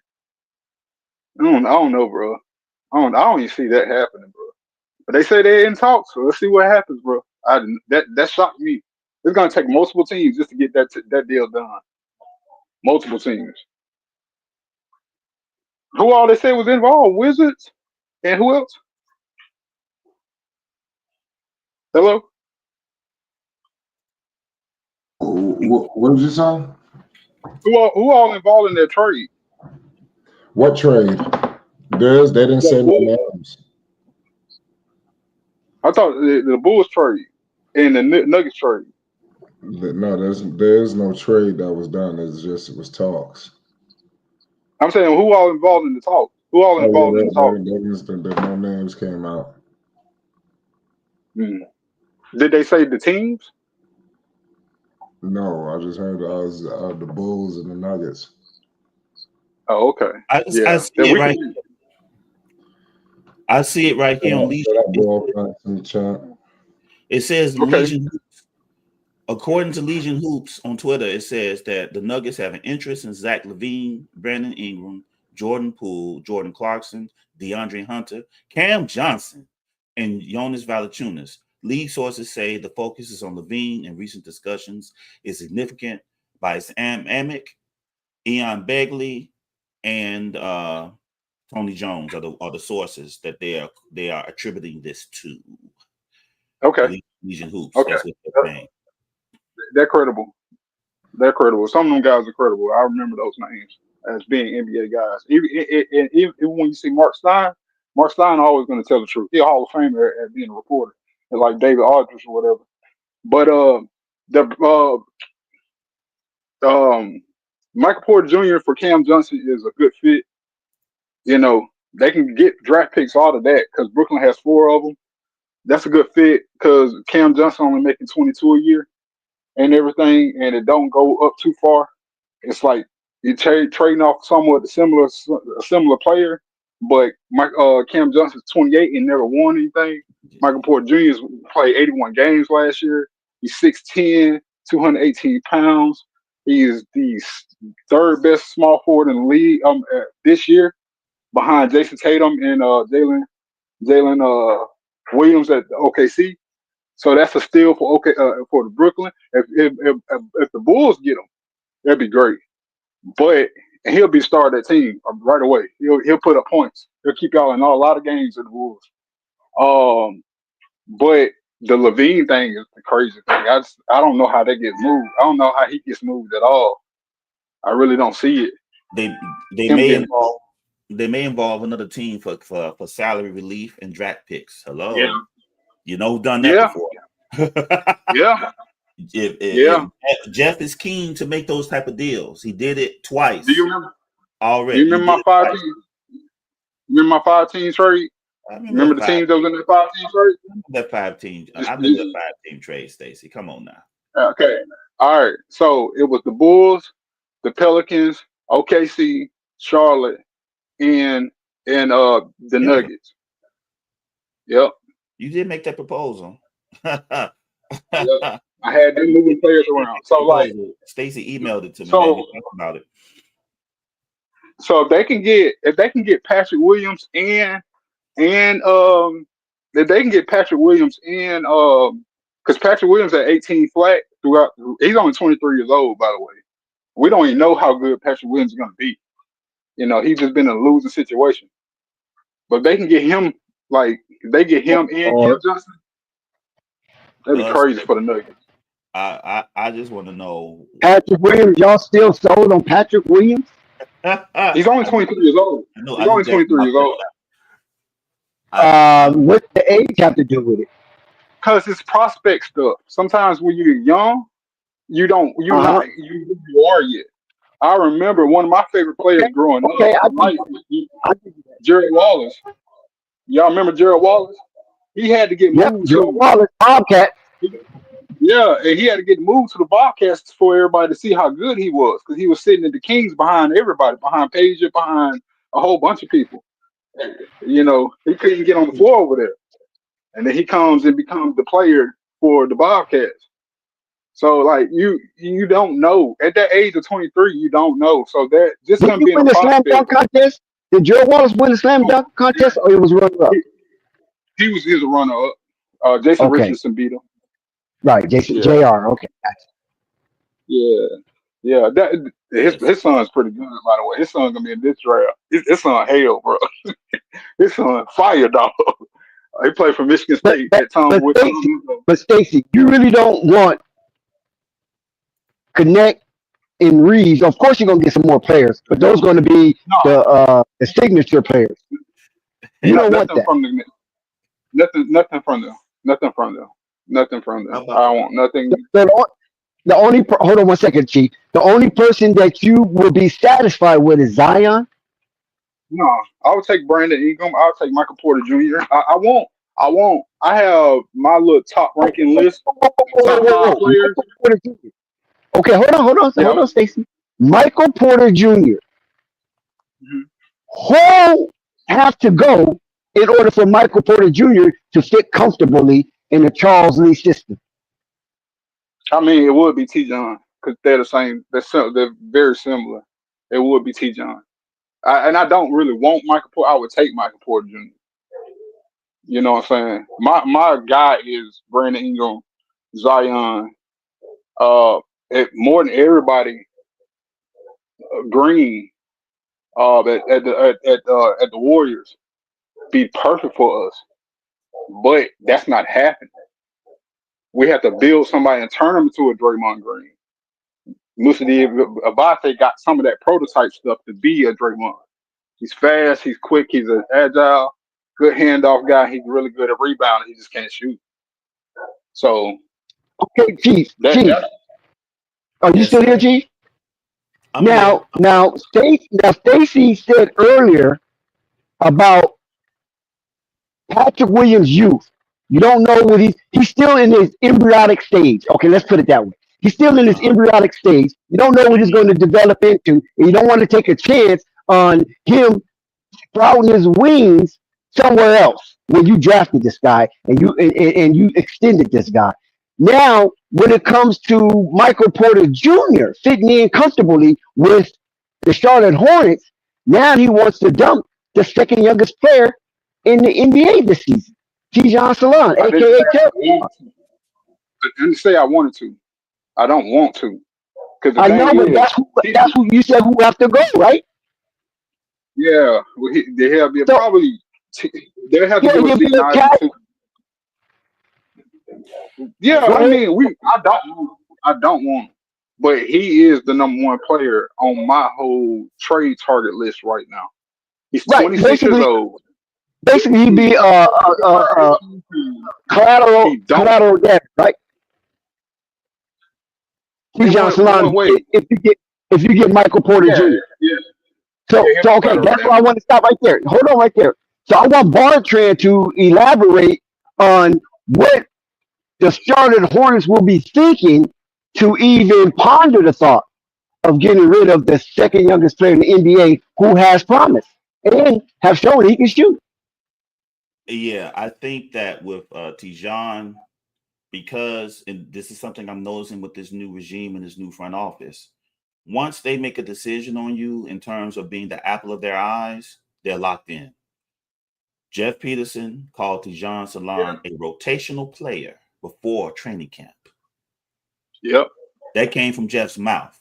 I don't know, bro. I don't even see that happening, bro. But they say they're in talks, so let's see what happens, bro. That shocked me. It's gonna take multiple teams just to get that deal done. Multiple teams. Who all they say was involved? Wizards and who else? Hello. What did you say? Who all involved in that trade? What trade? They didn't say no names. I thought the Bulls trade and the Nuggets trade. No, there's no trade that was done. It was talks. I'm saying who all involved in the talk? Who all involved in the talk? No names came out. Did they say the teams? No, I just heard the Bulls and the Nuggets. Oh, okay. I see it right. I see it right here on Legion. It says Legion Hoops. According to Legion Hoops on Twitter, it says that the Nuggets have an interest in Zach LaVine, Brandon Ingram, Jordan Poole, Jordan Clarkson, DeAndre Hunter, Cam Johnson, and Jonas Valanciunas. League sources say the focus is on LaVine, and recent discussions is significant by Sam Amick, Ian Begley, and Tony Jones are the sources that they are attributing this to. Okay. Legion Hoops. Okay. That's what they're saying. They're credible. They're credible. Some of them guys are credible. I remember those names as being NBA guys. Even when you see Mark Stein always going to tell the truth. He's a Hall of Famer at being a reporter, like David Aldridge or whatever. But Michael Porter Jr. for Cam Johnson is a good fit. You know, they can get draft picks out of that because Brooklyn has 4 of them. That's a good fit because Cam Johnson only making 22 a year and everything, and it don't go up too far. It's like you trading off somewhat a similar player, but Cam Johnson's 28 and never won anything. Michael Porter Jr. played 81 games last year. He's 6'10", 218 pounds. He is the 3rd best small forward in the league this year, behind Jason Tatum and Jalen Williams at OKC. So that's a steal for the Brooklyn. If the Bulls get him, that'd be great. But he'll be star of that team right away. He'll put up points. He'll keep y'all in a lot of games at the Bulls. But the LaVine thing is the crazy thing. I don't know how that gets moved. I don't know how he gets moved at all. I really don't see it. They may involve another team for salary relief and draft picks. Hello. Yeah. You know who's done that before. Yeah. If Jeff is keen to make those type of deals. He did it twice. Do you remember? Already. Do you remember my 5 teams? Remember my 5-team trade? Remember the teams that was in that 5-team trade? That 5-team. I remember that 5-team trade, Stacey. Come on now. Okay. All right. So it was the Bulls, the Pelicans, OKC, Charlotte, and the Nuggets. Yep. You did make that proposal. Yep. I had them moving players around. So like Stacey emailed it to me. So, talk about it. So if they can get Patrick Williams and they that they can get Patrick Williams in, because Patrick Williams at 18 flat throughout. He's only 23 years old, by the way. We don't even know how good Patrick Williams is going to be. He's just been in a losing situation. But they can get him, like, if they get him and Cam Johnson, that'd be crazy for the Nuggets. I just want to know, Patrick Williams, y'all still sold on Patrick Williams? He's only 23 years old. He's only 23 years old. What the age have to do with it? Because it's prospect stuff. Sometimes when you're young, you don't, you not, you are yet. I remember one of my favorite players growing up, Jared Wallace. Y'all remember Jared Wallace? He had to get moved Jared Wallace, Bobcat. Yeah, and he had to get moved to the Bobcats for everybody to see how good he was, because he was sitting in the Kings behind everybody, behind Pager, behind a whole bunch of people. He couldn't get on the floor over there. And then he comes and becomes the player for the Bobcats. So, like, you don't know. At that age of 23, you don't know. So that just Did he win the slam dunk contest? Did Jared Wallace win the slam dunk contest, or he was runner-up? He was a runner-up. Jason Richardson beat him. Right, Jason Jr. Okay, yeah. That his son's pretty good, by the way. His son's gonna be in this draft. His son hell, bro. His son fire dog. He played for Michigan State at Tom. But Stacey, you really don't want Connect and Reeves. Of course, you're gonna get some more players, but those are going to be the signature players. You don't want that. Nothing from them. I don't want nothing. The only hold on one second, Chief. The only person that you will be satisfied with is Zion. No, I would take Brandon Ingram. I would take Michael Porter Jr. I won't. I have my little top ranking list. Top 5 players. Okay, hold on, Stacey. Michael Porter Jr. Who have to go in order for Michael Porter Jr. to fit comfortably in the Charles Lee system? I mean, it would be T. John, because they're the same. They're very similar. It would be T. John. And I don't really want Michael Porter. I would take Michael Porter Jr. You know what I'm saying? My guy is Brandon Ingram, Zion. More than everybody, Green. At the Warriors, be perfect for us. But that's not happening. We have to build somebody and turn them into a Draymond Green. Abate got some of that prototype stuff to be a Draymond. He's fast, he's quick, he's an agile, good handoff guy. He's really good at rebounding. He just can't shoot. So, okay, Chief. Are you still here, Chief? Now, Stacey said earlier about Patrick Williams' youth. You don't know what he's still in his embryonic stage. Okay, let's put it that way. He's still in his embryonic stage. You don't know what he's going to develop into, and you don't want to take a chance on him sprouting his wings somewhere else when you drafted this guy and you extended this guy. Now, when it comes to Michael Porter Jr. fitting in comfortably with the Charlotte Hornets, now he wants to dump the second youngest player in the NBA this season, Tijan Salon, a.k.a. I didn't say I wanted to. I don't want to. I know, but that's who you said who have to go, right? Yeah, there have to be a cat. Yeah, I mean, I don't want him, but he is the number one player on my whole trade target list right now. He's 26 years old. Basically, he'd be collateral damage, right? Tijan Salon. If you get Michael Porter Jr. Yeah. So okay, that's why I want to stop right there. Hold on right there. So I want Bartran to elaborate on what the Charlotte Hornets will be thinking to even ponder the thought of getting rid of the second youngest player in the NBA who has promise and have shown he can shoot. Yeah, I think that with Tijan, because, and this is something I'm noticing with this new regime and this new front office, once they make a decision on you in terms of being the apple of their eyes, they're locked in. Jeff Peterson called Tijon Salon a rotational player before training camp. Yep. That came from Jeff's mouth.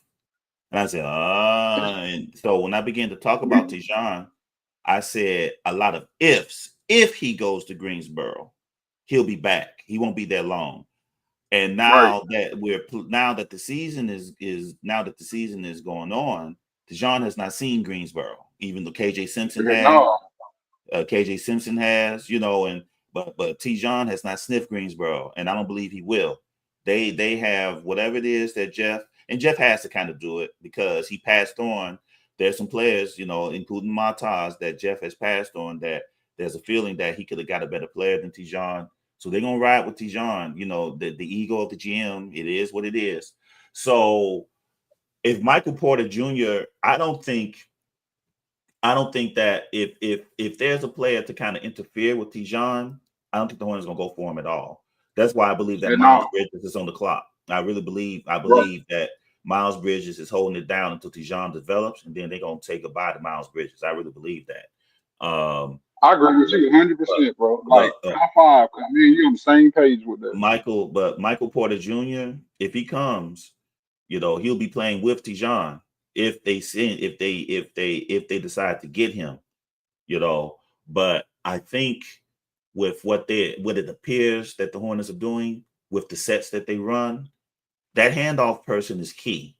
And I said, and so when I began to talk about Tijon, I said a lot of ifs. If he goes to Greensboro, he'll be back. He won't be there long. And now that the season is going on, Tijon has not seen Greensboro, even though KJ Simpson has. KJ Simpson has, but Tijon has not sniffed Greensboro, and I don't believe he will. They have whatever it is that Jeff has to kind of do it because he passed on. There's some players, including Martaz, that Jeff has passed on that there's a feeling that he could have got a better player than Tijon. So they're gonna ride with Tijon, the ego of the GM. It is what it is. So if Michael Porter Jr., I don't think that if there's a player to kind of interfere with Tijon, I don't think the Hornets gonna go for him at all. That's why I believe that Miles Bridges is on the clock. I believe that Miles Bridges is holding it down until Tijon develops, and then they're gonna say goodbye to Miles Bridges. I really believe that. I agree with you 100%, bro. Like top five, I mean, you're on the same page with that. Michael Porter Jr., if he comes, he'll be playing with Tijon if they decide to get him, But I think with what it appears that the Hornets are doing with the sets that they run, that handoff person is key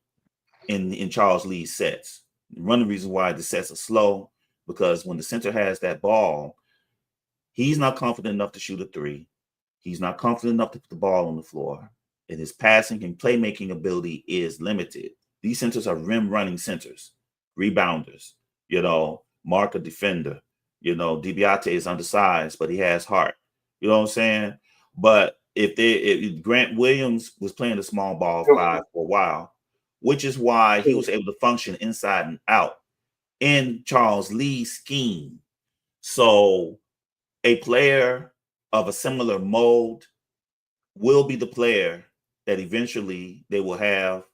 in Charles Lee's sets. One of the reasons why the sets are slow, because when the center has that ball, he's not confident enough to shoot a three. He's not confident enough to put the ball on the floor. And his passing and playmaking ability is limited. These centers are rim running centers, rebounders, mark a defender. DiBiase is undersized, but he has heart. You know what I'm saying? But if Grant Williams was playing the small ball five for a while, which is why he was able to function inside and out in Charles Lee's scheme. So a player of a similar mold will be the player that eventually they will have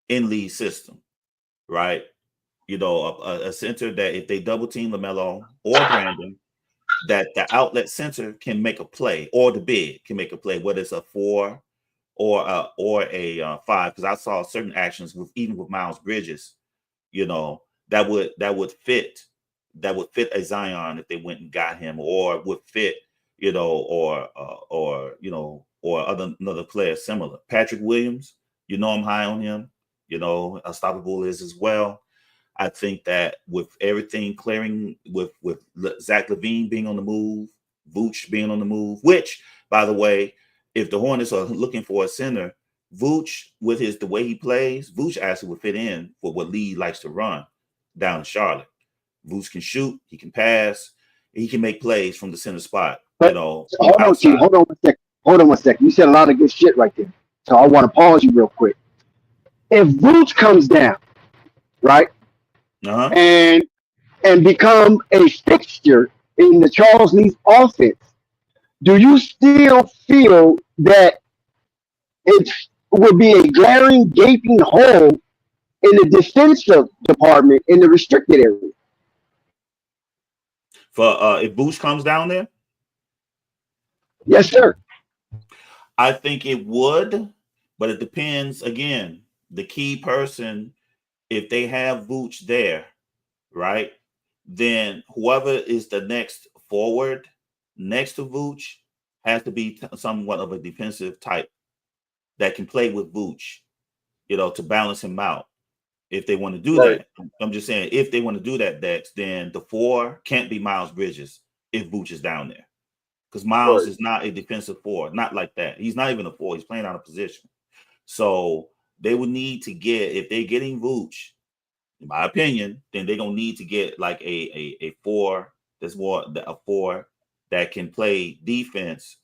in Lee's system, right? A center that if they double team LaMelo or Brandon, that the outlet center can make a play, or the big can make a play, whether it's a 4 or a 5. Because I saw certain actions even with Miles Bridges, that would fit a Zion if they went and got him, or would fit, or another player similar. Patrick Williams, I'm high on him. Unstoppable is as well. I think that with everything clearing, with Zach LaVine being on the move, Vooch being on the move, which, by the way, if the Hornets are looking for a center, Vooch, with the way he plays, Vooch actually would fit in for what Lee likes to run down in Charlotte. Vooch can shoot, he can pass, he can make plays from the center spot. But hold on one second. You said a lot of good shit right there. So I want to pause you real quick. If Vooch comes down, right, and become a fixture in the Charles Lee's offense, do you still feel that it would be a glaring, gaping hole in the defensive department in the restricted area? For if Vooch comes down there? Yes, sir. I think it would, but it depends. Again, the key person, if they have Vooch there, right, then whoever is the next forward next to Vooch has to be somewhat of a defensive type that can play with Vooch, to balance him out. If they want to do that, I'm just saying, if they want to do that, Dex, then the 4 can't be Miles Bridges if Vooch is down there. Because Miles is not a defensive 4, not like that. He's not even a 4. He's playing out of position. So they would need to get, if they're getting Vooch, in my opinion, then they're gonna need to get like a 4 that's more a 4 that can play defense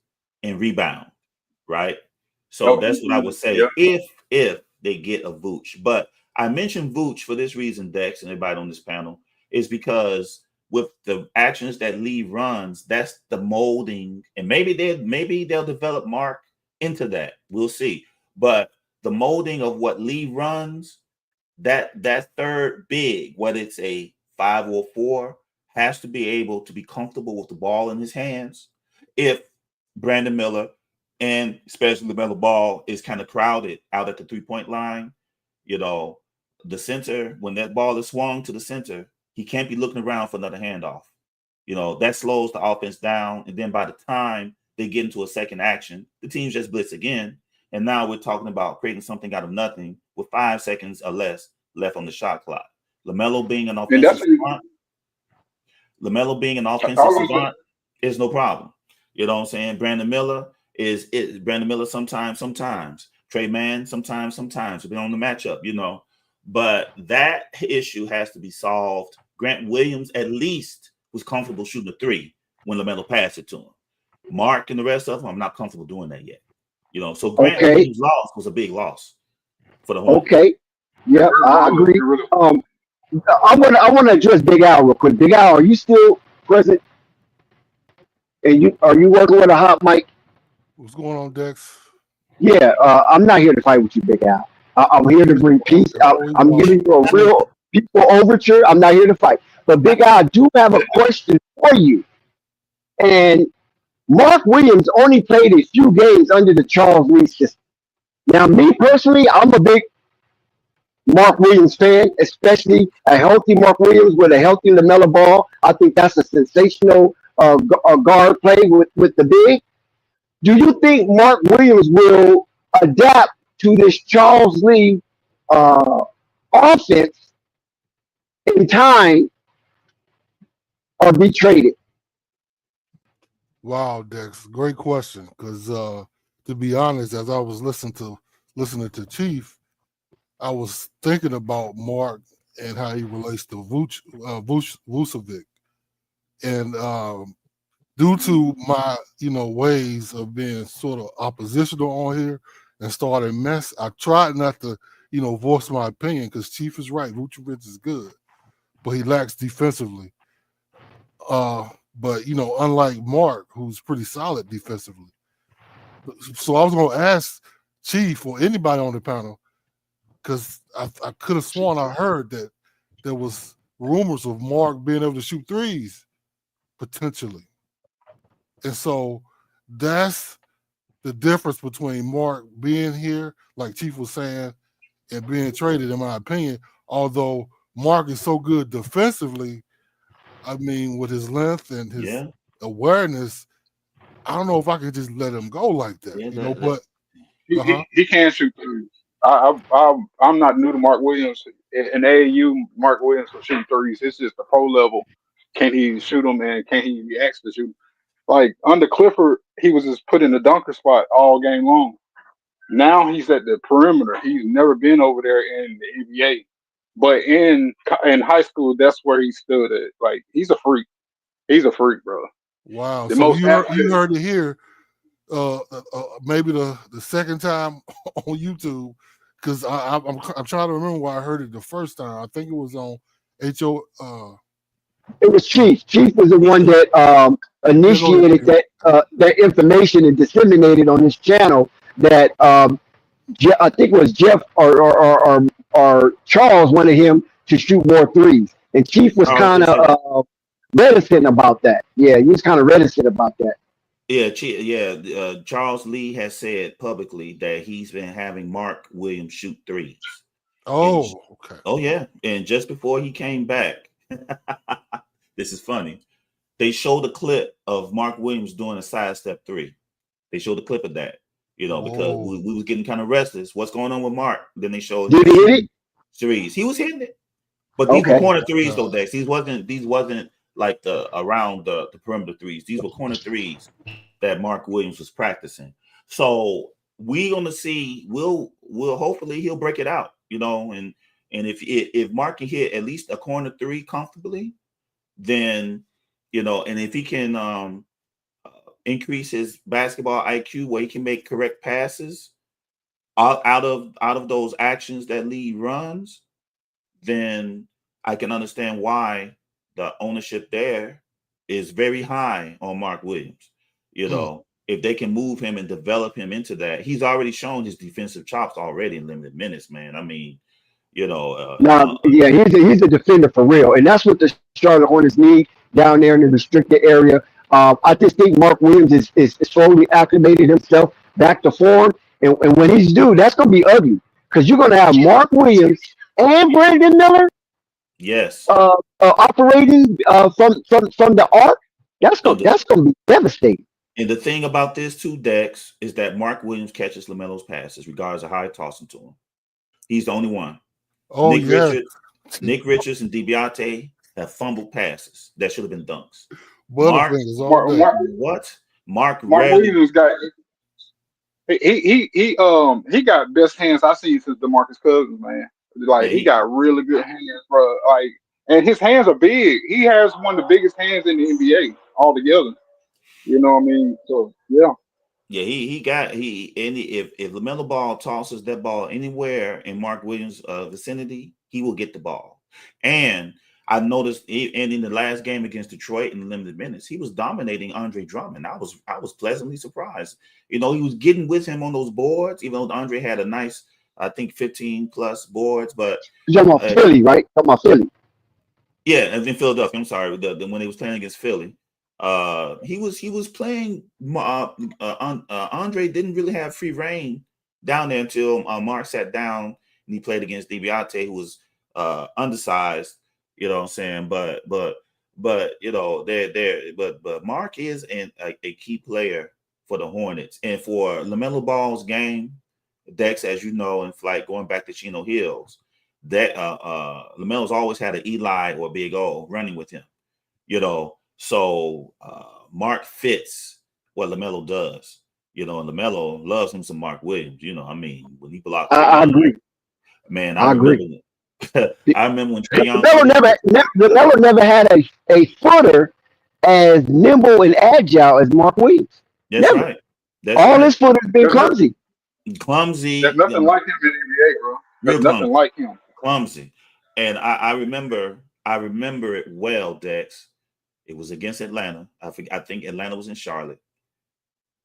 and rebound, right? So that's what I would say if they get a Vooch. But I mentioned Vooch for this reason, Dex, and everybody on this panel, is because with the actions that Lee runs, that's the molding, and maybe they'll develop Mark into that. We'll see. But the molding of what Lee runs, that third big, whether it's a 5 or 4, has to be able to be comfortable with the ball in his hands. If Brandon Miller and especially LaMelo Ball is kind of crowded out at the 3-point line, the center, when that ball is swung to the center, he can't be looking around for another handoff. That slows the offense down. And then by the time they get into a second action, the teams just blitz again. And now we're talking about creating something out of nothing with 5 seconds or less left on the shot clock. LaMelo being an offensive savant is no problem. You know what I'm saying? Brandon Miller is Brandon Miller sometimes. Trey Mann sometimes, depending on the matchup, But that issue has to be solved. Grant Williams at least was comfortable shooting a 3 when LaMelo passed it to him. Mark and the rest of them, I'm not comfortable doing that yet. So Grant Williams' loss was a big loss for the Hornets. Okay. Yeah, I agree. I want to address Big Al real quick. Big Al, are you still present? And are you working with a hot mic? What's going on, Dex? Yeah, I'm not here to fight with you, Big Al. I'm here to bring peace. I'm giving you a real people overture. I'm not here to fight. But Big Al, I do have a question for you. And Mark Williams only played a few games under the Charles Lee system. Now, me personally, I'm a big Mark Williams fan, especially a healthy Mark Williams with a healthy LaMelo Ball. I think that's a sensational guard play with the big. Do you think Mark Williams will adapt to this Charles Lee offense in time or be traded? Wow, Dex, great question. Because to be honest, as I was listening to Chief, I was thinking about Mark and how he relates to Vucevic, and due to my ways of being sort of oppositional on here and starting mess, I tried not to voice my opinion because Chief is right. Vucevic is good, but he lacks defensively. But unlike Mark, who's pretty solid defensively. So I was going to ask Chief or anybody on the panel, because I could have sworn I heard that there was rumors of Mark being able to shoot threes potentially. And so that's the difference between Mark being here, like Chief was saying, and being traded, in my opinion. Although Mark is so good defensively, I mean, with his length and his awareness, I don't know if I could just let him go like that, but he can shoot threes. I'm not new to Mark Williams. In AAU, Mark Williams will shoot threes. It's just the pro level. Can he shoot them, and can he be asked to shoot? Like under Clifford, he was just put in the dunker spot all game long. Now he's at the perimeter. He's never been over there in the NBA. But in high school, that's where he stood at. Like, he's a freak. He's a freak, bro. Wow. So you heard it here maybe the second time on YouTube, because I'm trying to remember where I heard it the first time. I think it was on HO. It was Chief. Chief was the one that initiated that information and disseminated on his channel that I think it was Jeff or Charles wanted him to shoot more threes. And Chief was kind of reticent about that. Yeah, he was kind of reticent about that. Yeah, Charles Lee has said publicly that he's been having Mark Williams shoot threes. Okay. Oh, yeah. And just before he came back, this is funny, they showed a clip of Mark Williams doing a sidestep 3. They showed a clip of that, because we was getting kind of restless. What's going on with Mark? Then they showed Did he hit it? Threes. He was hitting it. But these were corner threes, though, Dex. These wasn't like the around the perimeter threes. These were corner threes that Mark Williams was practicing. So we're gonna see. We'll hopefully he'll break it out, and if Mark can hit at least a corner 3 comfortably, then and if he can increase his basketball IQ where he can make correct passes out of those actions that Lee runs, then I can understand why the ownership there is very high on Mark Williams. If they can move him and develop him into that, he's already shown his defensive chops already in limited minutes, man. I mean, he's a defender for real, and that's what the Charlotte Hornets need. down there in the restricted area. I just think Mark Williams is slowly acclimated himself back to form. And when he's due, that's going to be ugly because you're going to have Mark Williams and Brandon Miller Yes. operating from the arc. That's No, going to be devastating. and the thing about this too, Dex, is that Mark Williams catches LaMelo's passes, regardless of how he tosses them to him. He's the only one. Oh, yeah. Nick Richards and DiBiase have fumbled passes that should have been dunks. Butterfingers all day. Mark Williams got he got best hands I've seen since DeMarcus Cousins, man. Like he got really good hands, bro. Like, and his hands are big. He has one of the biggest hands in the NBA altogether. You know what I mean? So yeah. Yeah, if LaMelo Ball tosses that ball anywhere in Mark Williams' vicinity, he will get the ball. And I noticed, and in the last game against Detroit in the limited minutes, he was dominating Andre Drummond. I was pleasantly surprised. You know, he was getting with him on those boards, even though Andre had a nice, I think, 15 plus boards. But you're talking about Philly, right? Talking about Philly. Yeah, in Philadelphia. I'm sorry, when he was playing against Philly. He was playing. Andre didn't really have free reign down there until Mark sat down and he played against DiBiase, who was undersized. You know what I'm saying? But you know, but Mark is a key player for the Hornets and for LaMelo Ball's game. Dex, as you know, in flight going back to Chino Hills, that LaMelo's always had an Eli or Big O running with him. You know. So Mark fits what LaMelo does, you know, and LaMelo loves him some Mark Williams. You know, I mean, when he blocked, I agree. Man, I agree. I remember when Trae Young. LaMelo never had a footer as nimble and agile as Mark Williams. That's never. Right. All his footers been clumsy. Clumsy. There's nothing like him in the NBA, bro. There's nothing like him. Clumsy. And I remember it well, Dex. It was against Atlanta. I think Atlanta was in Charlotte,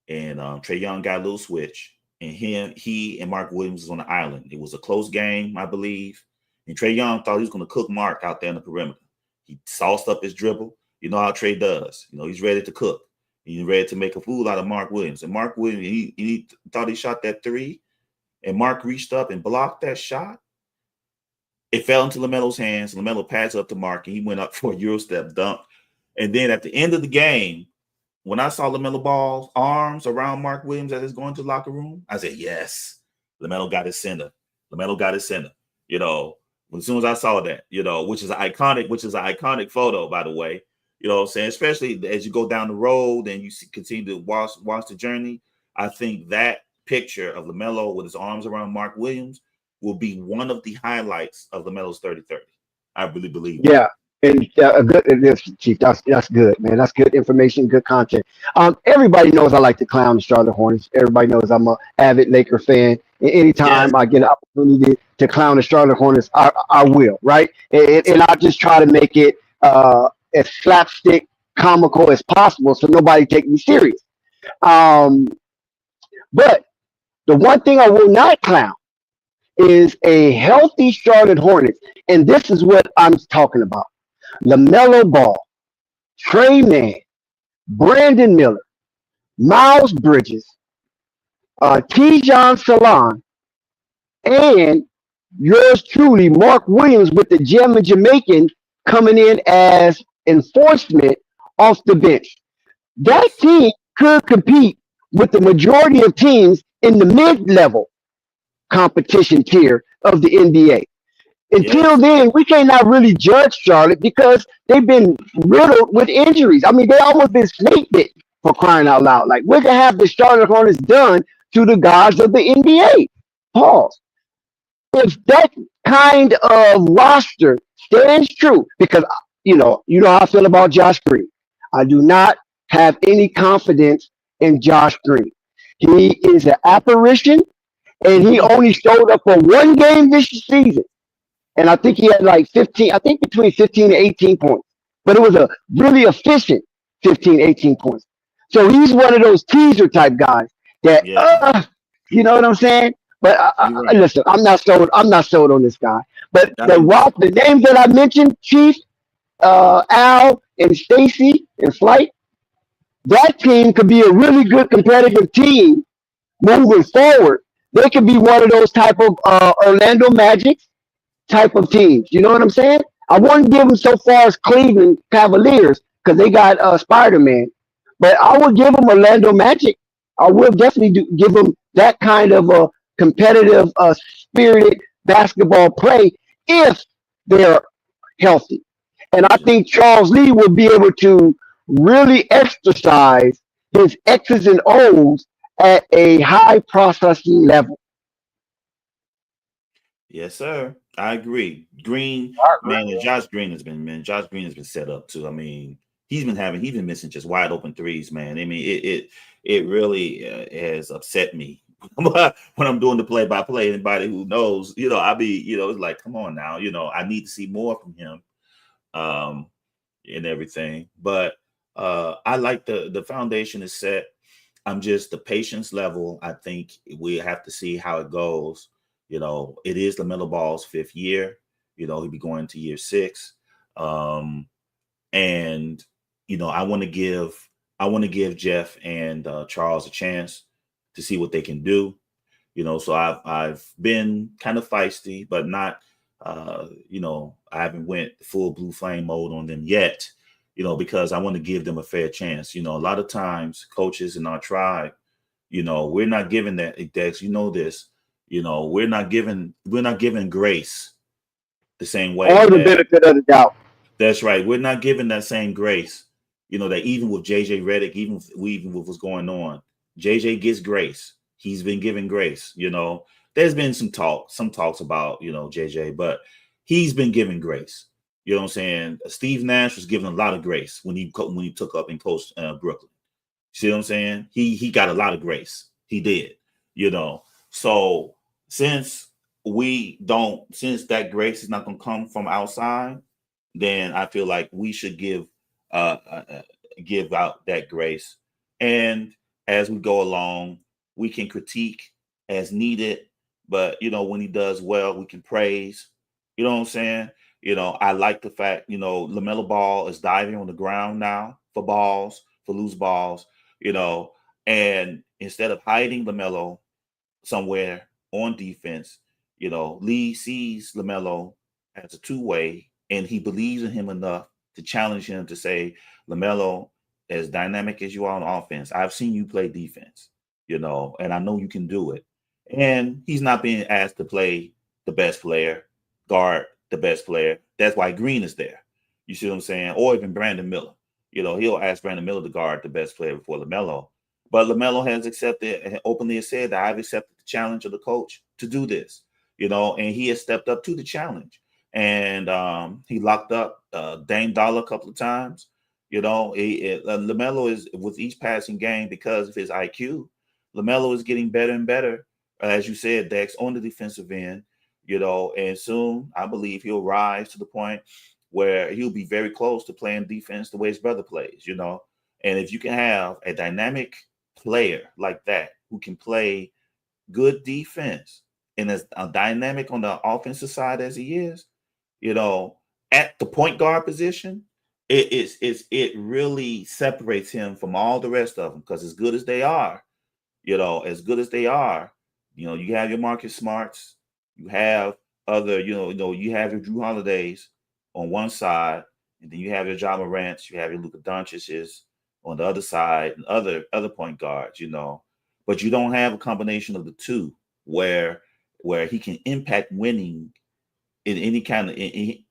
and Trae Young got a little switch, and he and Mark Williams was on the island. It was a close game, I believe, and Trae Young thought he was going to cook Mark out there in the perimeter. He sauced up his dribble. You know how Trae does. You know, he's ready to cook. He's ready to make a fool out of Mark Williams. And Mark Williams, he thought he shot that three, and Mark reached up and blocked that shot. It fell into LaMelo's hands. LaMelo passed up to Mark, and he went up for a Euro step dunk. And then at the end of the game, when I saw LaMelo Ball's arms around Mark Williams as he's going to the locker room, I said, yes, LaMelo got his center. LaMelo got his center. You know, as soon as I saw that, you know, which is an iconic photo, by the way. You know what I'm saying? Especially as you go down the road and you continue to watch the journey. I think that picture of LaMelo with his arms around Mark Williams will be one of the highlights of LaMelo's 30-30. I really believe that. Yeah. And good, Chief. That's good, man. That's good information, good content. Everybody knows I like to clown the Charlotte Hornets. Everybody knows I'm an avid Laker fan. And anytime I get an opportunity to clown the Charlotte Hornets, I will, right? And I just try to make it as slapstick, comical as possible, so nobody take me serious. But the one thing I will not clown is a healthy Charlotte Hornets, and this is what I'm talking about. LaMelo Ball, Trey Mann, Brandon Miller, Miles Bridges, Tijan Salon, and yours truly, Mark Williams, with the German Jamaican coming in as enforcement off the bench. That team could compete with the majority of teams in the mid-level competition tier of the NBA. Until then, we cannot really judge Charlotte because they've been riddled with injuries. I mean, they almost been snake bit, for crying out loud. Like, what have the Charlotte Hornets done to the gods of the NBA? Pause. If that kind of roster stands true, because you know how I feel about Josh Green. I do not have any confidence in Josh Green. He is an apparition, and he only showed up for one game this season. And I think he had like 15, I think between 15 and 18 points. But it was a really efficient 15, 18 points. So he's one of those teaser type guys that, you know what I'm saying? But listen, I'm not sold on this guy. But the names that I mentioned, Chief, Al and Stacy and Flight, that team could be a really good competitive team moving forward. They could be one of those type of Orlando Magic type of teams. You know what I'm saying? I wouldn't give them so far as Cleveland Cavaliers because they got Spider Man, but I would give them Orlando Magic. I will definitely give them that kind of a competitive, spirited basketball play if they're healthy. And I think Charles Lee will be able to really exercise his X's and O's at a high processing level. Yes, sir. I agree. Green, man, and Josh Green has been set up too. I mean, he's been missing just wide open threes, man. I mean, it really has upset me when I'm doing the play by play. Anybody who knows, it's like, come on now, I need to see more from him, and everything. But I like the foundation is set. I'm just the patience level. I think we have to see how it goes. It is LaMelo Ball's 5th year. He'll be going to year 6. And I want to give Jeff and Charles a chance to see what they can do. So I've been kind of feisty, but not I haven't went full blue flame mode on them yet, because I want to give them a fair chance. A lot of times coaches in our tribe, we're not given that, Dex, this. We're not given grace the same way. Or the benefit of the doubt. That's right. We're not given that same grace. That even with JJ Redick, even with what's going on, JJ gets grace. He's been given grace. There's been some talks about JJ, but he's been given grace. You know what I'm saying? Steve Nash was given a lot of grace when he took up and coached Brooklyn. See what I'm saying? He got a lot of grace. He did. So since that grace is not going to come from outside, then I feel like we should give out that grace. And as we go along, we can critique as needed. But, when he does well, we can praise. You know what I'm saying? I like the fact, LaMelo Ball is diving on the ground now for loose balls, and instead of hiding LaMelo somewhere on defense, Lee sees LaMelo as a two-way, and he believes in him enough to challenge him to say, LaMelo, as dynamic as you are on offense, I've seen you play defense, and I know you can do it. And he's not being asked to play the best player, guard the best player. That's why Green is there. You see what I'm saying? Or even Brandon Miller. He'll ask Brandon Miller to guard the best player before LaMelo. But LaMelo has accepted and openly said that I've accepted the challenge of the coach to do this, and he has stepped up to the challenge. And he locked up Dame Dollar a couple of times. LaMelo is, with each passing game, because of his IQ, LaMelo is getting better and better, as you said, Dex, on the defensive end, and soon I believe he'll rise to the point where he'll be very close to playing defense the way his brother plays, And if you can have a dynamic player like that who can play good defense and as dynamic on the offensive side as he is, at the point guard position, it really separates him from all the rest of them, because as good as they are, you have your Marcus Smarts, you have other, you have your Drew Holidays on one side, and then you have your Ja Morants, you have your Luka Doncic's on the other side, and other point guards, but you don't have a combination of the two where he can impact winning in any kind of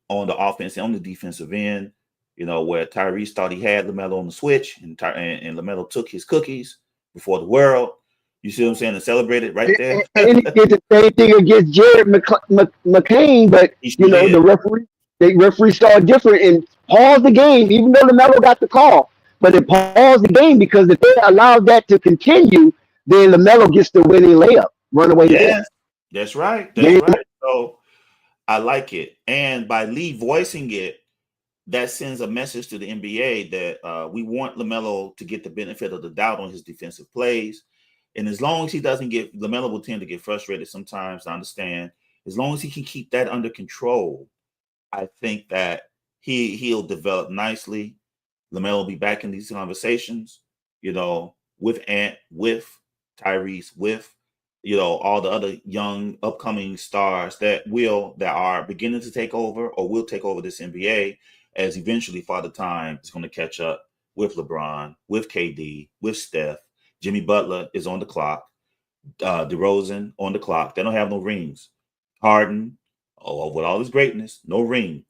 on the offense and on the defensive end, where Tyrese thought he had LaMelo on the switch, and LaMelo took his cookies before the world. You see what I'm saying? And celebrated right there. And he did the same thing against Jared McCain, but the referee saw it different and paused the game, even though LaMelo got the call. But it paused the game because if they allowed that to continue, then LaMelo gets the winning layup, runaway. Yes, that's right. That's right. So I like it. And by Lee voicing it, that sends a message to the NBA that we want LaMelo to get the benefit of the doubt on his defensive plays. And as long as he doesn't LaMelo will tend to get frustrated sometimes, I understand. As long as he can keep that under control, I think that he'll develop nicely. LaMelo will be back in these conversations, with Ant, with Tyrese, with all the other young upcoming stars that are beginning to take over or will take over this NBA, as eventually Father Time is going to catch up with LeBron, with KD, with Steph. Jimmy Butler is on the clock. DeRozan on the clock. They don't have no rings. Harden, with all his greatness, no ring.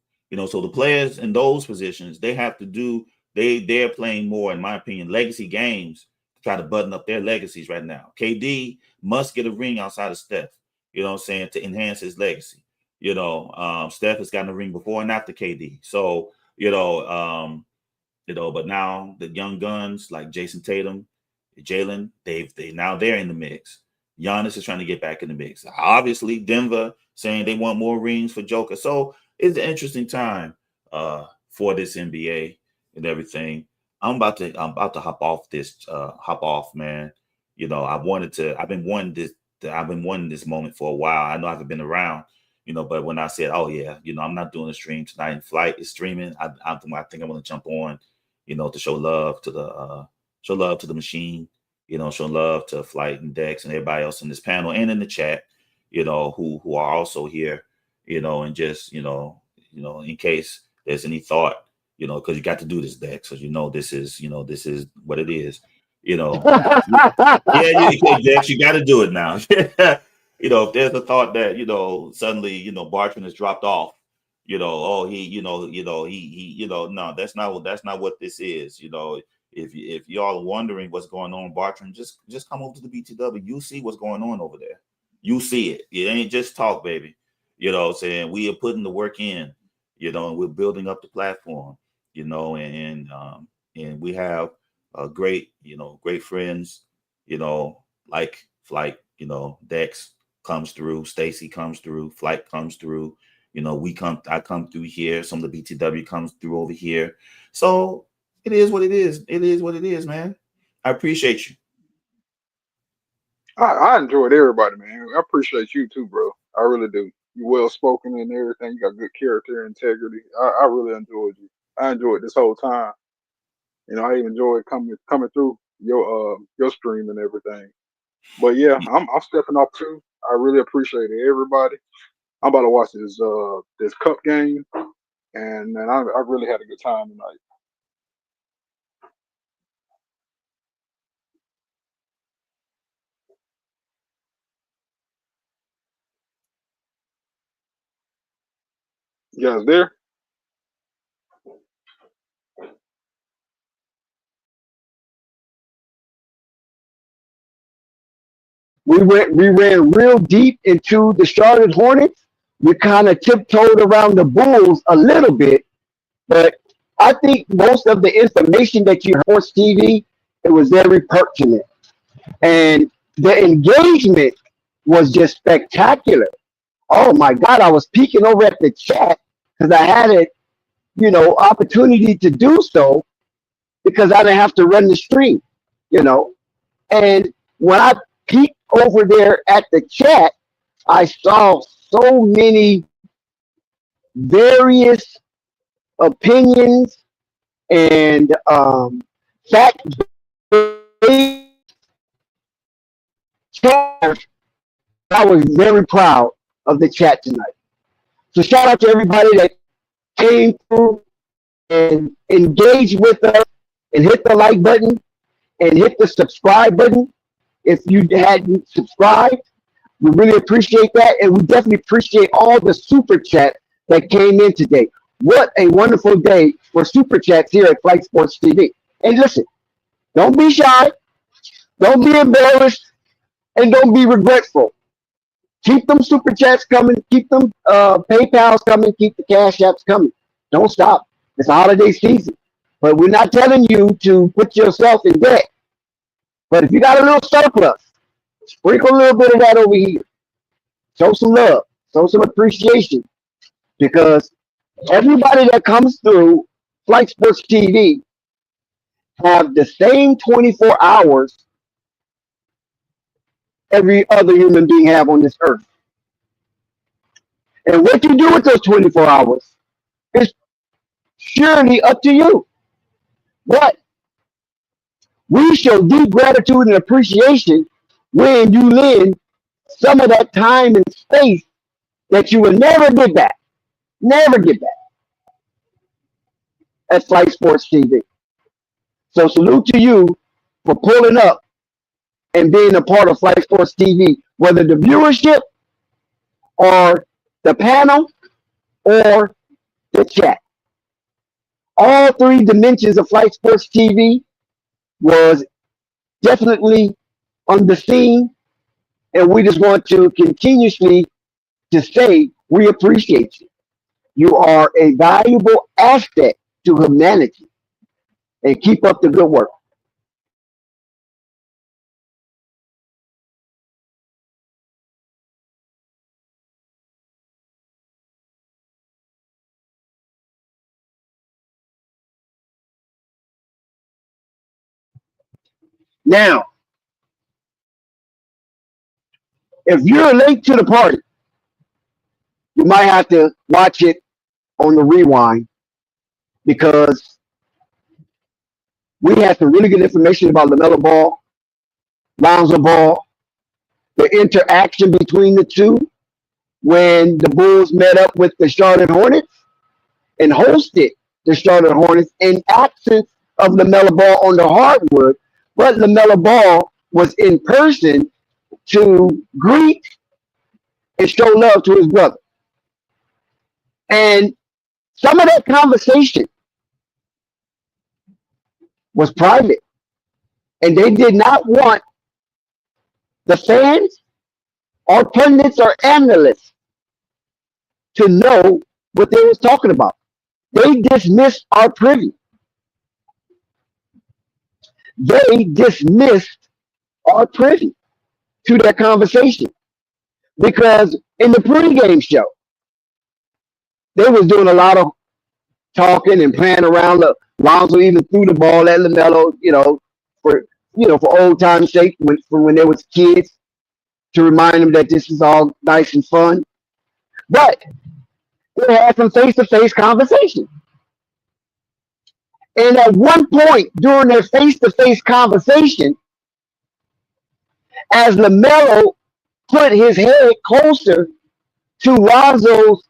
So the players in those positions, they have to do, they're playing more, in my opinion, legacy games to try to button up their legacies right now. KD must get a ring outside of Steph, to enhance his legacy. Steph has gotten a ring before and after KD. So, but now the young guns like Jason Tatum, Jalen, they're in the mix. Giannis is trying to get back in the mix. Obviously, Denver saying they want more rings for Joker. So it's an interesting time for this NBA and everything. I'm about to hop off, man. I've been wanting this moment for a while. I know I haven't been around, but when I said, oh yeah, I'm not doing a stream tonight in flight, it's streaming. I think I'm gonna jump on, to show love to the machine, show love to Flight and Dex and everybody else in this panel and in the chat, who are also here, and just, in case there's any thought, because you got to do this, Dex, because this is what it is, yeah, Dex, you got to do it now. If there's a thought that, suddenly, Bartram has dropped off, no, that's not what this is, If y'all are wondering what's going on, Bartram, just come over to the BTW. You see what's going on over there. You see it. It ain't just talk, baby. Saying we are putting the work in, and we're building up the platform, and we have great friends, like Flight, Dex comes through, Stacy comes through, Flight comes through, I come through here, some of the BTW comes through over here. So it is what it is. It is what it is, man. I appreciate you. I enjoyed everybody, man. I appreciate you too, bro. I really do. You well spoken and everything. You got good character, integrity. I really enjoyed you. I enjoyed this whole time. I even enjoyed coming through your stream and everything. But yeah, I'm stepping off too. I really appreciate it, everybody. I'm about to watch this cup game, and man, I really had a good time tonight. You guys there? We ran real deep into the Charlotte Hornets. We kind of tiptoed around the Bulls a little bit, but I think most of the information that you heard on sports TV, it was very pertinent, and the engagement was just spectacular. Oh my God, I was peeking over at the chat because I had it, opportunity to do so because I didn't have to run the stream, you know. And when I peeked over there at the chat, I saw so many various opinions and fact chat. I was very proud of the chat tonight. So shout out to everybody that came through and engaged with us and hit the like button and hit the subscribe button. If you hadn't subscribed, we really appreciate that. And we definitely appreciate all the super chat that came in today. What a wonderful day for super chats here at Flight Sports TV. And listen, don't be shy, don't be embarrassed, and don't be regretful. Keep them super chats coming, keep them PayPals coming, keep the Cash Apps coming. Don't stop. It's a holiday season. But we're not telling you to put yourself in debt. But if you got a little surplus, sprinkle a little bit of that over here. Show some love, show some appreciation. Because everybody that comes through Flight Sports TV have the same 24 hours every other human being have on this earth. And what you do with those 24 hours is surely up to you. But we show deep gratitude and appreciation when you lend some of that time and space that you will never get back. Never get back at Flight Sports TV. So salute to you for pulling up and being a part of Flight Sports TV, whether the viewership or the panel or the chat. All three dimensions of Flight Sports TV was definitely on the scene, and we just want to continuously to say we appreciate you. You are a valuable asset to humanity, and keep up the good work. Now, if you're late to the party, you might have to watch it on the rewind because we had some really good information about LaMelo Ball, Lonzo Ball, the interaction between the two when the Bulls met up with the Charlotte Hornets and hosted the Charlotte Hornets in absence of LaMelo Ball on the hardwood, but LaMelo Ball was in person to greet and show love to his brother. And some of that conversation was private, and they did not want the fans or pundits or analysts to know what they was talking about. They dismissed our privy. They dismissed our privy to that conversation because in the pregame show, they was doing a lot of talking and playing around. Lonzo even threw the ball at LaMelo, for old time's sake, when they was kids, to remind them that this is all nice and fun. But they had some face-to-face conversation. And at one point during their face-to-face conversation, as LaMelo put his head closer to Lonzo's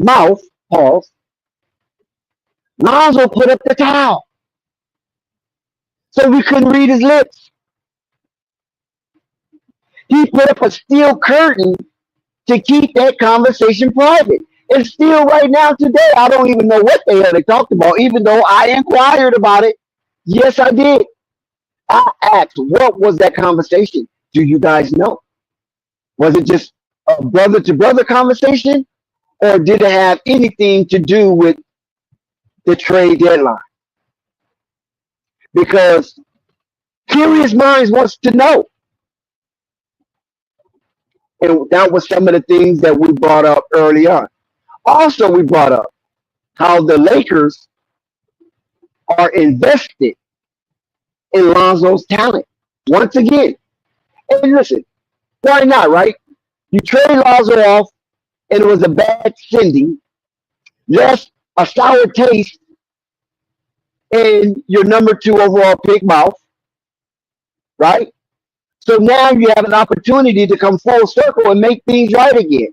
mouth, pause, Lonzo put up the towel so we couldn't read his lips. He put up a steel curtain to keep that conversation private. And still right now today, I don't even know what the hell they talked about, even though I inquired about it. Yes, I did. I asked, what was that conversation? Do you guys know? Was it just a brother-to-brother conversation? Or did it have anything to do with the trade deadline? Because curious minds wants to know. And that was some of the things that we brought up early on. Also, we brought up how the Lakers are invested in Lonzo's talent. Once again, and listen, why not, right? You trade Lonzo off, and it was a bad sending, left a sour taste in your number 2 overall pick mouth, right? So now you have an opportunity to come full circle and make things right again.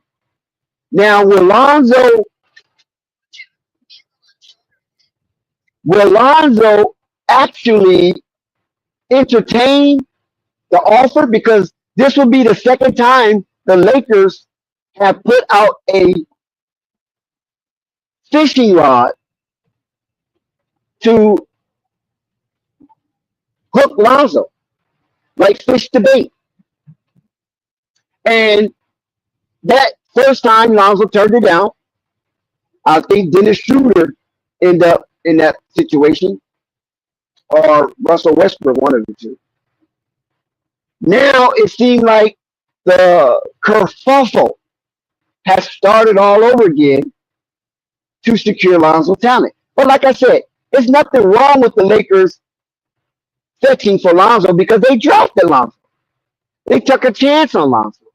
Now, will Lonzo actually entertain the offer? Because this will be the second time the Lakers have put out a fishing rod to hook Lonzo, like fish to bait. And that first time Lonzo turned it down. I think Dennis Schroeder ended up in that situation, or Russell Westbrook, one of the two. Now it seems like the kerfuffle has started all over again to secure Lonzo talent. But like I said, there's nothing wrong with the Lakers fetching for Lonzo because they drafted Lonzo. They took a chance on Lonzo.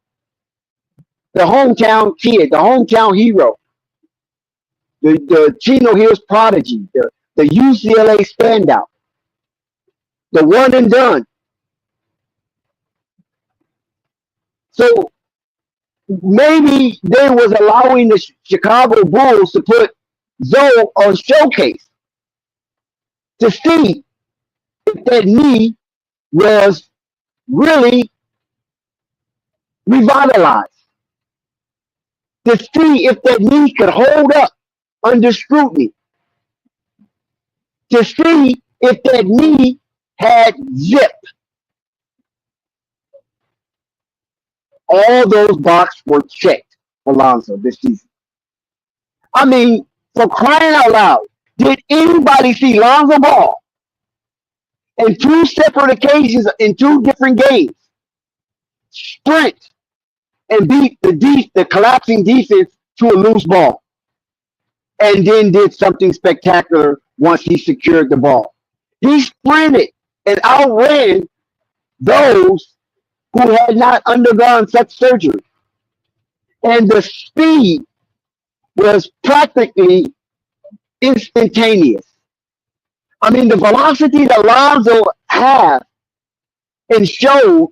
The hometown kid, the hometown hero. the Chino Hills prodigy, the UCLA standout, the one and done. So maybe they was allowing the Chicago Bulls to put Zoe on showcase to see if that knee was really revitalized, to see if that knee could hold up under scrutiny, to see if that knee had zip. All those boxes were checked for Lonzo this season. I mean, for crying out loud, did anybody see Lonzo Ball in two separate occasions in two different games sprint and beat the collapsing defense to a loose ball, and then did something spectacular once he secured the ball? He sprinted and outran those who had not undergone such surgery. And the speed was practically instantaneous. I mean, the velocity that Lonzo had and showed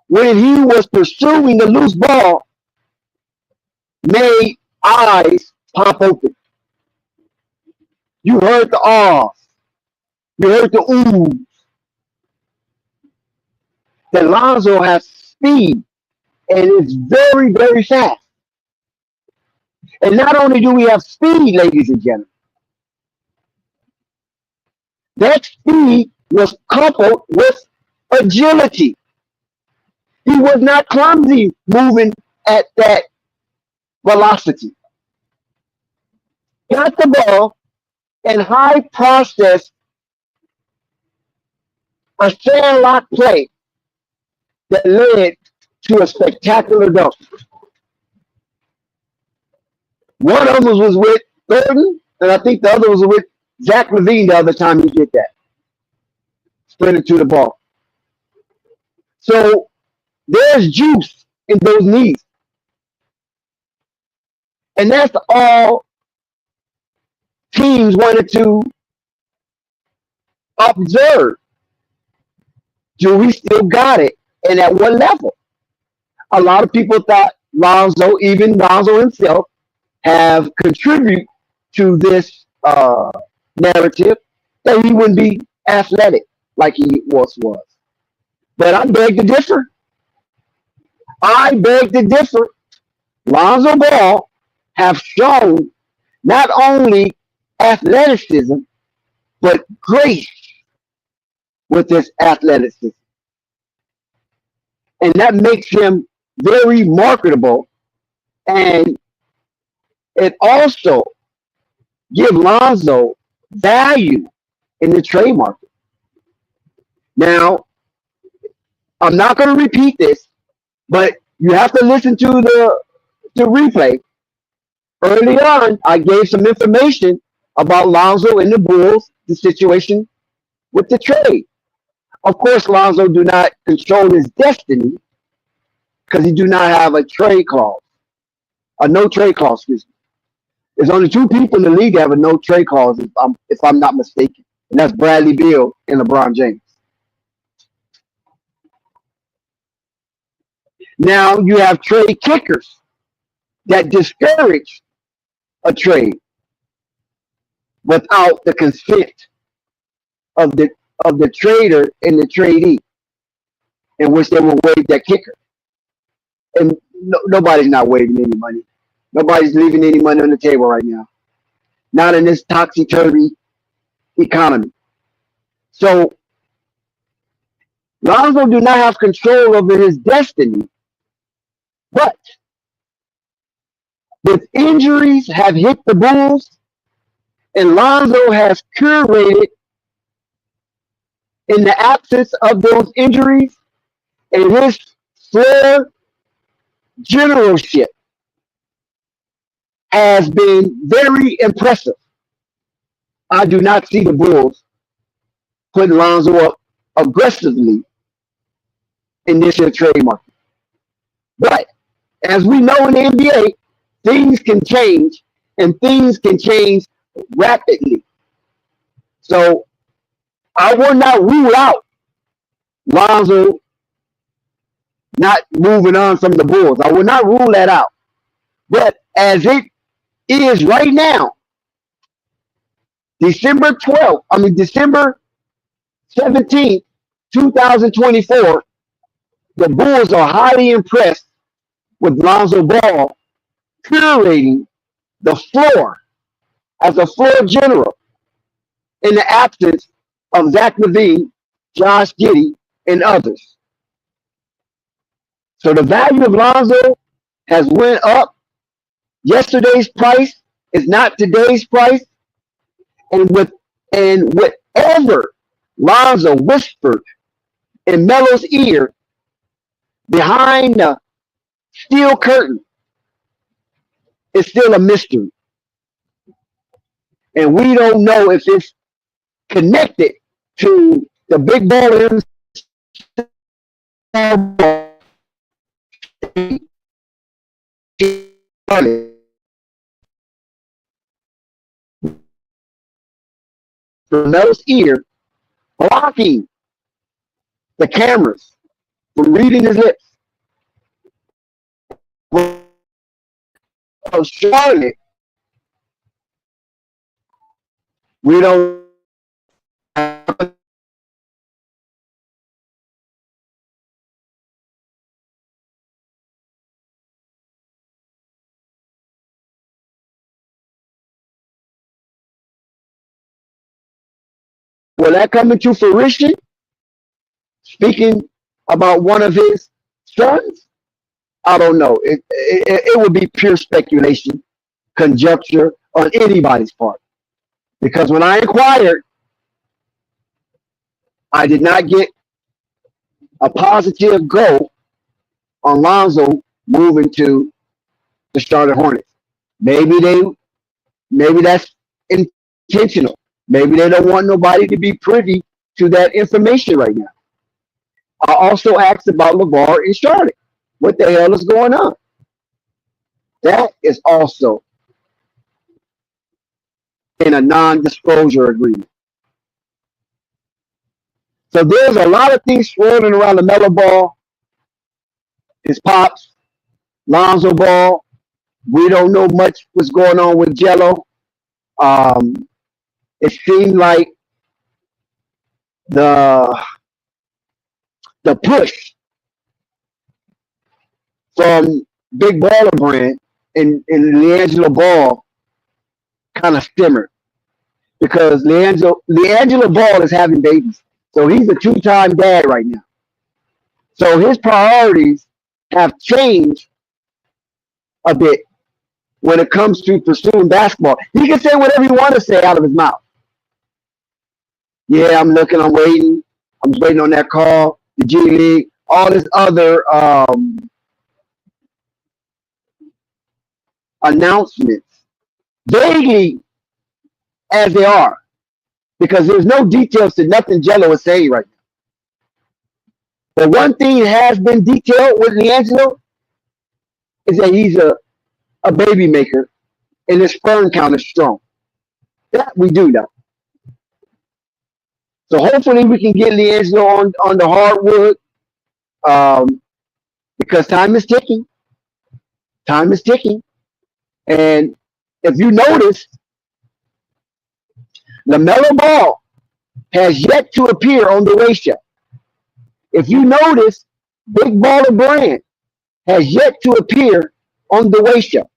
when he was pursuing the loose ball made eyes pop open. You heard the ahs. You heard the oohs. That Lonzo has speed and is very, very fast. And not only do we have speed, ladies and gentlemen, that speed was coupled with agility. He was not clumsy moving at that velocity. Got the ball and high process a sandlot play that led to a spectacular dunk. One of them was with Burton, and I think the other was with Zach Levine the other time he did that. Sprinted to the ball. So there's juice in those knees. And that's all teams wanted to observe. Do we still got it? And at what level? A lot of people thought Lonzo, even Lonzo himself, have contributed to this narrative that he wouldn't be athletic like he was. But I beg to differ. I beg to differ. Lonzo Ball have shown not only athleticism, but grace with this athleticism. And that makes him very marketable. And it also gives Lonzo value in the trade market. Now, I'm not going to repeat this, but you have to listen to the replay. Early on, I gave some information about Lonzo and the Bulls, the situation with the trade. Of course, Lonzo do not control his destiny because he do not have a trade clause, a no trade clause. Excuse me. There's only two people in the league that have a no trade clause, if I'm not mistaken, and that's Bradley Beal and LeBron James. Now you have trade kickers that discourage a trade without the consent of the trader and the tradee, in which they will waive that kicker. And nobody's not waiving any money. Nobody's leaving any money on the table right now. Not in this topsy-turvy economy. So Lonzo do not have control over his destiny, but with injuries have hit the Bulls, and Lonzo has curated in the absence of those injuries, and his floor generalship has been very impressive. I do not see the Bulls putting Lonzo up aggressively in this year's trade market. But as we know in the NBA, things can change, and things can change rapidly. So I will not rule out Lonzo not moving on from the Bulls. I will not rule that out. But as it is right now, December 17th, 2024, the Bulls are highly impressed with Lonzo Ball curating the floor as a floor general in the absence of Zach LaVine, Josh Giddey, and others. So the value of Lonzo has went up. Yesterday's price is not today's price, and whatever Lonzo whispered in Melo's ear behind the steel curtain is still a mystery, and we don't know if it's connected to the big baller from Melo's ear, blocking the cameras from reading his lips. Of Charlotte, we don't. Will that come into fruition? Speaking about one of his sons, I don't know. It would be pure speculation, conjecture on anybody's part. Because when I inquired, I did not get a positive go on Lonzo moving to the Charlotte Hornets. Maybe that's intentional. Maybe they don't want nobody to be privy to that information right now. I also asked about LeVar in Charlotte. What the hell is going on? That is also in a non-disclosure agreement. So there's a lot of things swirling around LaMelo Ball, his pops, Lonzo Ball. We don't know much what's going on with Jello. It seemed like the push from Big Baller Brand and LiAngelo Ball kind of stimmered because LiAngelo Ball is having babies. So he's a two-time dad right now. So his priorities have changed a bit when it comes to pursuing basketball. He can say whatever he wants to say out of his mouth. Yeah, I'm looking, I'm waiting. I'm waiting on that call, the G League, all this other announcements, vaguely as they are, because there's no details to nothing Jello is saying right now. But one thing that has been detailed with LiAngelo is that he's a baby maker and his sperm count is strong. That we do know. So hopefully we can get LiAngelo on the hardwood because time is ticking. Time is ticking. And if you notice, LaMelo Ball has yet to appear on the Way Show. If you notice, Big Baller Brand has yet to appear on the Way Show.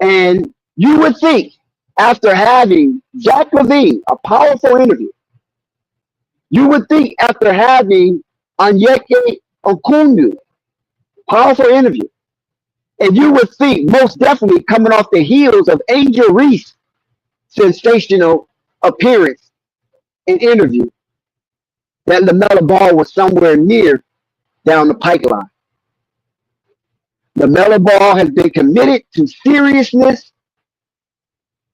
And you would think, after having Zach LaVine, a powerful interview, you would think after having Onyeka Okongwu, powerful interview, and you would think most definitely coming off the heels of Angel Reese, sensational appearance and interview, that LaMelo Ball was somewhere near down the pipeline. LaMelo Ball has been committed to seriousness.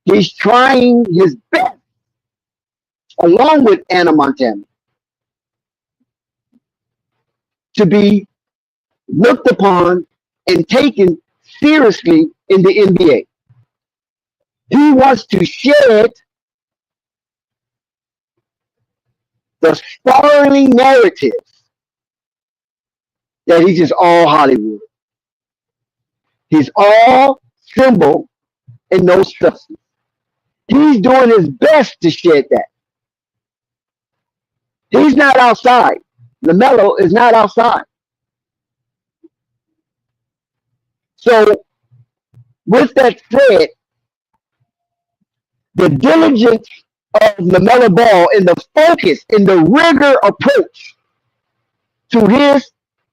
He's trying his best, along with Anna Montana, to be looked upon and taken seriously in the NBA. He wants to shed the spiraling narratives that he's just all Hollywood. He's all symbol and no substance. He's doing his best to shed that. He's not outside. LaMelo is not outside. So, with that said, the diligence of LaMelo Ball and the focus and the rigor approach to his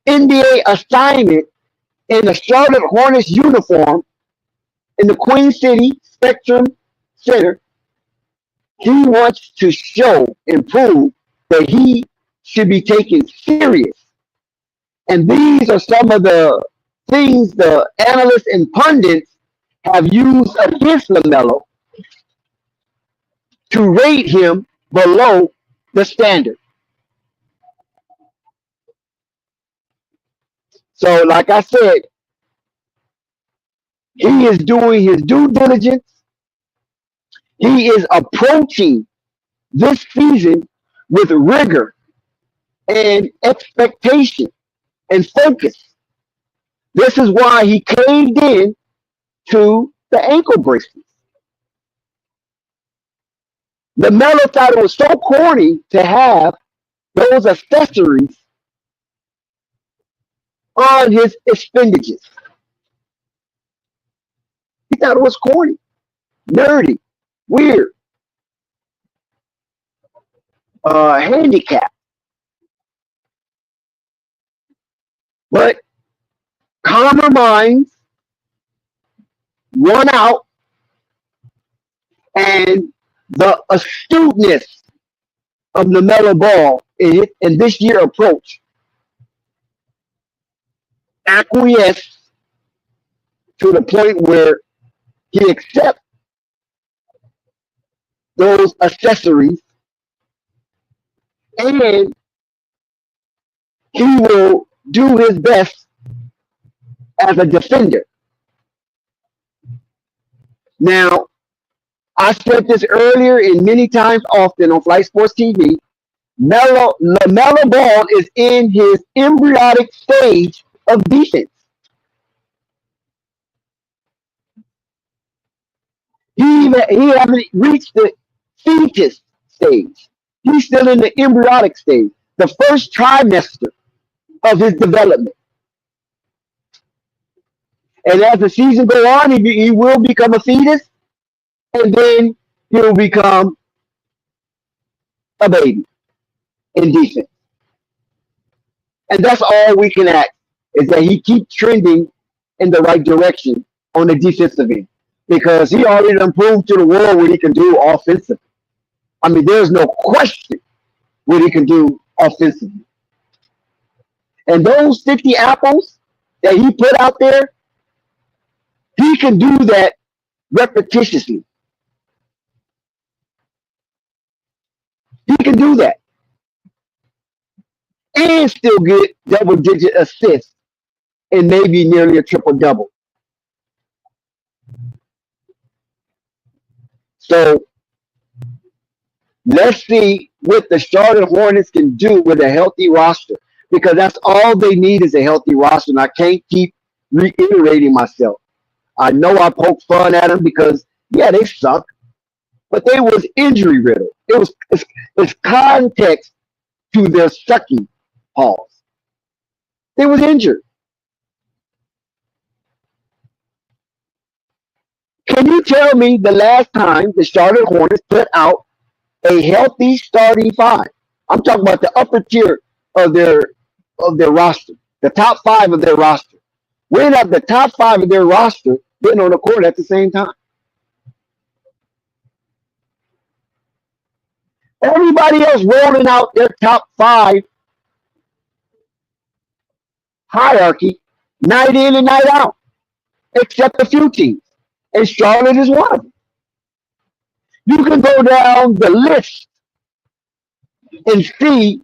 NBA assignment in the Charlotte Hornets uniform in the Queen City Spectrum Center, he wants to show and prove that he should be taken serious. And these are some of the things the analysts and pundits have used against LaMelo to rate him below the standard. So, like I said, he is doing his due diligence. He is approaching this season with rigor and expectation and focus. This is why he caved in to the ankle bracelets. LaMelo thought it was so corny to have those accessories on his appendages. He thought it was corny, nerdy, weird, handicap. But calmer minds won out, and the astuteness of LaMelo Ball in this year approach acquiesced to the point where he accepts those accessories and he will do his best as a defender. Now, I said this earlier and many times often on Flight Sports TV. LaMelo Ball is in his embryonic stage of defense. He haven't reached the fetus stage. He's still in the embryonic stage, the first trimester of his development. And as the season goes on, he will become a fetus, and then he'll become a baby in defense. And that's all we can ask, is that he keeps trending in the right direction on the defensive end. Because he already done proved to the world what he can do offensively. I mean, there's no question what he can do offensively. And those 50 apples that he put out there, he can do that repetitiously. He can do that. And still get double-digit assists and maybe nearly a triple-double. So let's see what the Charlotte Hornets can do with a healthy roster, because that's all they need is a healthy roster. And I can't keep reiterating myself. I know I poke fun at them because, yeah, they suck, but they was injury riddled. It's context to their sucking halls. They was injured. Can you tell me the last time the Charlotte Hornets put out a healthy starting five? I'm talking about the upper tier of their roster, the top five of their roster. When have the top five of their roster been on the court at the same time? Everybody else rolling out their top five hierarchy night in and night out, except a few teams. And Charlotte is one of them. You can go down the list and see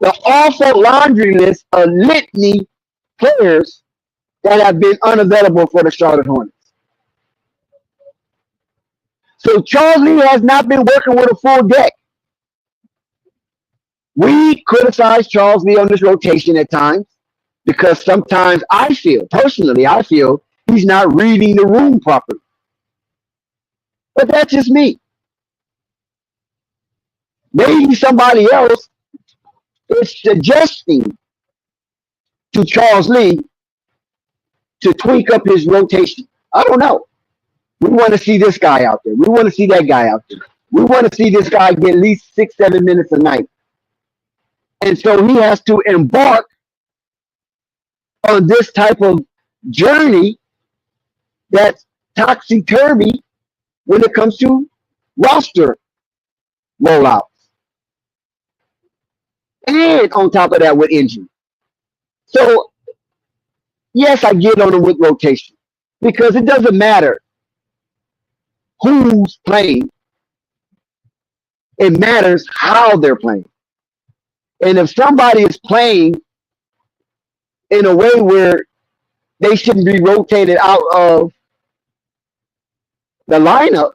the awful laundry list of litany players that have been unavailable for the Charlotte Hornets. So Charles Lee has not been working with a full deck. We criticize Charles Lee on this rotation at times because sometimes I feel he's not reading the room properly. But that's just me. Maybe somebody else is suggesting to Charles Lee to tweak up his rotation. I don't know. We want to see this guy out there. We want to see that guy out there. We want to see this guy get at least 6-7 minutes a night. And so he has to embark on this type of journey that's topsy-turvy when it comes to roster rollouts. And on top of that with injury. So, yes, I get on him with rotation because it doesn't matter who's playing. It matters how they're playing. And if somebody is playing in a way where they shouldn't be rotated out of the lineup,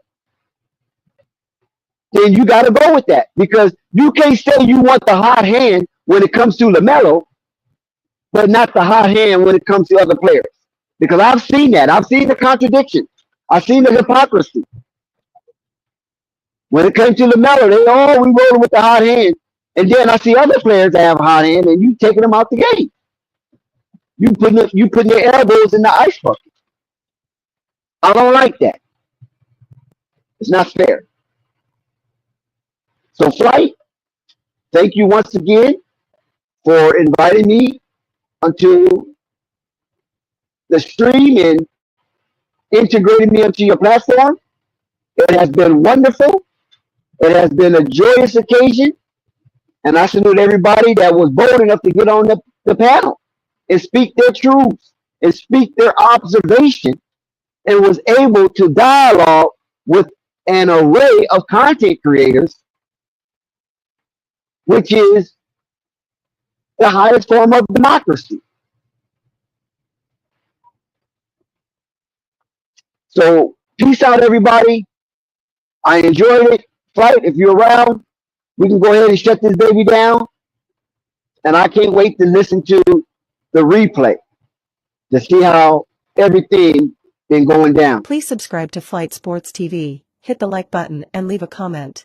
then you got to go with that because you can't say you want the hot hand when it comes to LaMelo, but not the hot hand when it comes to other players. Because I've seen that. I've seen the contradiction. I've seen the hypocrisy. When it comes to LaMelo, we rolling with the hot hand. And then I see other players that have a hot hand, and you taking them out the game. You putting your elbows in the ice bucket. I don't like that. It's not fair. So, Flight, thank you once again for inviting me onto the stream and integrating me onto your platform. It has been wonderful. It has been a joyous occasion. And I salute everybody that was bold enough to get on the panel and speak their truths and speak their observation and was able to dialogue with an array of content creators, which is the highest form of democracy. So peace out, everybody. I enjoyed it. Flight, if you're around, we can go ahead and shut this baby down. And I can't wait to listen to the replay to see how everything been going down. Please subscribe to Flight Sports TV, hit the like button, and leave a comment.